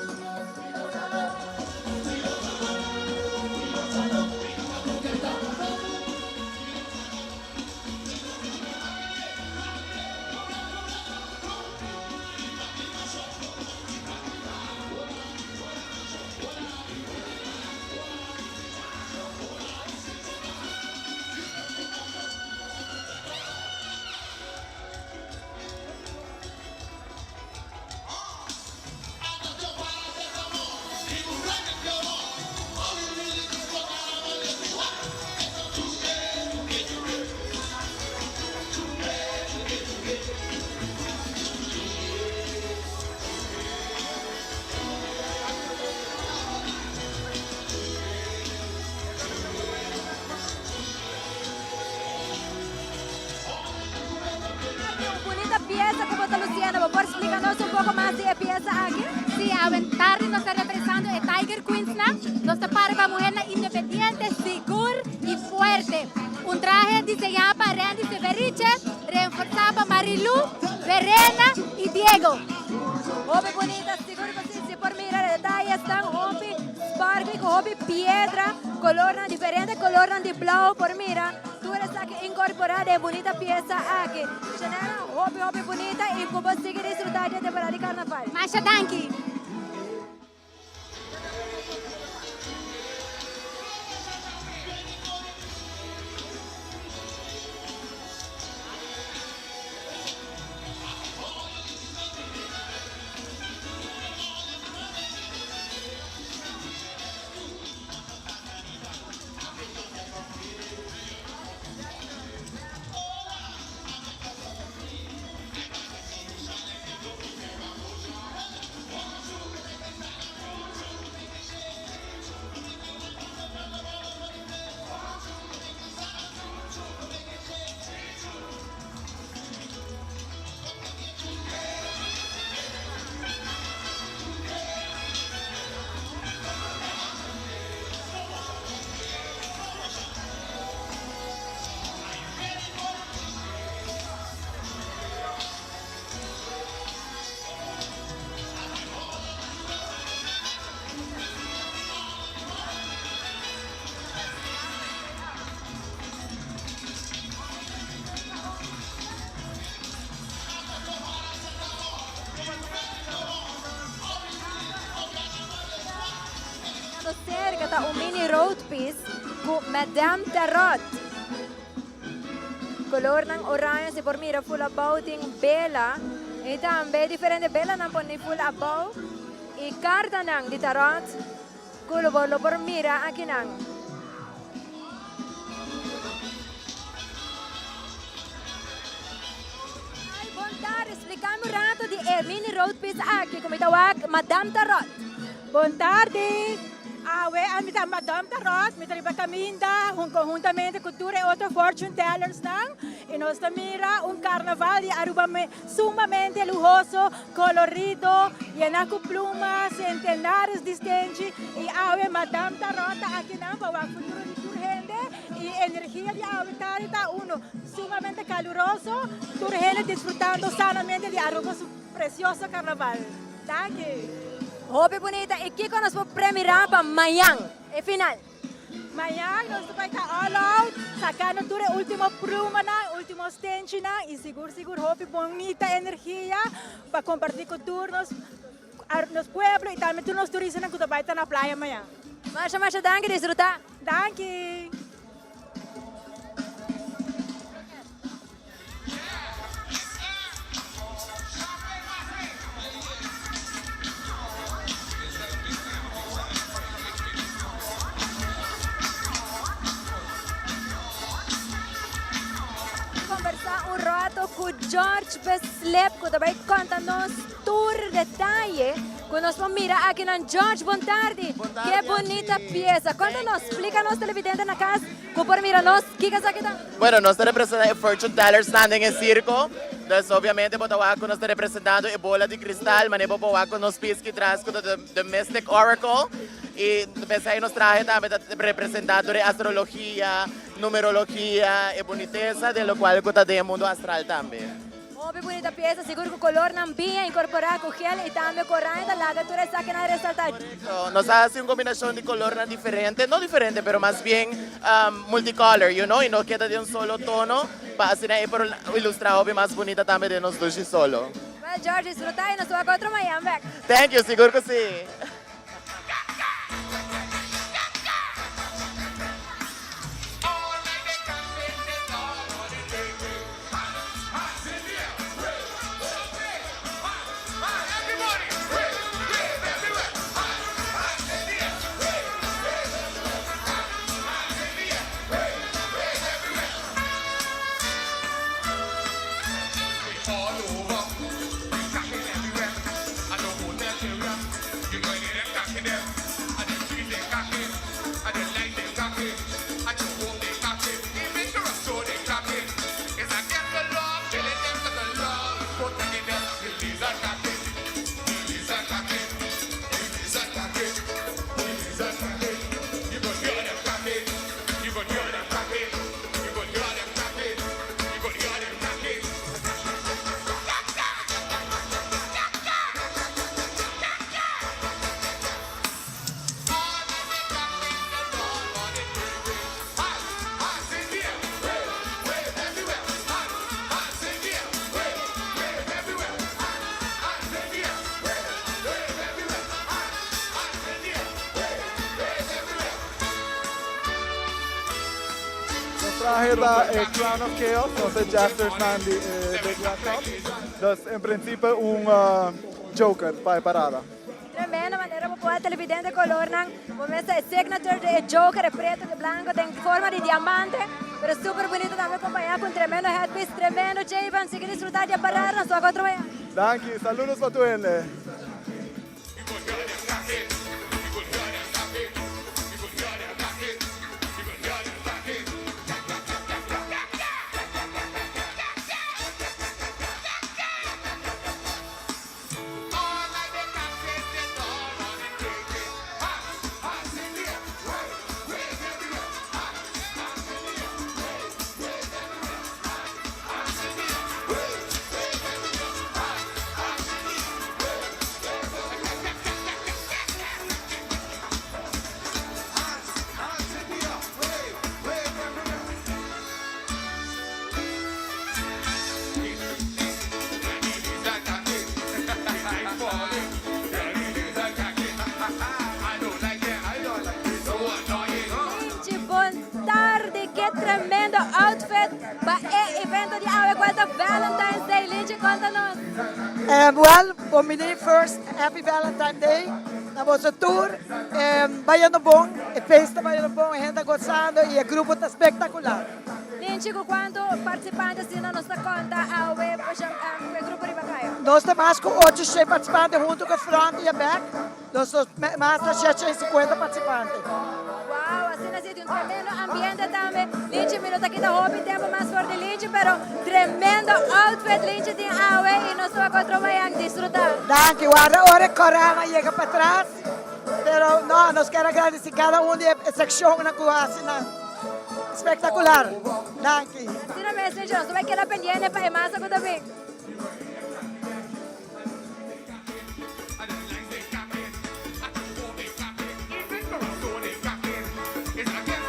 Pieza como está Luciana, ¿por explicarnos un poco más de la pieza aquí? Sí, Aventarri nos está representando el Tiger Queens, nos está para una mujer independiente, segura y fuerte. Un traje diseñado para Randy Severiche, reforzado para Marilu, Verena y Diego. Hobby bonita, seguro que si por mirar detalles están hobby sparkly, hobby piedra, color diferente, color de blau por mira. Tú eres aquí incorporar de bonita pieza aquí. Chanela, hobby bonita y como sigue disfrutar de temporada de carnaval. Masha Danki. Cerca está un mini road piece con Madame Tarot. Color ng orange si por mira full about in bela. E también diferente bela nang poni full about. E carta nang di Tarot. Kulo bolo por mira aquí nang. Ay, bontar, explicamos rato di mini road piece aquí como itawag Madame Tarot. Buon tardi! Awe, ami ta Madame Tarot, mi triba caminda, conjuntamente cultura e outros fortune tellers nang. E nós mira un carnaval de Aruba sumamente lujoso, colorido, llena con plumas, centenares de stand. E awe, Madame Tarot aqui nang, para o futuro de Turgente. E energia de awe está uno sumamente caluroso, Turgente disfrutando sanamente de Aruba su precioso carnaval. Thank you. Hobby bonita, e Kiko nos va a premiar para mañana, el final. Amanhã nós vamos estar all out, sacando tudo o último pluma, o último stench e seguro hope bonita energia para compartilhar com todos nos pueblos e também todos os turistas que vão estar na praia amanhã. Masha, danke, disfrutar. Danke. Conversar um rato com George Beslep, que também conta-nos tour detalhe. Que nós vamos mirar aqui na George, boa tarde. Que bonita pieza. Conta-nos, explica-nos, televidente na casa, que por mirar-nos, o que é isso aqui? Bueno, nós representamos o fortune teller standing em circo. Então, obviamente, nós estamos representando a bola de cristal, mas nós estamos nos pies que traz com o Domestic Oracle. E pensei nos traje também representando a astrologia, numerologia e boniteza, de lo qual que está no mundo astral também. Muito bonita pieza, seguro que o color não vinha incorporar com gel e também corrente, lá que tu está aqui na resaltar. Nos hace una combinación de color diferente, no diferente, pero más bien multicolor, you know, y no queda de un solo tono, para así por ilustrar más bonita también de nosotros solo. Well, George, disfruta y nos vemos otro Miami. Thank you, seguro que sí. Traje da Crown of Chaos, nós é Jaspers na Big Laptop. Dus em princípio Joker para a parada. Tremenda maneira para poder televidente color, vamos ver a signature de Joker, é preto e branco, tem forma de diamante, mas super bonito também acompanhar com tremendo headpiece, tremendo J-Ban, siga disfrutar de parada na sua contra manhã. Danke, saludos para tudo. Tremendo outfit para o evento de Aue quanto Valentine's Day. Lindsay, conta-nos. Well, for me first, happy Valentine's Day. Na nossa tour, vai no bom, a festa vai no bom, a gente gostando e o grupo está espetacular. Lindsay, quanto participantes tem na nossa conta Aue, o grupo de Bacaia? Nós temos com 800 participantes junto com o front e a back. Nós temos mais de 750 participantes. Wow, assim nasce um tremendo ambiente também. Lindsay, minuto aqui da hobby, tempo mais forte Lindsay, pero tremendo outfit Lindsay tem Aue e nós vamos controlar e desfrutar. Danke, agora corramos e chega para trás. Pero não, nós queremos agradecer cada da secção na Croácia. Espetacular. Danke. Assim não mesmo, Lindsay, nós vamos quedar pendente para a massa também. It's against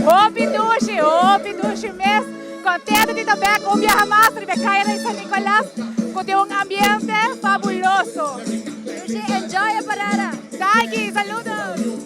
Hopi dushi mes. Contento de também com viajar mais de Becaia em San Nicolás, com um ambiente fabuloso. Enjoy a parada. Thank saludos.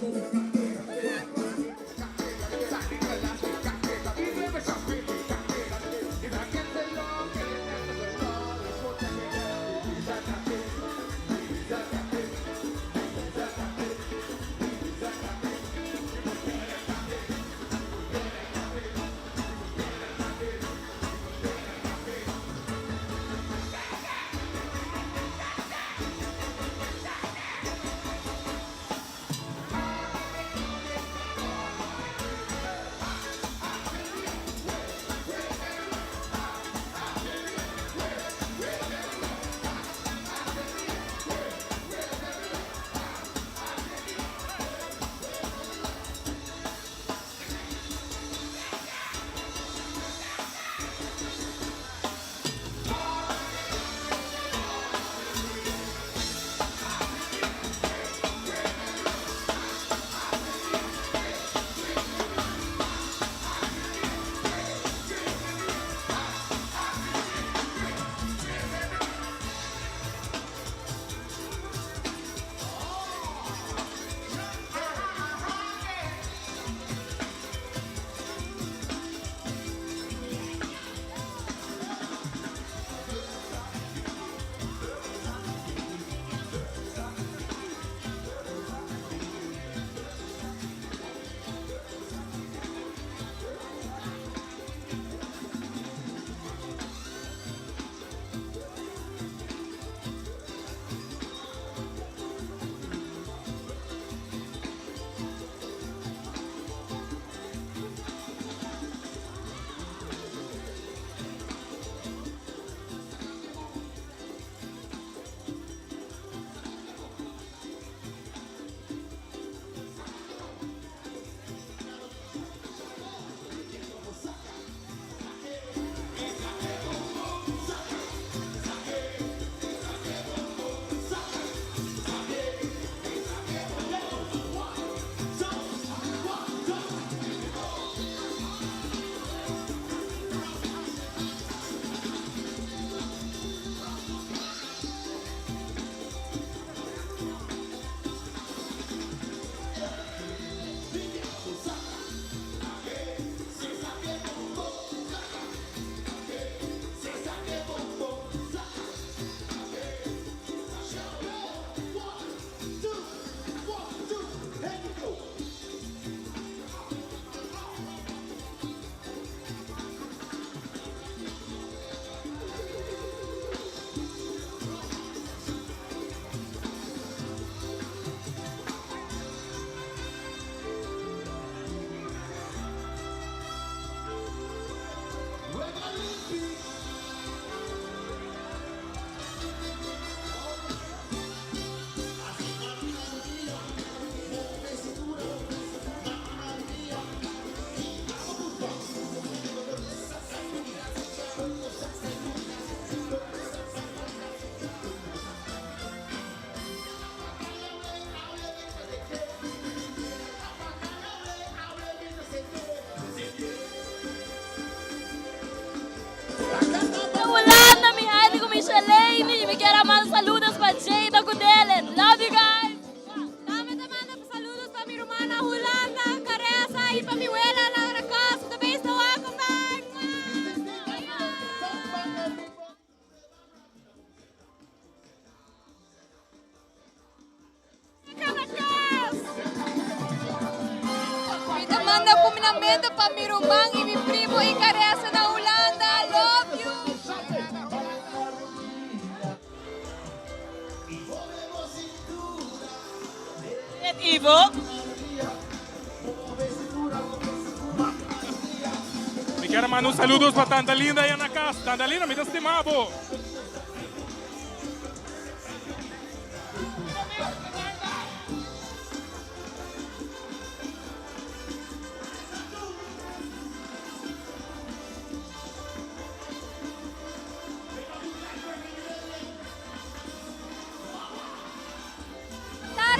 Saludos para Jada Kudelen. Love you guys. Também manda saludos para minha irmã na Holanda, Caressa e para minha abuela na casa. Também estou a comer. Me manda combinamento para minha irmã e meu primo e Caressa na Holanda. Love you. Ivo. Me quero mandar saludos para tanta linda aí na casa. Tanta linda, me estimavo.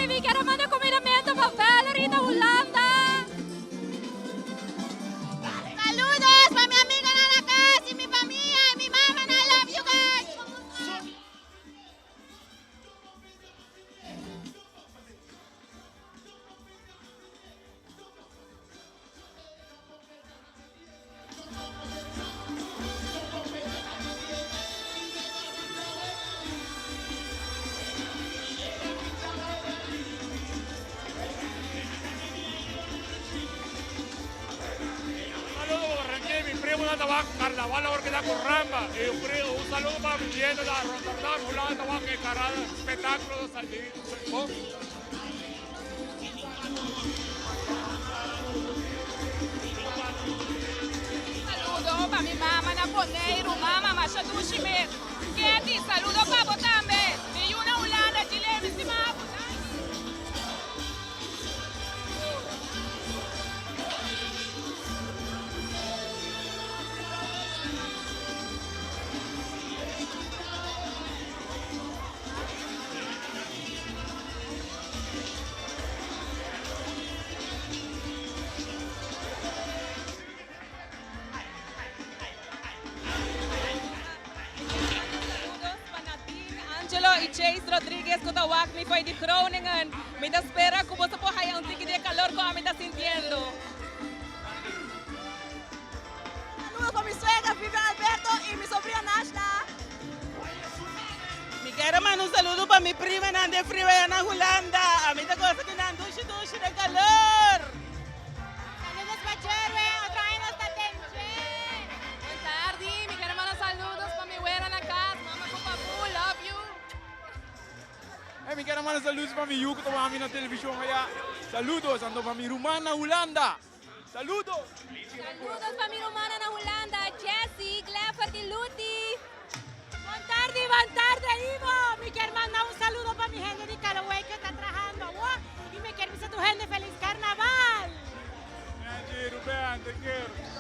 Vi quero mandar combinamento para Valerie da Holanda. tawag Carnaval or kita kuramba. Un saludo para mi gente de Rotterdam. Mula tawag kay Karal espectáculo sa dito. Saludo para mi mamá Naponeiro, mamá Machadushime. Keti, saludo para Botambe. Mi una Holanda, Chile, mi estimado. Angelo y Chase Rodriguez kutawag mi fue de Groningen. Me da espera como se puede hay un tique de calor como me está sintiendo. Saludos para mi suegra Vivian Alberto y mi sobrina Nashla. Mi quiero mandar un saludo para mi prima Nande Friwe en Holanda. A mí te cosa que nan dushi de calor. Saludos para Jerry, otra vez hasta Tenchen. Buenas tardes, mi quiero mandar saludos para mi güera en la casa. Mama Papu, love you. Mi quiero mandar saludos para mi yuko to mami na televisyon kaya. Saludos ando para mi rumana Holanda. Saludos. Saludos para mi rumana na Holanda, Jessie, Clifford y Luti. Buenas tardes, Ivo. Me quiero mandar un saludo para mi gente de Calaway que está trabajando. Y me quiero decir a tu gente feliz carnaval. Ruben, te quiero.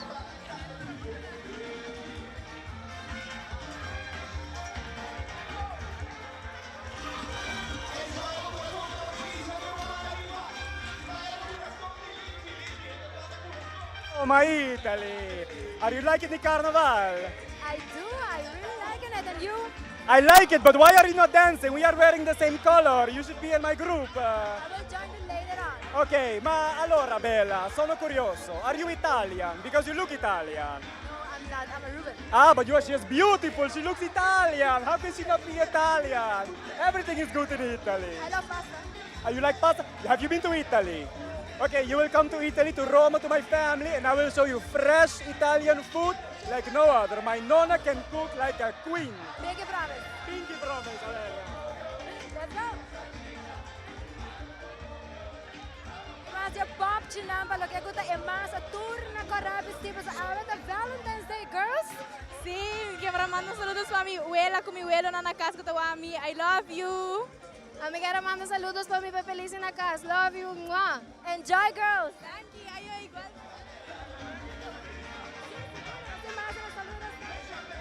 Oh, my Italy! Are you liking the carnival? I do, I really like it. And you? I like it, but why are you not dancing? We are wearing the same color. You should be in my group. I will join you later on. Ok, ma allora Bella, sono curioso. Are you Italian? Because you look Italian. No, I'm not. I'm a Ruben. Ah, but she is beautiful. She looks Italian. How can she not be Italian? Everything is good in Italy. I love pasta. You like pasta? Have you been to Italy? Okay, you will come to Italy, to Roma, to my family, and I will show you fresh Italian food like no other. My nonna can cook like a queen. Pinky promise. Pinky promise, Adela. Let's go. Mas je popje namba lo que gusta é mais a turna corrabis tipo sa aula da Valentine's Day, girls. Sí, que para mandar saludos para mi abuela, con mi abuelo na casa que estaba a mí. I love you. Amiga, manda saludos para mi Feliz na casa. Love you. Mwah. Enjoy, girls. Thank you. Ayo, igual.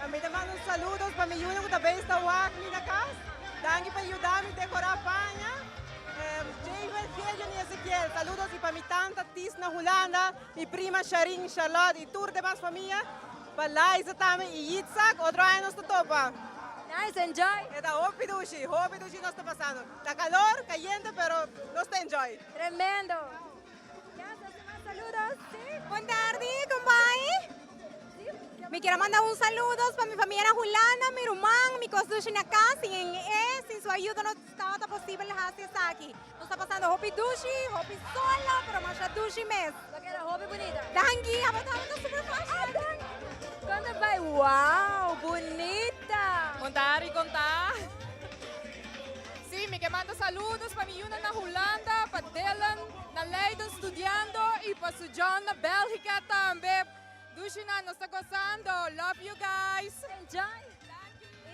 A mí te mando saludos para mi Yuna que também está aqui na casa. Danke para ajudar a decorar a panha. Javel, Fieljan y Ezequiel, saludos y para mi tanta Tisna Holanda, mi prima Sharin, Charlotte y tour de más familia. Para Liza también y Yitzhak, otro año nos topa. Nice, enjoy. Está hopi dushi nos está pasando. Está calor, caliente, pero no está enjoy. Tremendo. Saludos. Sí. Buenas tardes, compadre. Me quiero mandar un saludo para mi familia Holanda, mi hermano, mi costuche na casa. Y sin su ayuda no estaba posible hacer aquí. Nos está pasando hopi dushi, hopi sola, pero más dushi mes. Lo que era hopi bonita. Dangi, abotamos super fashion. Quando vai? Wow, bonita. Contar y contar. Sí, me quiero mandar saludos para mi Yuna na Holanda, para Dylan na Leiden estudiando y para su John na Bélgica también. Dushina nos está gozando. Love you guys. Enjoy.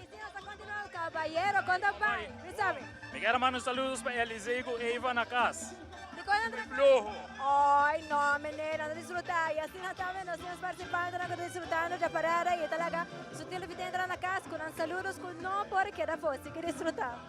Y si nos está continuando, caballero, ¿cuándo va? Me quiero mandar saludos para Eliseo e Eva na casa. ¿De cuándo Flojo. Ay, no, menina, no disfrutar. E assim nós também, nós estamos participando, nós disfrutando da parada e talaga. Se tem que entrar na casa com saludos, com não porque era você que disfrutar.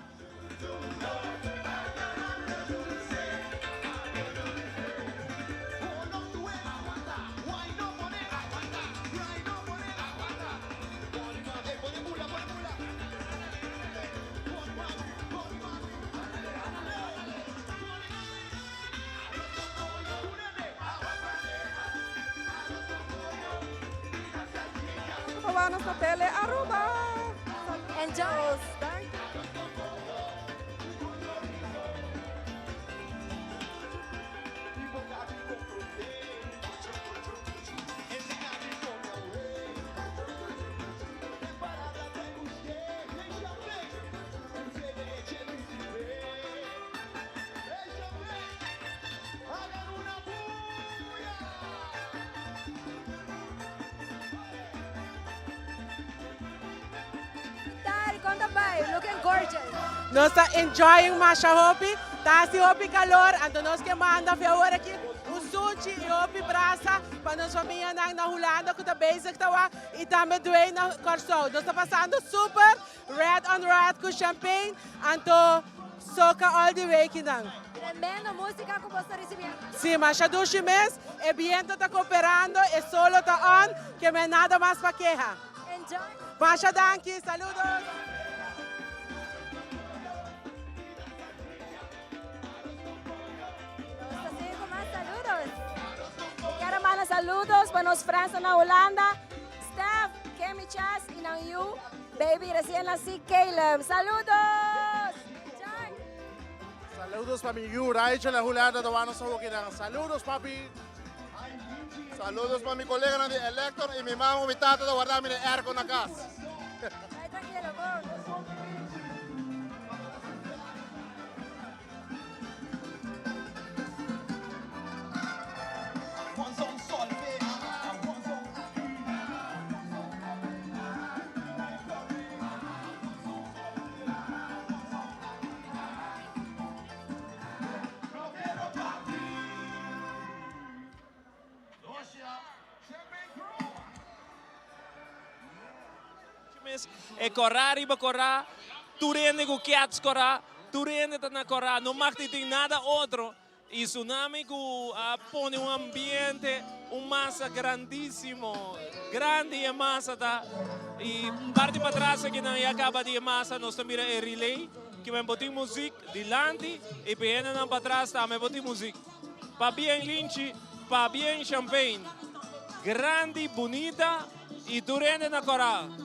Vamos na tele, Aruba. Enjoy. Hi, looking gorgeous. Nós está enjoying masha hopi, tá se hopi calor, então nós que manda ver agora aqui o sushi e hopi brasa para nós família na Holanda com a basic tawa e também doei na Corso. Nós está passando super red on red com champagne, então soca all the way aqui não. Tremendo música que você recebeu. Sim, mas já 2 meses, o viento está cooperando, e solo está on, que não é nada mais para queja. Enjoy. Masha danke, saludos. Quero mandar saludos para los fans na Holanda, Steph, Kemi Chas y Yu, baby recién nací Caleb. Saludos! Saludos para mi Yu, Raicha na Holanda, tawano sa Hukinang. Saludos, papi. Saludos para mi colega de Elector y mi mamá, mi tata, de guardarme de air con la casa. Ay, tranquilo, go. E correr iba correr, turende com kiats correr, turende tá na correr, não mag tem nada outro. E tsunami que põe ambiente, massa grandíssimo, grande e massa tá. E parte para trás que não acaba de massa, nós também é relay, que vem botar música delante e pena não para trás também botar música. Para bem linche, para bem champagne, grande, bonita e turende na correr.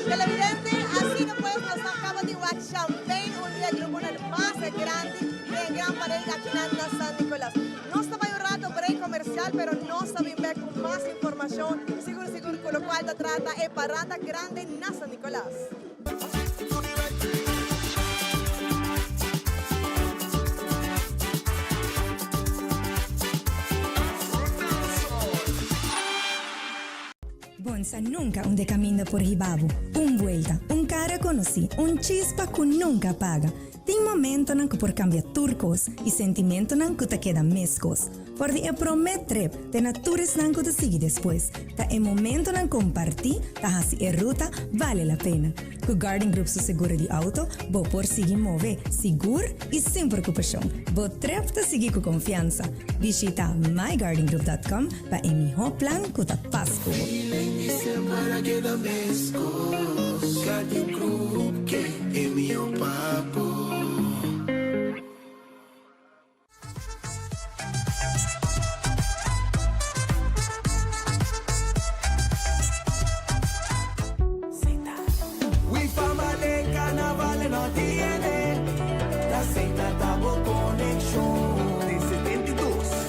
Televidente, así no puedes nos acaba de watch champagne, un día grupo más grande de gran pareja aquí en San Nicolás. No estaba un rato break comercial, pero no saben ver con más información. Seguro, con lo cual te trata es parada grande en San Nicolás. Bonsa nunca un de camino por Hibabo. Un vuelta, un cara conocí, un chispa que nunca paga. Tem momento nan que por cambiar turcos e sentimento nan que te queda mescos. Por de promet trip, te natures nan que te sigue después. Ta é momento nan compartir, ta hasi e ruta vale la pena. Com Garden Group su seguro de auto, bo por seguir mover seguro e sem preocupação. Bo trip te seguir com confiança. Visita mygardengroup.com para o melhor plan que te pasco. Para que da mesco, Garden Group, que é meu papo. We family carnaval no tiene, la Seita Tabo Connection de 72.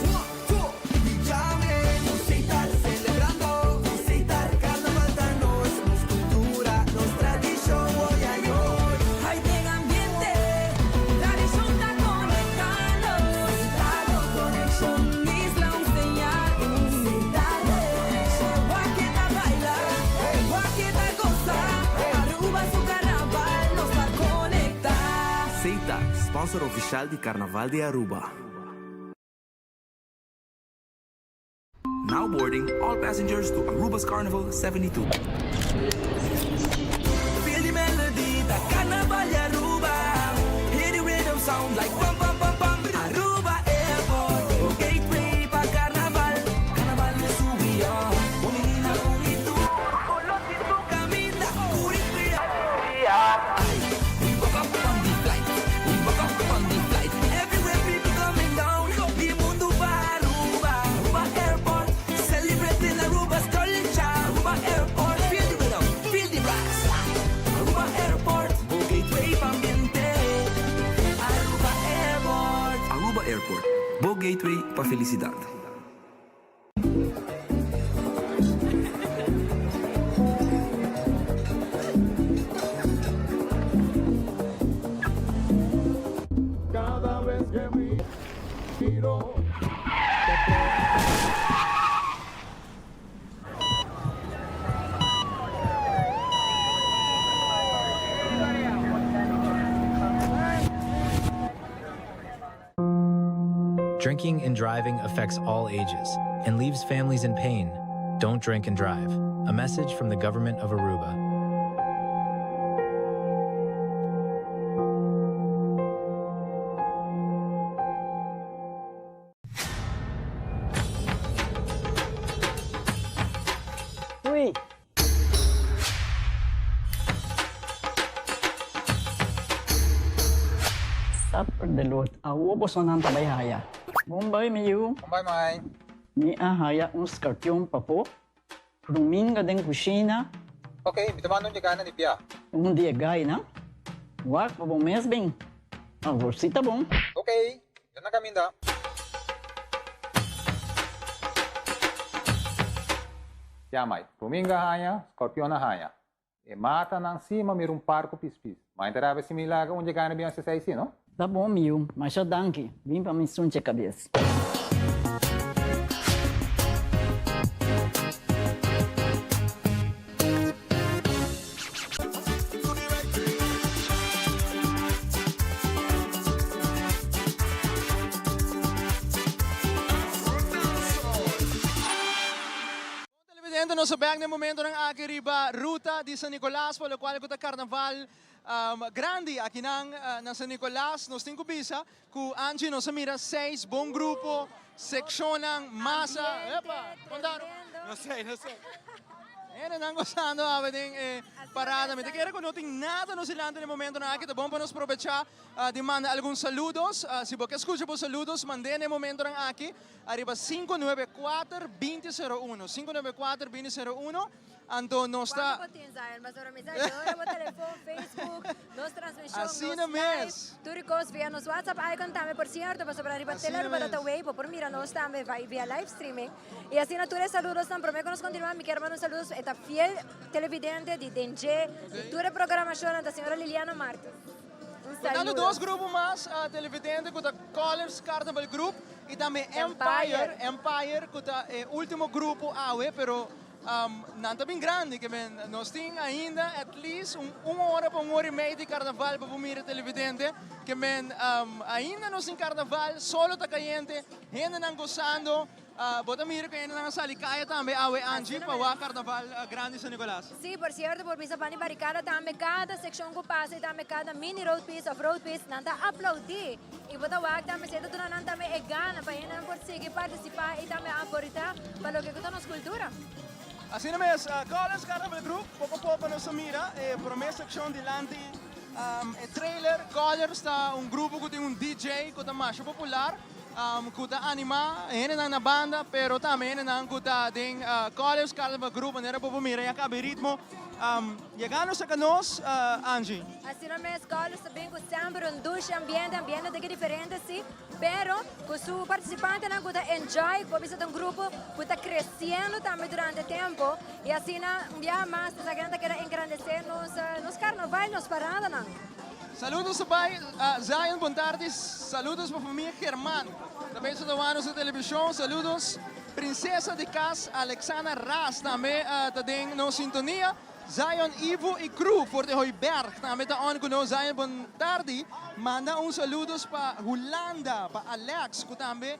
Sponsor oficial di Carnaval de Aruba. Now boarding all passengers to Aruba's Carnival 72. Feel the melody, the Carnaval de Aruba. Hear the rhythm sound like bum bum bum bum. Aruba Airport, gateway pa Carnaval. Carnaval de Subión, Bonina bonito. Olo si tu camina, curipia. Ay, we woke up on the flight. We woke up on the flight. Everywhere people coming down. The mundo va Aruba, Aruba Airport. Celebrating Aruba's culture. Aruba Airport, feel the rhythm, feel the rocks. Aruba Airport, o gateway pa ambiente. Aruba Airport. Aruba Airport, Bo Gateway pa felicidad. Drinking and driving affects all ages and leaves families in pain. Don't drink and drive. A message from the government of Aruba. Uy! Sapper de lot, awo po sonan tabay haya. Bombay miyu. Bombay mai. Ni haya un scorpion papo. Ruminga den kusina. Okay, bitaman nung jagana ni Pia. Un dia gay na. Wak pa bom mes bem. Agor sita bom. Okay, yan na kami da. Yamay, Ruminga haya, Scorpion na haya. E mata ng cima mir um parco pispis. Mainterava se milaga onde gana bem essa aí, não? Tá bom, miu, mas já danke. Vim pra me sunche cabeça. Nos bag no momento ng aking riba ruta di San Nicolas, pelo qual ko ta carnaval grande aqui na San Nicolas, nos tenho bisa ku Angie nos mira 6 bom grupo, seccionang masa. Epa, condaro. Não sei. Era nang gostando ating parada. Me quero que não tem nada no silante no momento na aqui, tá bom para nos aproveitar de mandar alguns saludos. Se você escuta por saludos, mandem no momento na aqui. Arriba 594-2001. 594-2001. Então, nós está... Facebook, nos transmissão, assim nos mesmo. Turcos via nos WhatsApp icon também, por certo, para sobre arriba teler para ta web, por mira nós também vai via live streaming. E assim natureza saludos também, prometo que nós continuamos, me quero mandar saludos esta fiel televidente de DNG, de toda a programação da senhora Liliana Marques. Dando dois grupos mais televidente com a Colors Carnival Group e também Empire com o último grupo pero não está bem grande, que nós temos ainda at least uma hora para 1 hora e meia de carnaval para ver televidente, que ainda nós em carnaval, solo está caliente, ainda não gozando. Bota mira que ainda não salicaya também Angie para o carnaval grande San Nicolas. Sim, por certo, por bisa pani barricada também cada secção que passa e também cada mini road piece of road piece não está aplaudir. E bota wag também cedo tu não também é gana para ainda não por seguir participar e também aportar para o que está nossa cultura. Assim mesmo, Colors Carnival Group, pouco a pouco nos mira, para a minha secção dilante, trailer, Colors está grupo que tem DJ que está mais popular, que está anima, ainda na banda, pero também ainda tem Colors Carnival Group, maneira para mira, e acaba ritmo. Chegando sa canos, Angie. Assim mesmo, Colors também com sempre dulce ambiente daqui diferente, sim, pero com o participante não está enjoy, com bisa um grupo que está crescendo também durante o tempo, e assim não mais essa grande que era engrandecer nos carnaval, nos paradas não. Saludos sa pai, Zion, boa tarde. Saludos para a família Germán. Também sa tawanos sa televisão. Saludos, Princesa de Cas, Alexandra Ras, também está na sintonia. Zion, Ivo e Cru, Forte Hoiberg, também está on com Zion, boa tarde. Manda saludos para Holanda, para Alex, que também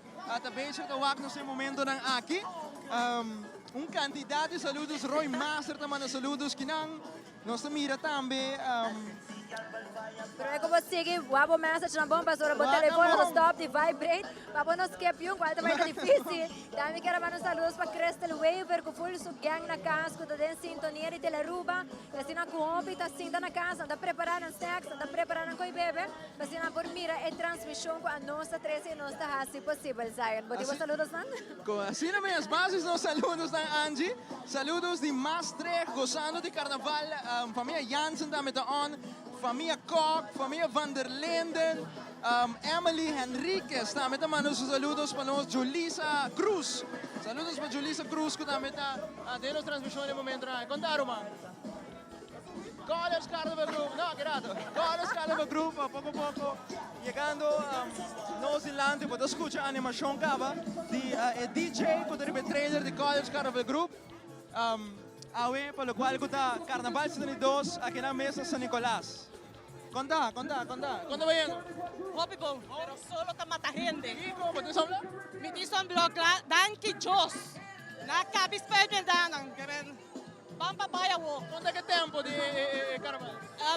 sa tawag no sa momento ng aqui. Candidato de saludos, Roy Master, também saludos, kinang nos mira também. Pero é como sige, wabo message na bom, pastora, bo telefone, no stop, de vibrate, papo no skip yung, qual também é difícil. Dami quero mandar saludos para Crystal Waver, que full subyang na casco, da den sintonia de Teleruba, e assim na kuhopi, ta sinta na casa, anda preparando snacks, anda preparando koi bebe, assim na por mira, e transmissão com a nossa 13 e nossa hasi possível, Zion. Botibo saludos, man? Assim na minhas bases, nos saludos da Angie, saludos de Mastre, gozando de carnaval, família Jansen também tá on, família Koch, família Van der Linden, Emily Henriquez, também mandando saludos para nós, Julissa Cruz. Saludos para Julissa Cruz, que também está dando transmissão no momento. Contaram, mano. Colors Carnival Group, no, grato. Colors Carnival Group, pouco a pouco, chegando nos ilante, para escutar a animação cava de DJ, que é o trailer de Colors Carnival Group. Awe, pelo qual está Carnaval 72 aqui na mesa San Nicolas. Conta. ¿Cuándo va yendo? Hopi po, pero solo ta mata gente. Iko, wat is dat? Met die zo'n blok, dankie Jos. Na kapis pa yun danang, karen. Pampapaya wo. Quanto que tempo de carnaval?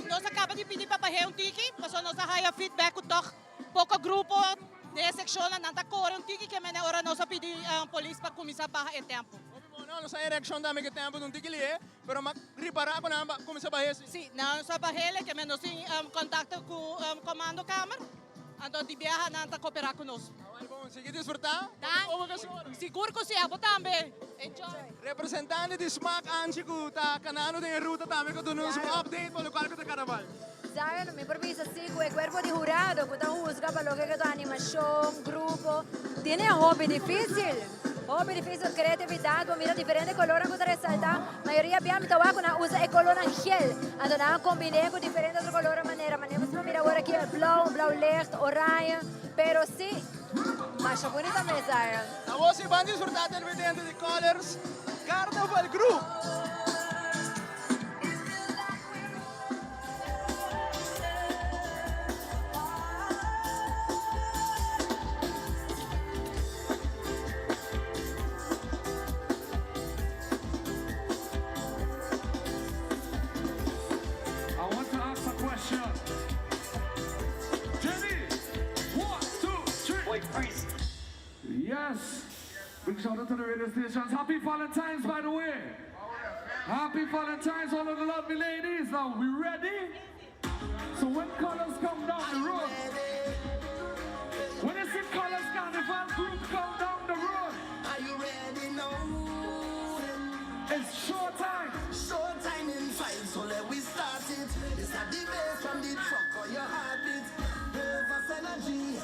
Nós acaba de pedir para pagar tiki, mas nós arraia feedback toch pouco grupo de section na nanta cor tiki que mena ora nós pedir polícia para começar para o tempo. Não sei a reação da minha tempo não tiki ali, pero mas reparar com namba começar para esse. Sim, não só para ele que menos em contato com comando câmara. Então de viajar nanta cooperar conosco. Bom, seguir desfrutar. Seguro que se abo também. Enjoy. Representante de SMAC Anchico tá canano de ruta também que tu nos update para o local que tá carnaval. Zion, mi improvvisa sì, quel cuerpo di jurado que juzga para lo que es animación, grupo. Tiene hobby difícil. Hobby difícil, creatividad, mira diferentes colores que resaltar. La mayoría abbiamo trovato una usa el color angel. Andando combiné con diferentes otros colores de manera. Mira ahora aquí el blau licht, oranje. Pero sí, más bonita me Zion. A vos y van a disfrutar del video de Colors Carnaval Group. I want to ask a question. Jenny, 1, 2, 3. Wait, freeze. Yes. Big shout out to the radio stations. Happy Valentine's, by the way. Happy Valentine's, all of the lovely ladies. Now, we ready? So when colors come down the road, when you see Colors Carnival group come down the road, are you ready now? It's showtime. Showtime in 5, so let we start it. It's not the bass from the truck or your heartbeat. Nervous energy,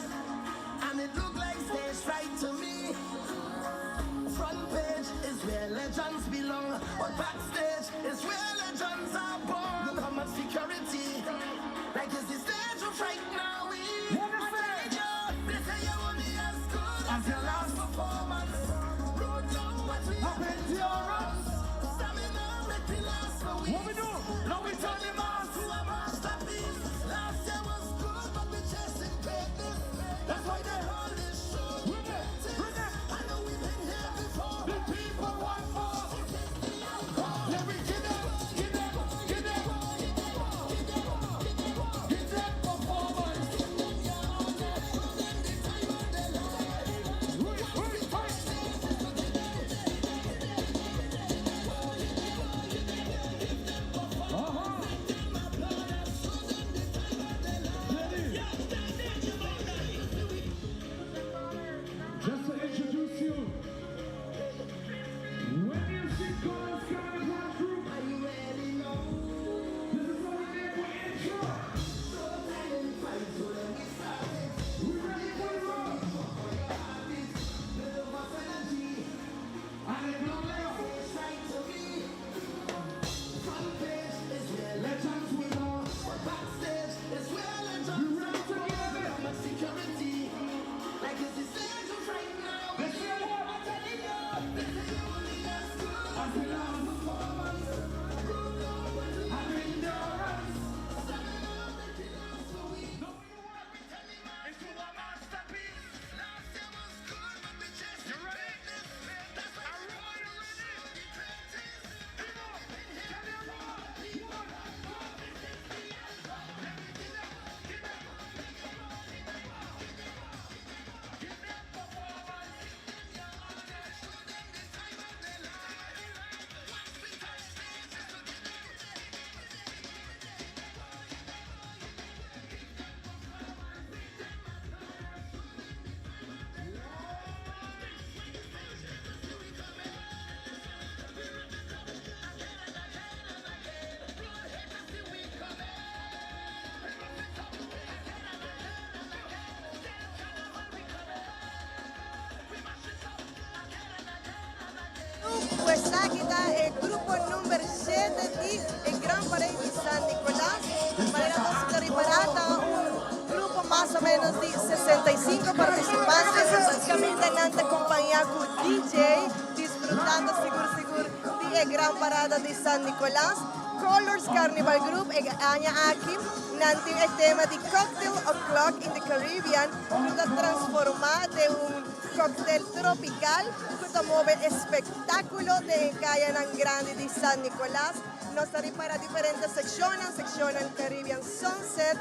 and it look like stage right to me. Front page is where legends belong, but backstage is where legends are born. Look how much security, like it's the stage of right now. They say you only as good as your last performance. Road down what we have endurance. What we do? Now we turn the mass to a masterpiece. Last year was good, but we chasing greatness. That's why they hold this show. I know we've been here before. The people want more. Let me get them performance. Just to introduce you, when you see Colors Carnival Group, are you ready now? This is what we name for intro. We ready for the road. And it don't let go. Front page is where legends will know, but backstage is where legends are born. Security, like it's the stage of right now. Let's hear what I'm telling you. They say you only as good as the last performance. I'm endurance. It's a masterpiece. Last year was good, but we chased you ready? That's why I'm ready. Questa está el grupo número 7 del Gran Parade de San Nicolás. Para nosotros reparata un grupo más o menos de 65 participantes, básicamente en compañía con DJ, disfrutando seguro de Gran Parada de San Nicolás. Colors Carnival Group e anya akim nanti el tema di Cocktail O'Clock in the Caribbean que transforma de un cóctel tropical que muove espectáculo de kaya ng grande di San Nicolás. Nos para diferentes secciones Caribbean Sunset,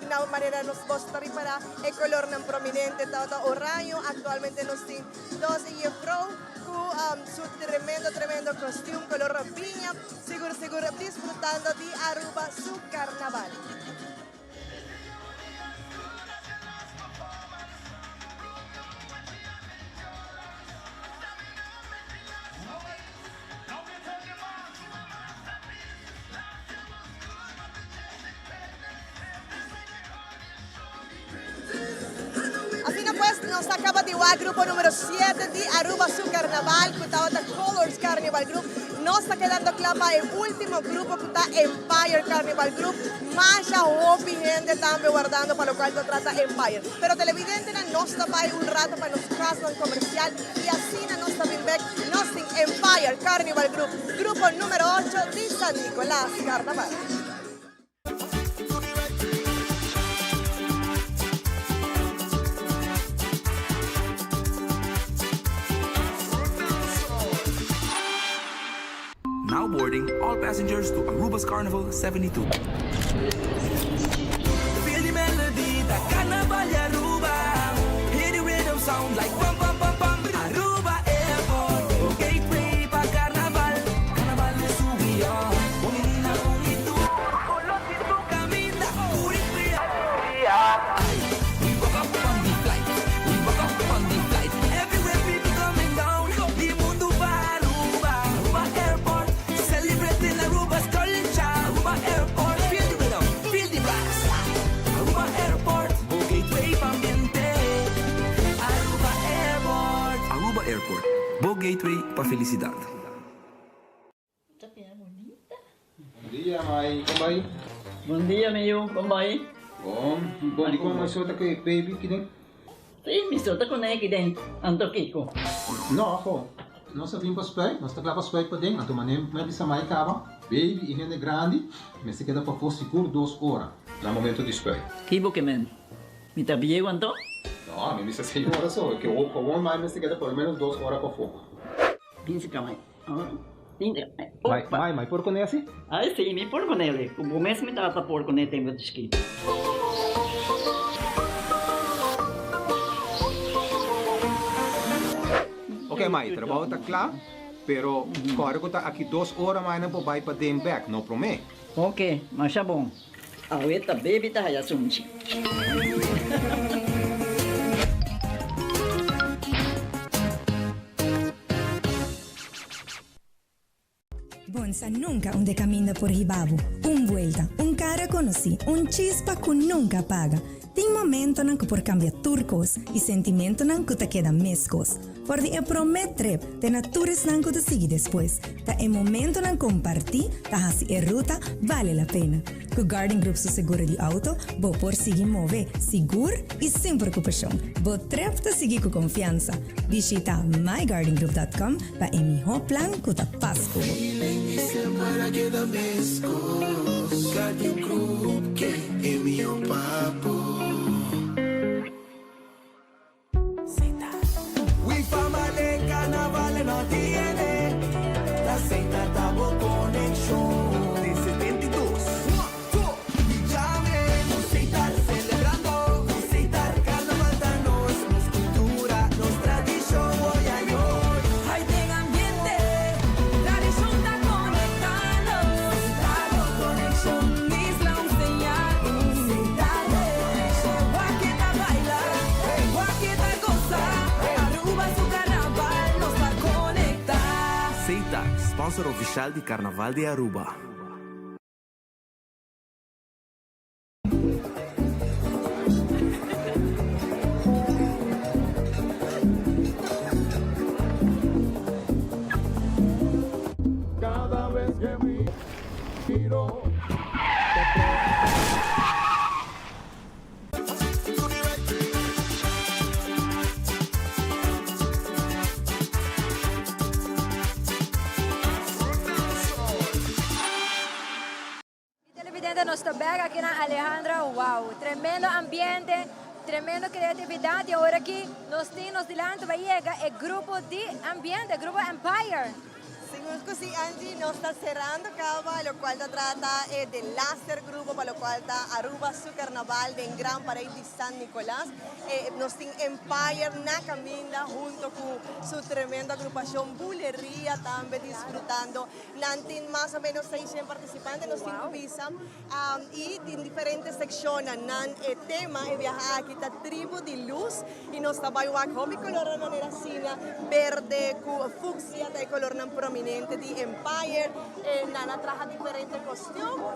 na manera nos gusta para el color ng prominente tata oraño, actualmente nos tiene 12 year pro, su tremendo costume color piña, seguro disfrutando de Aruba su carnaval. Nos acaba de ir grupo número 7 de Aruba su carnaval, que está Colors Carnival Group. Nos está quedando claro el último grupo que está Empire Carnival Group. Más gente también guardando para lo cual se trata Empire. Pero televidente no está para un rato para los casos comercial y así no está bien nos Empire Carnival Group, grupo número 8 de San Nicolás Carnaval. Now boarding all passengers to Aruba's Carnival 72. Feel the melody, the carnival Aruba. Hear the rhythm sound like pam pam pam pam. Aruba Airport, gateway pa carnaval. Carnaval de subión. Unina con itu, color si tu camina. Uri we woke up on the flight. We woke up on the flight. Everywhere people coming down. The mundo va Aruba, Aruba Airport. Celebrating Aruba's culture. Aruba Airport, feel the rhythm, feel the rise. Aruba Airport, gateway pa ambiente. Aruba Airport. Aruba Airport, Bow Gateway pa felicidad. Bom dia, Mai. Como vai? Bom dia, meu. Como vai? Bom. Bom, di ko masota kay baby kidin? Sim, me solta com ele dentro. Ando Kiko. No, ako. Nós vimos para spray, nós estamos para para dentro. Então, manem, mas bisa mai cava. Baby, e rende grande, mas se queda para for seguro 2 horas. No momento de spray. Kibo que men. Me tá bem quanto? No, a mim bisa 6 horas só. Que o comum mais se queda por menos 2 horas para fogo. Pince camai. Mai, por con esse? Ah, sim, me por com ele. O mês me tá por com ele tem muito escrito. Ok, Mai, trabalho está claro, pero agora que está aqui 2 horas mais não pode para dentro back, não promete. Ok, mas tá bom. A ueta baby tá aí assunto. Bonsa nunca onde caminha por Hibabu. Vuelta, cara conocí, chispa que nunca apaga. Tem momento nan que por cambia turcos e sentimento nan que te queda mescos. Por de promet trip, te natures nan que te sigue después. Ta momento nan compartir, ta hasi ruta, vale la pena. Com Garden Group su seguro de auto, bo por seguir mover, seguro e sem preocupação. Bo trip te seguir com confiança. Visita mygardengroup.com para emiho plan que te faz como. Para que da mescos, Garden Group que é meu papo. We family carnaval no tiene la Seita Tabo Connection de 72. Llame, Seita celebrando, Seita carnaval da nos cultura, nos tradición hoy a hoy. Hay de ambiente, tradición da conectando, Seita Connection, Isla Unseñado, Seita Connection, Guaqueta baila, Guaqueta goza, Aruba su carnaval nos va a conectar. Seita, sponsor oficial de Carnaval de Aruba. Cada vez que miro, definitivamente nos toca aquí en Alejandra. Wow, tremendo ambiente, tremenda creatividad. Y ahora aquí nos delante va a llegar el grupo de ambiente, el grupo Empire. Siguro que sí, Angie, nos está cerrando acaba, lo cual te trata del Láser Grupo, para lo cual está Aruba su carnaval de Gran Parade de San Nicolás. Nos tiene Empire na caminda junto con su tremenda agrupación Bulería, también disfrutando. Nantin más o menos 600 participantes, nos tiene visa y en diferentes secciones. Nan tema es viajar aquí a Tribu de Luz y nos está bailando mi color no era sina verde, fucsia, de color no prominente de Empire, Nana traja diferentes costumes.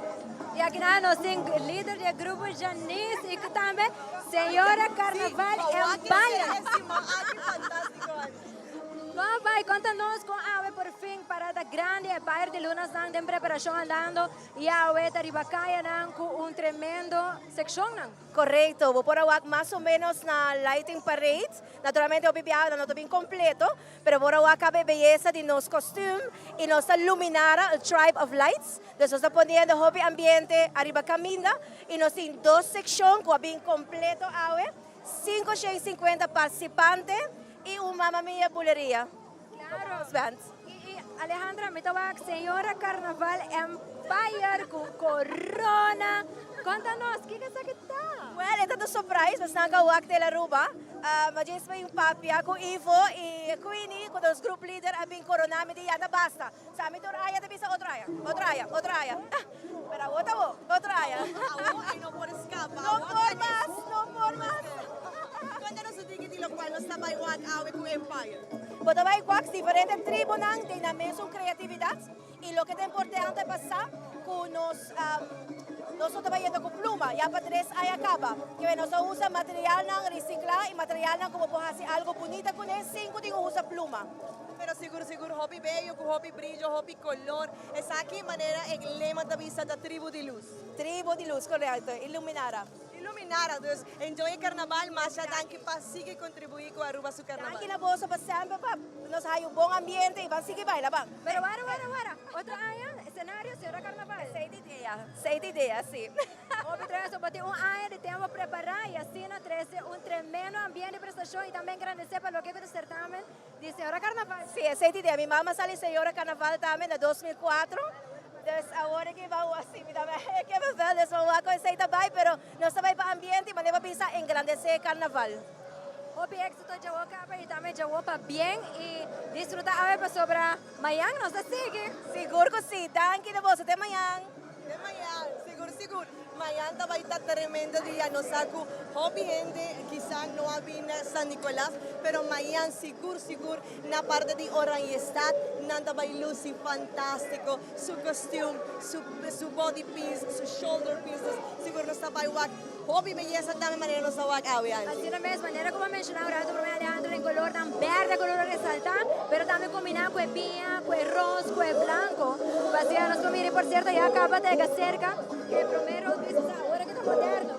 Y aquí nos tiene el líder del grupo Janice y también Señora Carnaval Empire. Vamos, vai, conta-nos com a AUE por fim, parada grande, Empire de Lunas em preparação andando e a AUE de Ribacaya com tremendo secção. Correcto, vou por awak más o menos na lighting parade. Naturalmente o bibiado não está bem completo, pero por awak a belleza de nos costume e nossa luminária, o Tribe of Lights. Nós estamos poniendo hobby ambiente arriba caminda e nós temos 2 secções com bem completo AUE, 550 participantes e uma Mamma Mia Bulería. Claro. Y Alejandra, me toca Señora Carnaval Empire con Corona. Contanos, ¿qué es que está? Well, ito is surprise, mas nagawak de la Aruba. Majis pa yung papia ko Ivo e Queenie, ko dos group leader abing coronami di yata basta. Sa amin to raya tabi sa otraya. Pero otraya. Awo ay no por escapa. No por más. Cuéntanos su digiti lo cual nos está igual awe con Empire. Botaba igual diferentes tribus nang tienen su creatividad y lo que es importante pasar con nosotros trabajando con pluma, ya para 3 años acaba. Que nosotros usa material nang reciclar y material nang como puedo hacer algo bonito con él, 5 digo usa pluma. Pero seguro, hobby bello, con hobby brillo, hobby color. Es aquí manera el lema de vista de Tribu de Luz. Tribu de Luz, correcto, iluminada. Entonces, enjoy el carnaval, más ya dan que sigue contribuir con Aruba su carnaval. Dan que la voz para siempre, nos hay un buen ambiente y van a seguir bailando. Pero para, otro año, escenario, Señora Carnaval. 6 ideas, sí. Hobby trae sobre un año de tiempo preparar y así nos trae un tremendo ambiente de prestación y también agradecer para lo que es el certamen de Señora Carnaval. Sí, 6 ideas. Mi mamá sale Señora Carnaval también en 2004. Entonces, ahora que vamos así, mira, que me veo, eso va con ese también, pero no se va para ambiente y manera piensa engrandecer el carnaval. Hobby éxito de Jawaka y también Jawapa bien y disfrutar a ver sobre Mayang, ¿nos sigue? Seguro que sí, tranquilo vos, de Mayang. Seguro. Mayang también está tremendo día, nos saco hobby gente, quizás no había San Nicolás, pero Mayang seguro, na parte de Oranjestad, nanda by Lucy, fantástico, su costume, su body piece, su shoulder pieces, seguro nos está by wak, hobby belleza también manera nos está wak awian. Así de misma manera como mencionaba Rato por Alejandro en color tan verde, color resaltar, pero también combinado con el piña, con el rosa, con el blanco. Vacía nos comida y por cierto ya acaba de cerca, que primero ahora que está moderno,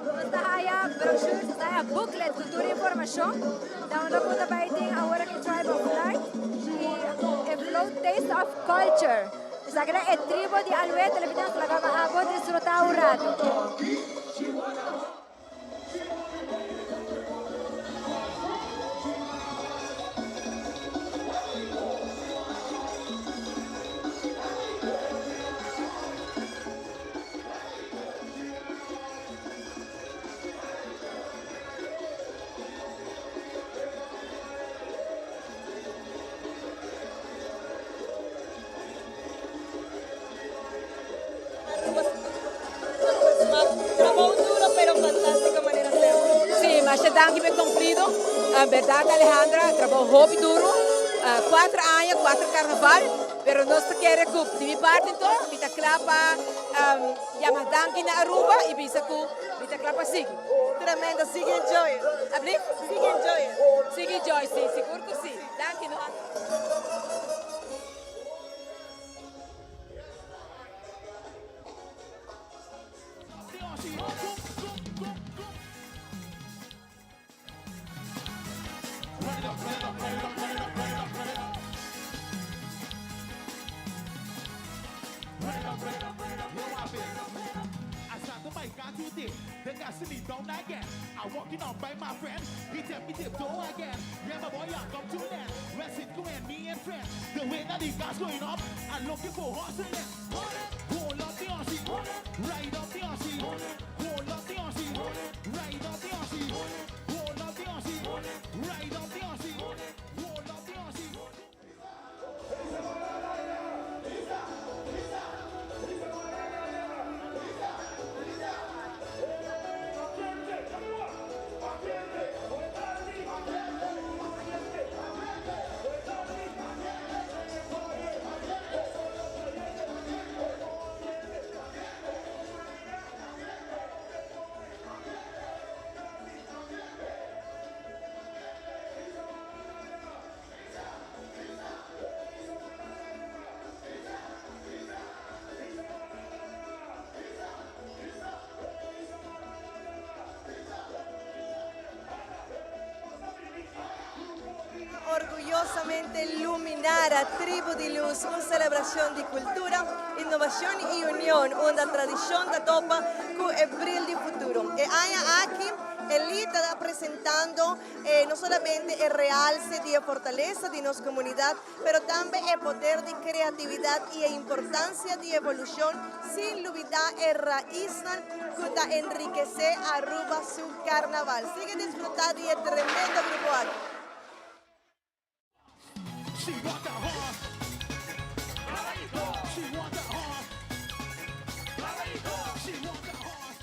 no está allá brochures, está allá booklet, cultura y información, una puta baiting ahora que Tribe of Light y el Flow Taste of Culture. O sea que el tribu de Aluet, televidentes, la gama a vos disfrutar un rato. Dank je cumprido. Verdade, Alejandra, trabalho hobby duro. 4 anos, 4 carnaval. Pero nós queremos que, de minha parte, então, kita clapa, llama dank na Aruba e bisa ku, kita clapa sigue. Tremendo, sigue enjoy. Abli? Sigue enjoy. Sigue enjoy, sim, seguro que sim. Dank no. Yo, I've been. I start the mic on today. They got to me down again. I walking on by my friend. He tell me tiptoe again. Yeah, my boy, I come to land. Rest it going, me and friends. The way that the gas going up, I'm looking for hustling. Hold up the Aussie. Ride up the Aussie. Hold up the Aussie. Ride up the Aussie. Hold up the Aussie. Ride up the Aussie. Hold up the Aussie. Orgullosamente Luminara, Tribu di Luz, una celebración de cultura, innovación y unión, una tradición que topa con el brillo del futuro. Y hay aquí Elite está presentando no solamente el realce de fortaleza de nuestra comunidad, pero también el poder de creatividad y la importancia de evolución sin olvidar el raíz que enriquece Aruba su carnaval. Sigue disfrutando de este tremendo grupo aquí. She want the horse. She want the horse. She want the horse.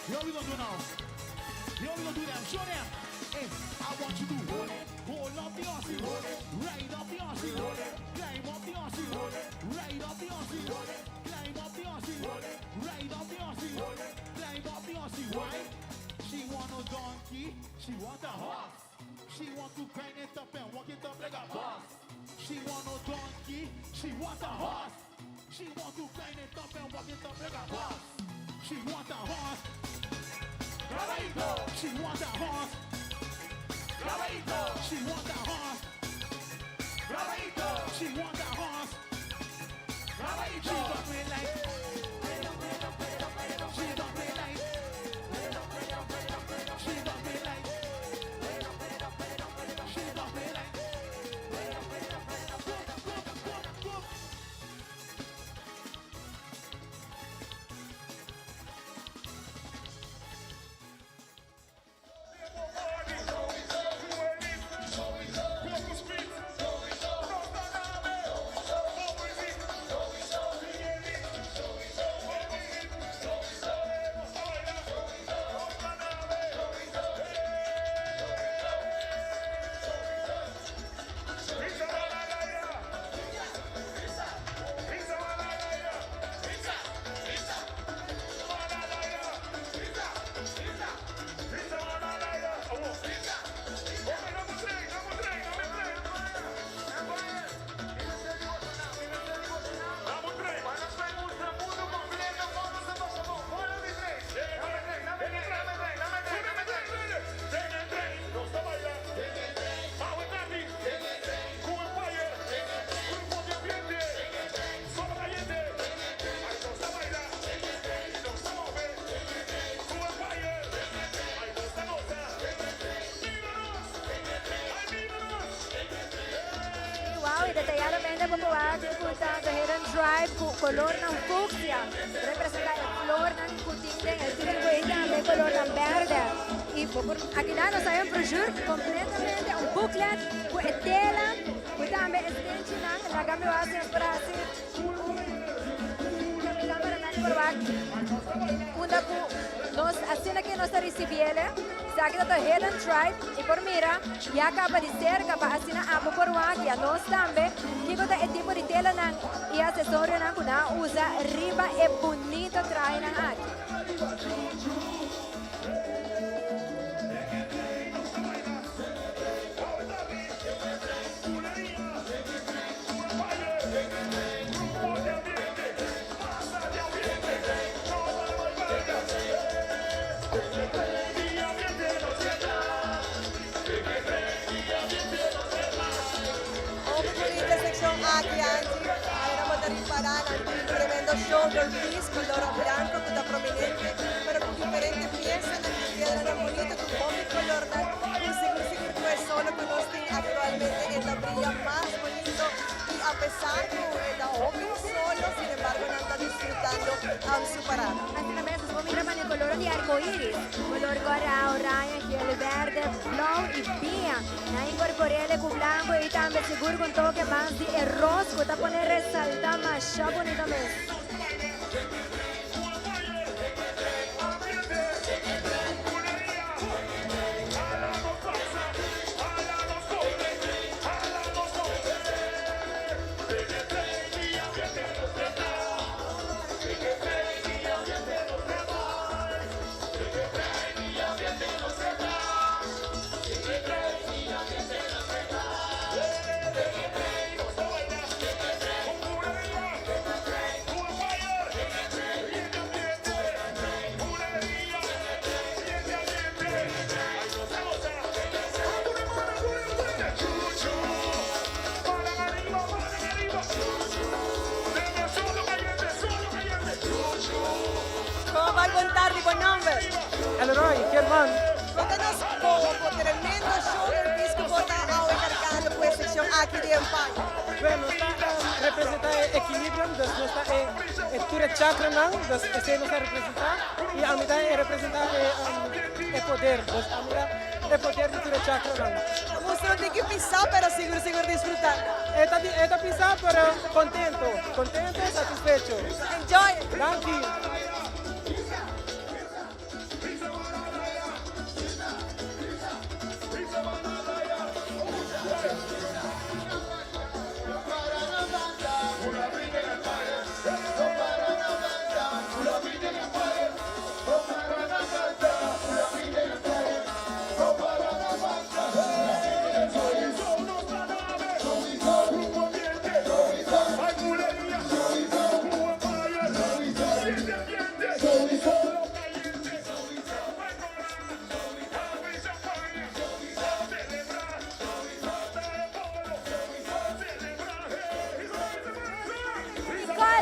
Yo, we gonna do now. Yo, we gonna do that. Show them. Hey, I want you to hold up the Aussie, ride up the Aussie, climb up the Aussie, ride up the Aussie, climb up the Aussie, ride up the Aussie, climb up the Aussie. Why? She want a donkey, she want a horse. She want to grind it up and walk it up like a boss. She want a donkey, she want a horse. She want to grind it up and walk it up like a boss. She want a horse. She want a horse. She want a horse. She want a horse. She got me like. She got me like. She got me like. She got me like. detalladamente popular disputando Hidden Drive con color ng fucsia. Representa el flor ng kutingdeng, el trigo y también color ng verde. Y aquí nos hay un brochure completamente, un booklet con tela, con también extension ng lagami wasin para así. Una nos así que nos recibiele, saque de Hidden Drive y por mira, ya acaba de cerca para así na apo por wag, ya nos también, que con el tipo de tela ng y accesorio ng kuna usa riba e bonito traje ng aquí. Bonita sección aquí, Angie. Ahora vamos a reparar un tremendo shoulder piece, color blanco, que está prominente, pero con diferentes piezas, que quedan bonito, con hobby color, un significado que es solo que nos tiene actualmente en la brilla más bonito, y a pesar de la hobby solo, sin embargo, no está disfrutando su parada. Anche la messa, si mira il colore di arcoiris, color coral, raya, el verde, blau y via. Na incorporele con blanco y también seguro con toque más de arroz, que te pone resaltar más bonita mesa. ¿Cómo va a contar, buon nombre? Elroy, Germán. Cuéntanos como tremendo shoulder piece que vota a encargado pues sección aquí de España. Bueno, está representa equilibrio, dus está Ture Chakra, dus ese nos representa, y a mitad representa el poder, dus a mitad el poder de Ture Chakra. Usted no tiene que pisar, pero seguro disfrutar. Está pisado, pero contento, satisfecho. Enjoy. Thank you.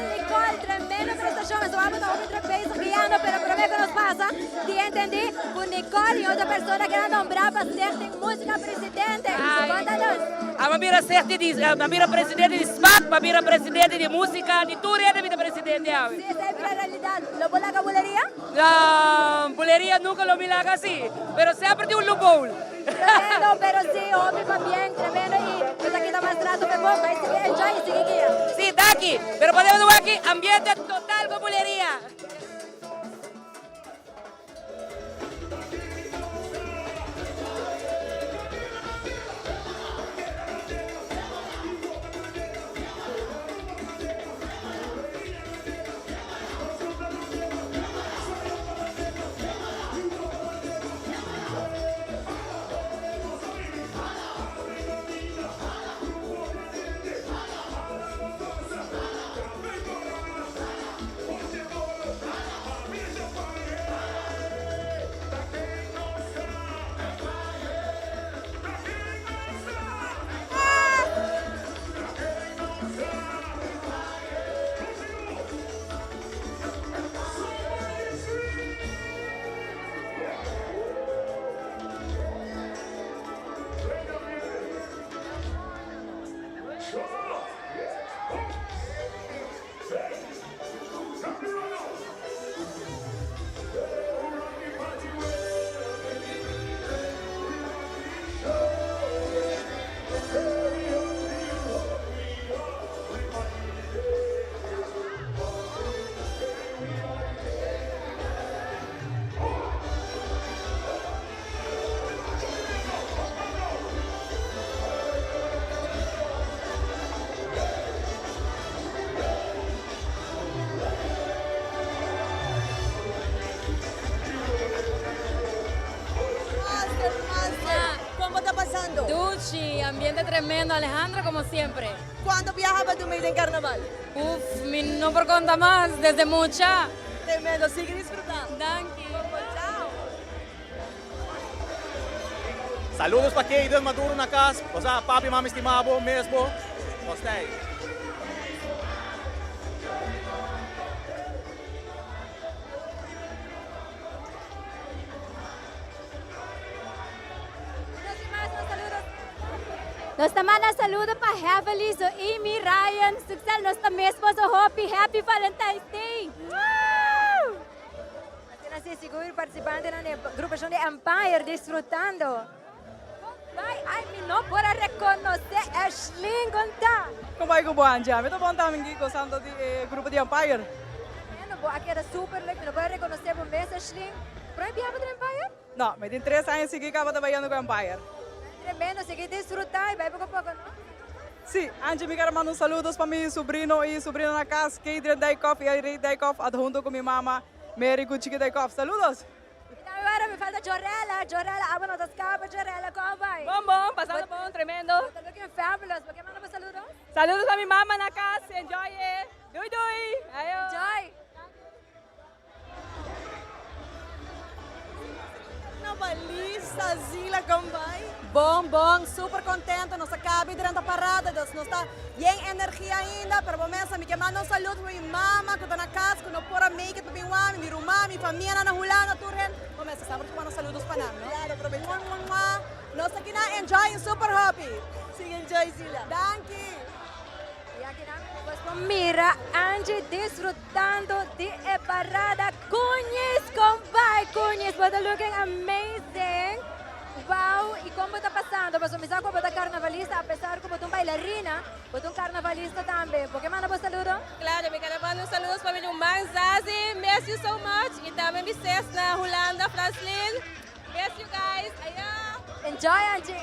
Nicole, tremenda prestazione, stavamo da un trapezzo piano, pero me que nos pasa, ti entendí, con Nicole y otra persona que era nombrada para ser música presidente. Cuéntanos. A mira certi di mira presidente di SMAC, mira presidente di musica, di tutti è mira presidente. Sí, esa es la realidad. ¿Lo bola bulería? La bulería nunca lo mira así, pero siempre de un loophole. Tremendo, pero sí, hombre, también, tremendo, y pues aquí está más trato que poco, ahí sigue enjoy y sigue aquí. Sí, está aquí, pero podemos ver aquí, ambiente total con bulería. Duchi, ambiente tremendo, Alejandra, como siempre. ¿Cuándo viajaba tu medio en carnaval? Uf, no por conta más, desde mucha. Tremendo, sigue disfrutando. Thank you. Chao. Saludos para quem Maduro na casa. O sea, papi, mami, estimado, mesmo. Gostei. Nós também saludo para Heavenly, so Amy, Ryan, Succel, nós também mesmo so Happy Valentine's Day! Assim, seguro participante do grupo de Empire, desfrutando. Ai, não pode reconhecer Ashley Gonta. Como é que bom, já? Eu estou bom também gostando do grupo de Empire. Aqui era super legal, não pode reconhecer o mês Ashley. Proibido do Empire? Não, mas tem 3 anos que acaba trabalhando com Empire. Tremendo, seguir desfrutar e vai pouco a pouco, não? Sim, antes me quero mandar saludos para meu sobrinho e sobrinha na casa, Kadrian Daikoff e Irene Daikoff, junto com minha mama, Mary Kuchiki Daikoff. Saludos! Então agora me falta Jorrela, abra nossas capas, Jorrela, como vai? Bom, passando bom, tremendo. Tá looking fabulous, por que manda para saludos? Saludos a minha mama na casa, enjoy it. Dui. Ayo. Enjoy! Balista, Zila, como vai? Bom, super contento. Nós acabamos durante a parada, nós está bem energia ainda, pero começa me manda um saludo para minha mama, que está na casa, que não pode make it para minha mãe, minha irmã, minha família, na Hulana, turren. Começa, sabe que manda saludos para nós, não? Claro, pero bem, nós aqui na enjoy, super happy. Sim, enjoy, Zila. Thank you. E aqui nós mira, Angie desfrutando de parada. Cunhis, but looking amazing. Wow, e como está passando? Mas me saco para carnavalista, apesar como tu bailarina, but un carnavalista também. Por que manda um saludo? Claro, me quero mandar saludos para meu irmão Zazi. Miss you so much. E também me ses na Holanda, Franslin. Miss you guys. Ayo. Enjoy, Angie.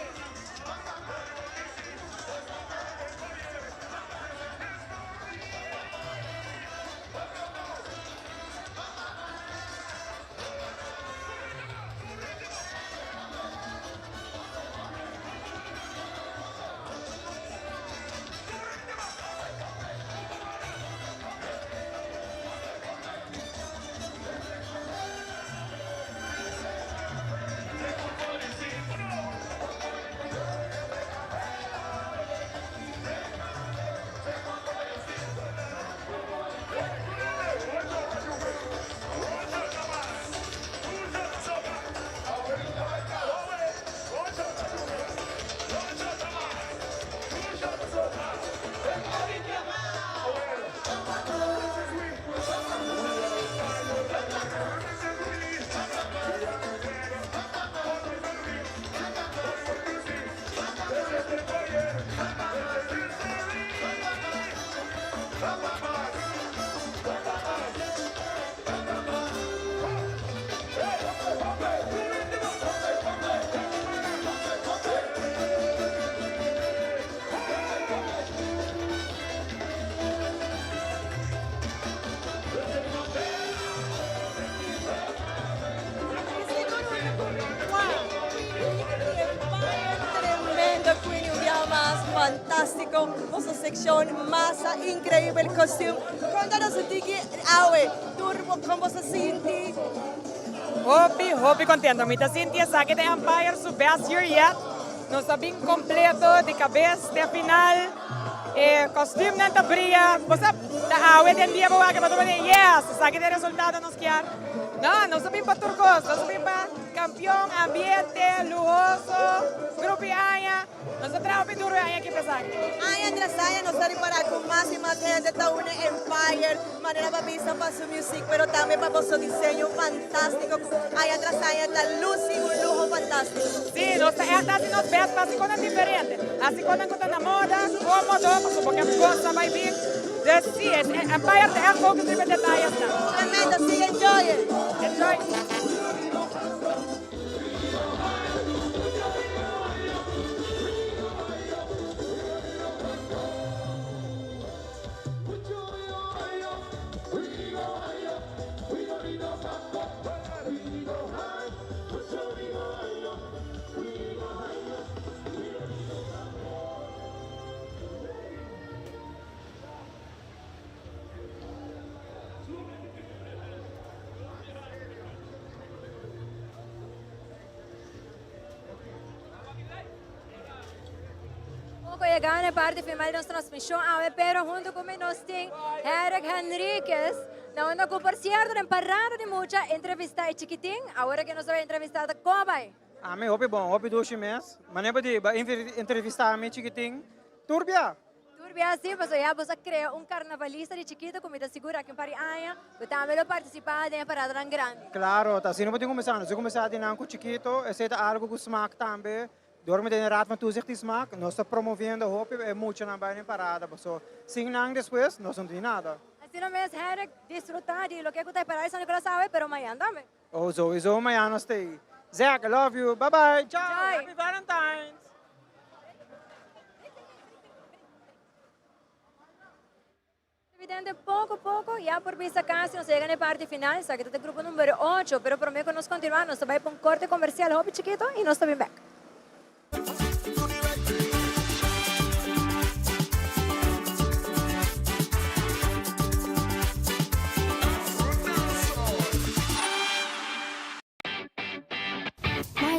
Fantástico, nuestra sección más increíble costume. Cuéntanos un tiki, Awe, turbo, ¿cómo se siente? Hopi contento. Me sinto saque de Empire, su best year yet. Nós está bem completo, de cabeça até final. Costume não está brilha. Você tá hoje em dia vou aqui para tomar yes, saque de resultado nos quer. Não, nós está bem para turcos, nós está bem para campeão, ambiente, lujoso, grupo Anha. Nós está trabalhando duro Anha aqui pesar. Anha tras Anha nos está preparando com mais e mais gente da Une Empire, maneira para vista para sua música, pero também para vosso desenho fantástico. Anha tras Anha está luz e lujo fantástico. Sim, nós está assim nos pés, mas assim coisa diferente. Assim quando está na moda, cómodo, porque a coisa vai vir. Sí, Empire te hace focus en detalles. Tremendo, sí, enjoy it. Enjoy. pouco chegar na parte final da nossa transmissão, pero junto comigo nós temos Eric Henriquez, na onda com por certo, na parada de muita entrevista e chiquitinho, agora que nós vamos entrevistar como vai? Me hopi bom, hopi 2 meses. Mas não pode entrevistar a mim chiquitinho. Turbia. Turbia, sim, mas já você cria carnavalista de chiquito, como está segura que para aia, você também participar da parada tão grande. Claro, tá. Se não pode começar, se começar a dinar com chiquito, é algo que smaak também. Dorme de raad van toezicht die smaak. Nós estamos promovendo hopi é muito na baia parada. So, 5 anos depois, nós não temos nada. Assim não mesmo, Eric, desfrutar de lo que você para São Nicolau sabe, pero amanhã também. Oh, sowieso, amanhã nós temos. Zach, I love you. Bye-bye. Ciao. Happy Valentine's. Evidente, pouco a pouco, já por vista casi, nós chegamos na parte final, sabe que é o grupo número 8, pero prometo que nós continuamos, nós vamos para corte comercial, hobby chiquito, e nós estamos back.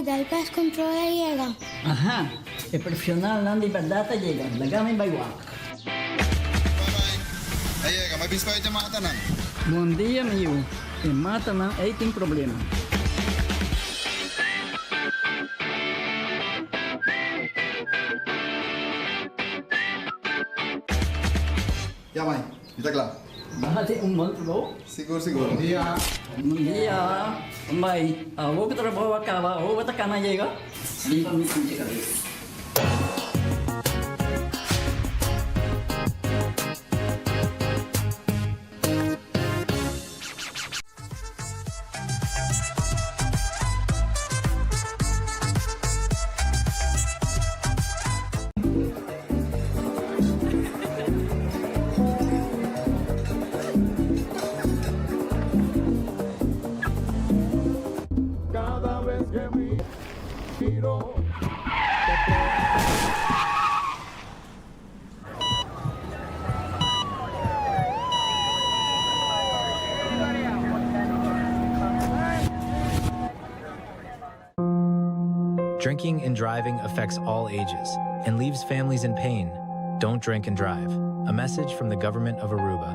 Dal pest control llega. Ajá, el profesional não de verdade llega. Lagami baywak. Bye-bye. Llega, may biscoito yung mata na. Bom dia, meu. E mata não, aí tem problema. Ya, mãe. Kita claro. Bahati month bro. Seguro, seguro. Bom dia. Bom dia. Mãe, vou que trabalho acaba, vou botar cana chega. Limpa me sentir cabeça. Cada vez que miro Drinking and driving affects all ages and leaves families in pain. Don't drink and drive. A message from the government of Aruba.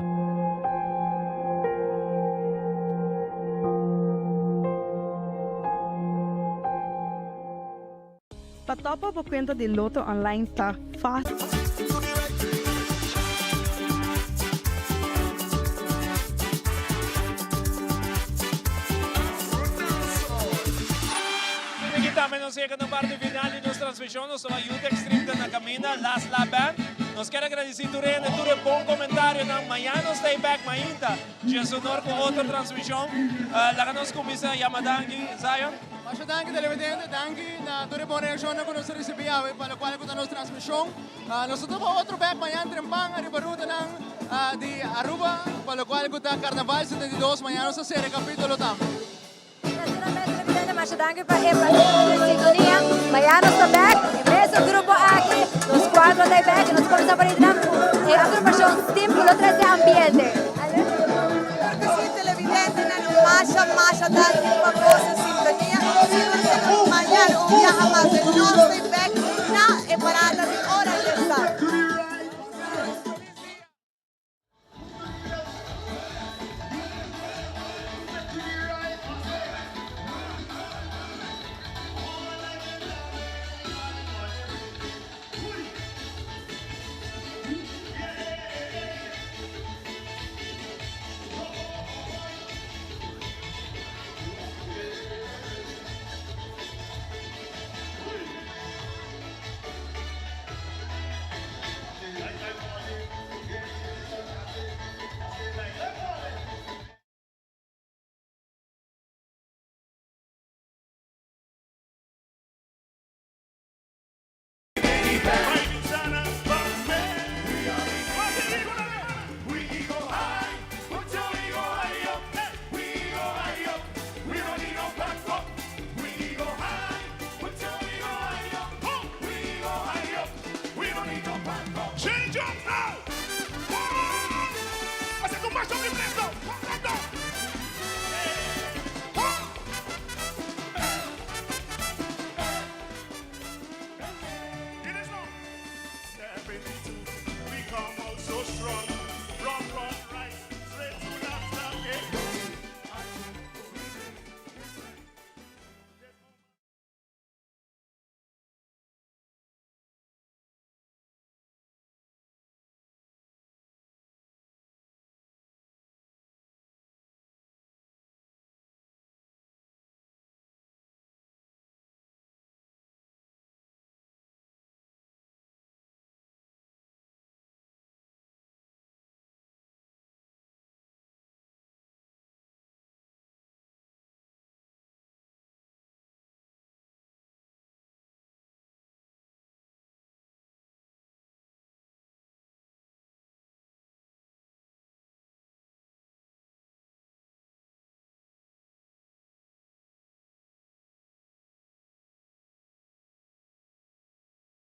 Patopo por cuenta de Loto Online está fácil. Também nos chega na parte final de nossa transmissão, nós somos a Youth Extreme na Camina, Last Lap Band. Nós quero agradecer tu rende, tu bom comentário. Amanhã nós stay back mainta. Já sonor com outra transmissão. Lá nós começamos a Yamadangi, Zion. Mas danke televidente, danke na toda boa reação que nós recebemos para qual é a nossa transmissão. Nós estamos outro back amanhã trempang a ribaruta de Aruba, para qual é o Carnaval 72 amanhã nós será recapitulo também. Mas danke para a sintonia. Amanhã nós estamos back, mesmo grupo aqui, nós 4 estamos back, nós começamos a entrar em agrupação Team e outro é ambiente. Porque se televidente, não marcha, danke para